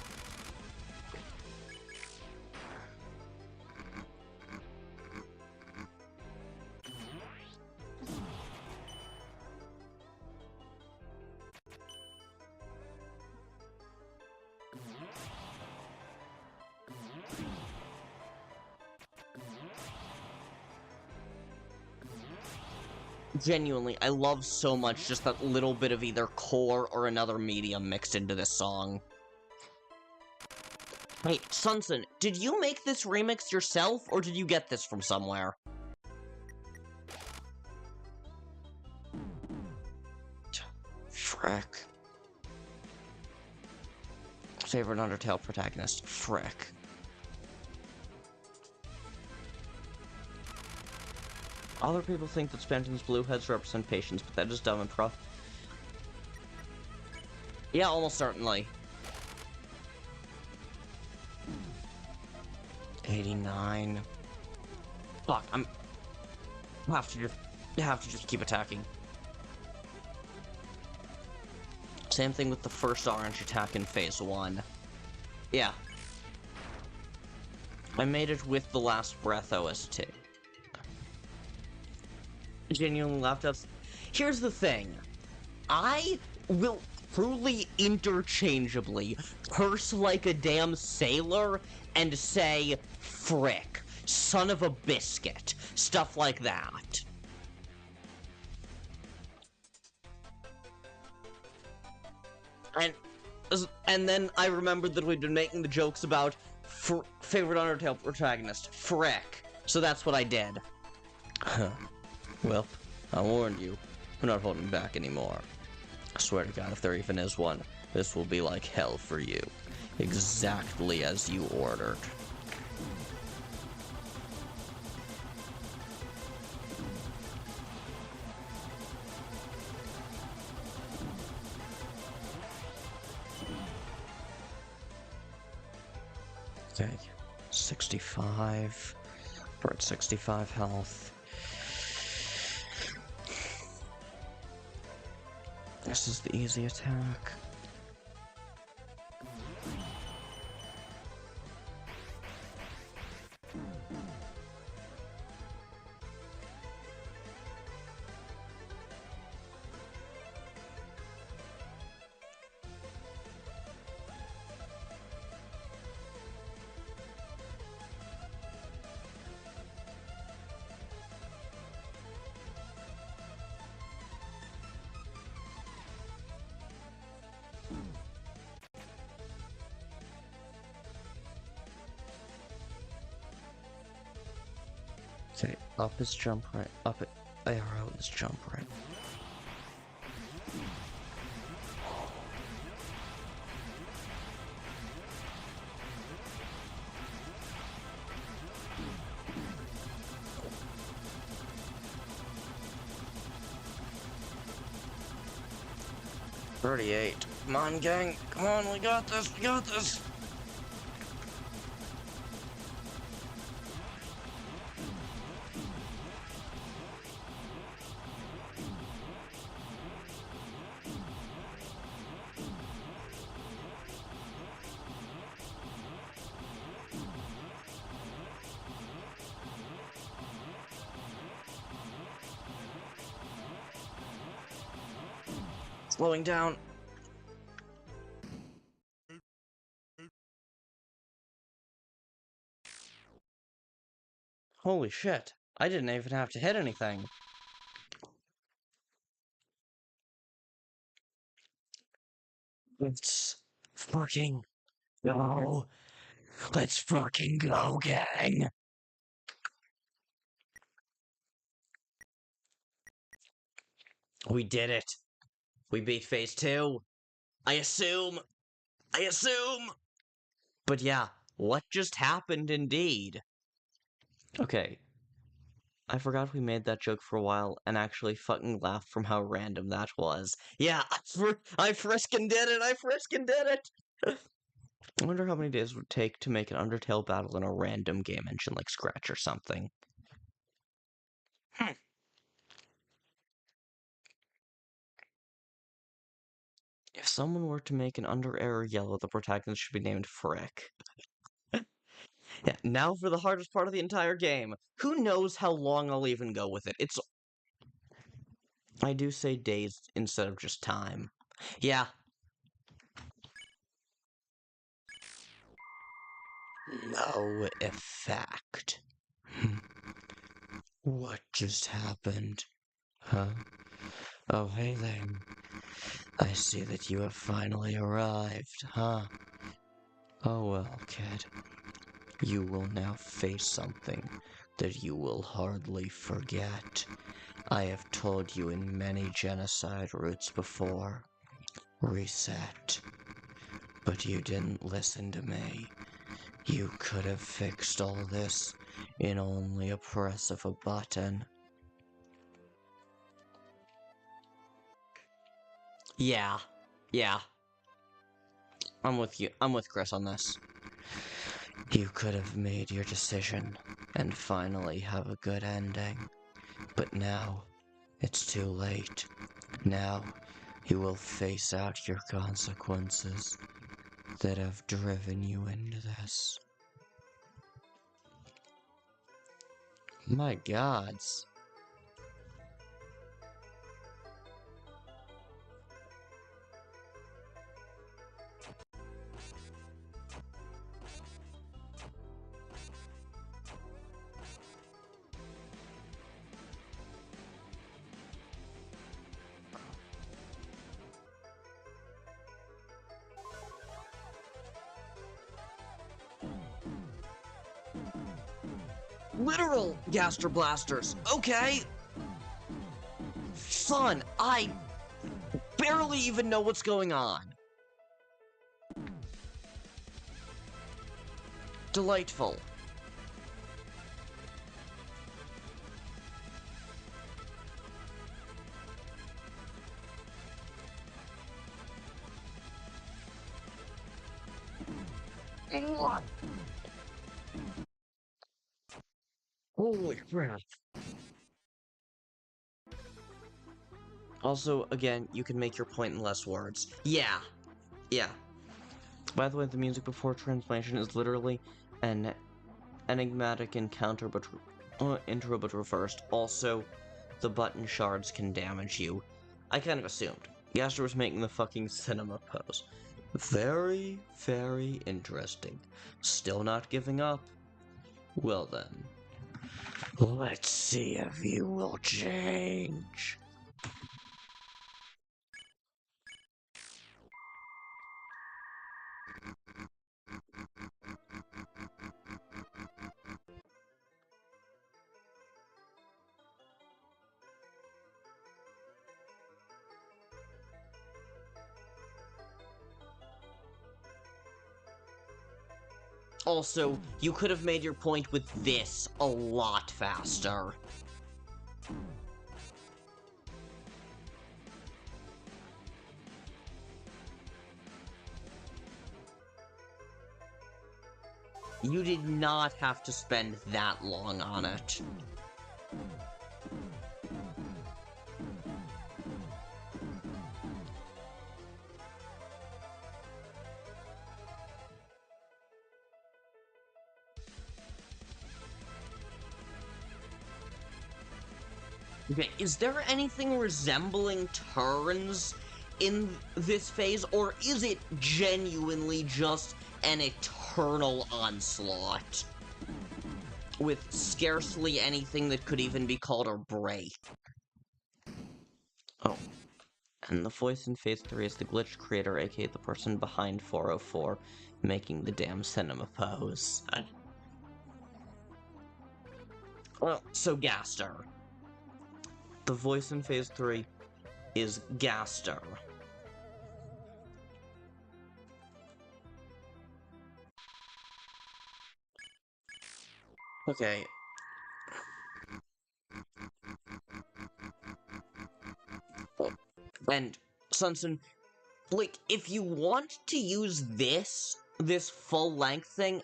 Genuinely, I love so much just that little bit of either core or another medium mixed into this song. Hey, Sunson, did you make this remix yourself, or did you get this from somewhere? Frick. Favorite Undertale protagonist? Frick. Other people think that Spenton's blue heads represent patience, but that is dumb and prof. Yeah, almost certainly. 89. Fuck, I have to just keep attacking. Same thing with the first orange attack in phase 1. Yeah. I made it with the last breath OST. Genuinely laughed up. Here's the thing. I will truly interchangeably curse like a damn sailor and say, frick, son of a biscuit, stuff like that. And then I remembered that we'd been making the jokes about favorite Undertale protagonist, frick. So that's what I did. Well, I warned you. We're not holding back anymore. I swear to God, if there even is one, this will be like hell for you. Exactly as you ordered. Okay, 65. We're at 65 health. This is the easy attack. Okay, up is jump right, up it, arrow is jump right. $38. Come on, gang. Come on, we got this, we got this. Slowing down. Holy shit. I didn't even have to hit anything. Let's fucking go. Let's fucking go, gang. We did it. We beat phase 2. I assume. But yeah, what just happened indeed? Okay. I forgot we made that joke for a while and actually fucking laughed from how random that was. Yeah, I friskin' did it! I friskin' did it! I wonder how many days it would take to make an Undertale battle in a random game engine like Scratch or something. If someone were to make an Under Error Yellow, the protagonist should be named Frick. Yeah, now for the hardest part of the entire game. Who knows how long I'll even go with it? I do say days instead of just time. Yeah. No effect. What just happened? Huh? Oh, hey there. I see that you have finally arrived, huh? Oh well, kid. You will now face something that you will hardly forget. I have told you in many genocide routes before. Reset. But you didn't listen to me. You could have fixed all this in only a press of a button. Yeah. I'm with you. I'm with Kris on this. You could have made your decision and finally have a good ending. But now, it's too late. Now, you will face out your consequences that have driven you into this. My gods. Literal Gaster Blasters. Okay. Fun. I barely even know what's going on. Delightful. Holy crap. Also, again, you can make your point in less words. Yeah. By the way, the music before translation is literally an enigmatic encounter, but intro but reversed. Also, the button shards can damage you. I kind of assumed. Gaster was making the fucking cinema pose. Very, very interesting. Still not giving up. Well then. Let's see if you will change. Also, you could have made your point with this a lot faster. You did not have to spend that long on it. Okay, is there anything resembling turns in this phase, or is it genuinely just an eternal onslaught? With scarcely anything that could even be called a break. Oh. And the voice in Phase 3 is the glitch creator, aka the person behind 404, making the damn cinema pose. Well, so Gaster. The voice in Phase 3 is Gaster. Okay. And, Sunsun, like, if you want to use this full-length thing,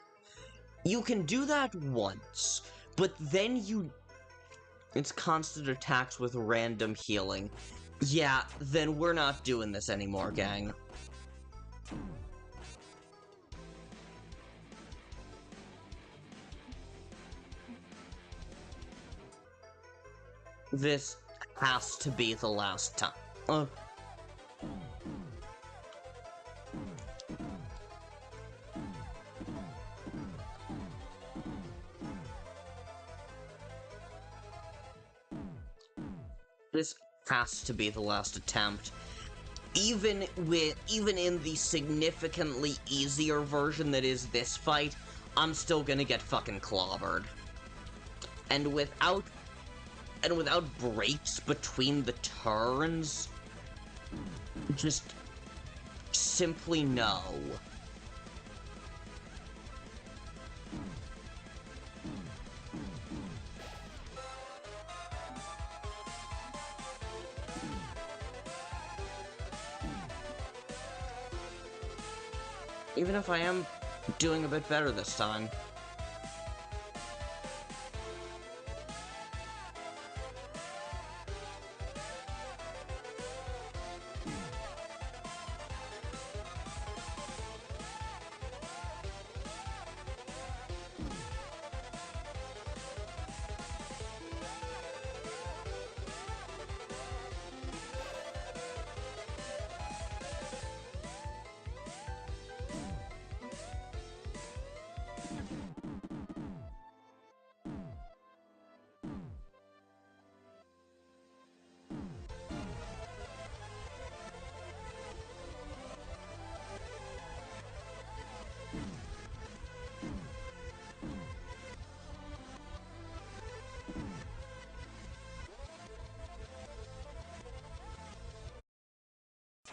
you can do that once, but then it's constant attacks with random healing. Yeah, then we're not doing this anymore, gang. This has to be the last time. This has to be the last attempt. Even in the significantly easier version that is this fight, I'm still gonna get fucking clobbered. And without breaks between the turns, just simply no. Even if I am doing a bit better this time.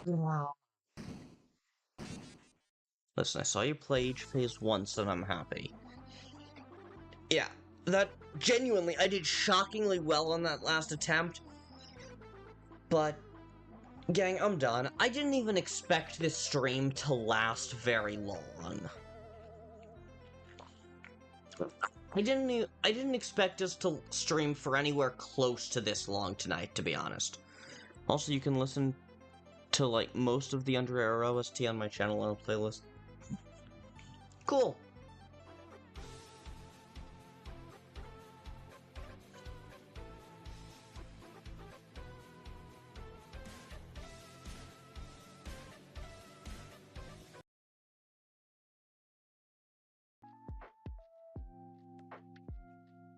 Wow. Listen, I saw you play each phase once, and I'm happy. Yeah, that genuinely, I did shockingly well on that last attempt. But, gang, I'm done. I didn't even expect this stream to last very long. I didn't expect us to stream for anywhere close to this long tonight, to be honest. Also, you can listen to, like, most of the Undertale OST on my channel and playlist. Cool.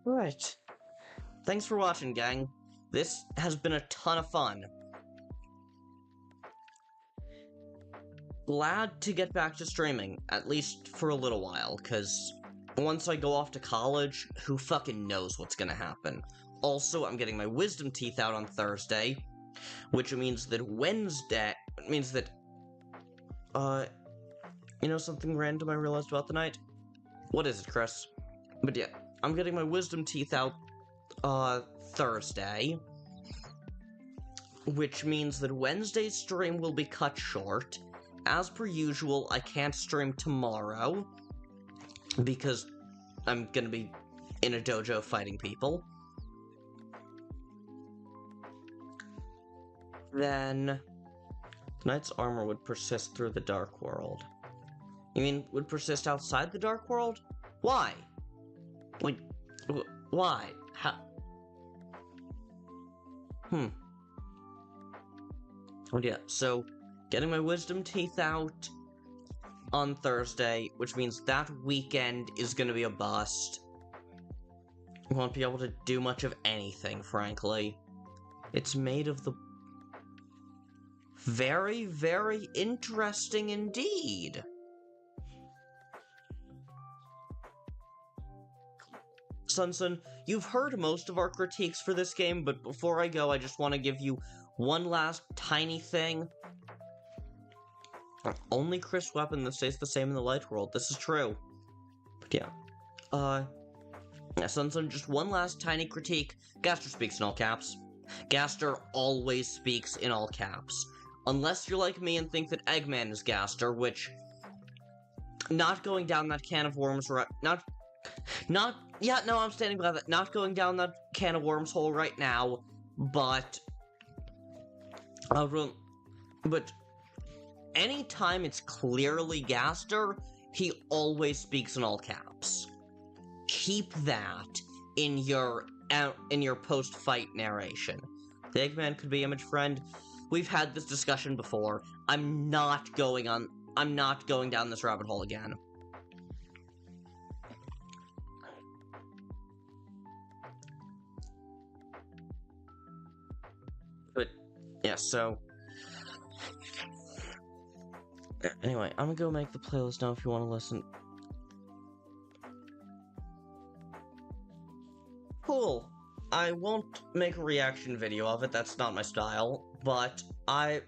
Right. Thanks for watching, gang. This has been a ton of fun. Glad to get back to streaming, at least for a little while, because once I go off to college, who fucking knows what's gonna happen. Also, I'm getting my wisdom teeth out on Thursday, which means that you know something random I realized about the night? What is it, Kris? But yeah, I'm getting my wisdom teeth out, Thursday, which means that Wednesday's stream will be cut short. As per usual, I can't stream tomorrow, because I'm gonna be in a dojo fighting people. Then, tonight's armor would persist through the Dark World. You mean, would persist outside the Dark World? Why? Like, why? How? Oh yeah, so, getting my wisdom teeth out on Thursday, which means that weekend is gonna be a bust. I won't be able to do much of anything, frankly. It's made of the... Very, very interesting indeed. Sunsun, you've heard most of our critiques for this game, but before I go, I just want to give you one last tiny thing. Only Kris weapon that stays the same in the light world. This is true. But yeah. So just one last tiny critique. Gaster speaks in all caps. Gaster always speaks in all caps. Unless you're like me and think that Eggman is Gaster, which... Not going down that can of worms right... I'm standing by that. Not going down that can of worms hole right now, but... But... Anytime it's clearly Gaster, he always speaks in all caps. Keep that in your post-fight narration. The Eggman could be Image Friend. We've had this discussion before. I'm not going down this rabbit hole again. But yeah, so anyway, I'm gonna go make the playlist now if you want to listen. Cool. I won't make a reaction video of it, that's not my style, but I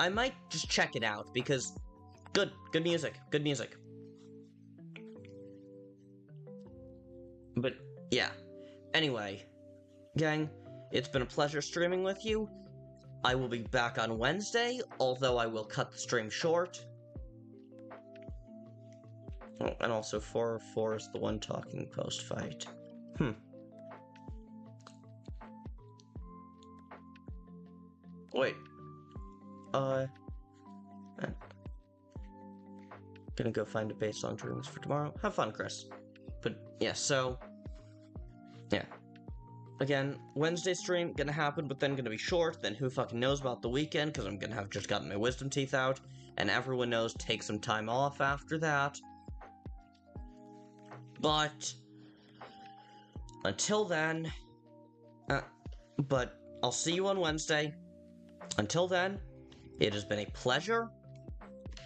might just check it out, because good music. But, yeah. Anyway, gang, it's been a pleasure streaming with you. I will be back on Wednesday, although I will cut the stream short. Oh, and also 404 is the one talking post-fight. Wait. Gonna go find a base on dreams for tomorrow. Have fun, Kris. But, yeah, so... Yeah. Again, Wednesday stream gonna happen, but then gonna be short, then who fucking knows about the weekend, because I'm gonna have just gotten my wisdom teeth out, and everyone knows take some time off after that. But... Until then... but I'll see you on Wednesday. Until then, it has been a pleasure.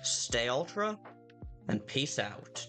Stay Ultra, and peace out.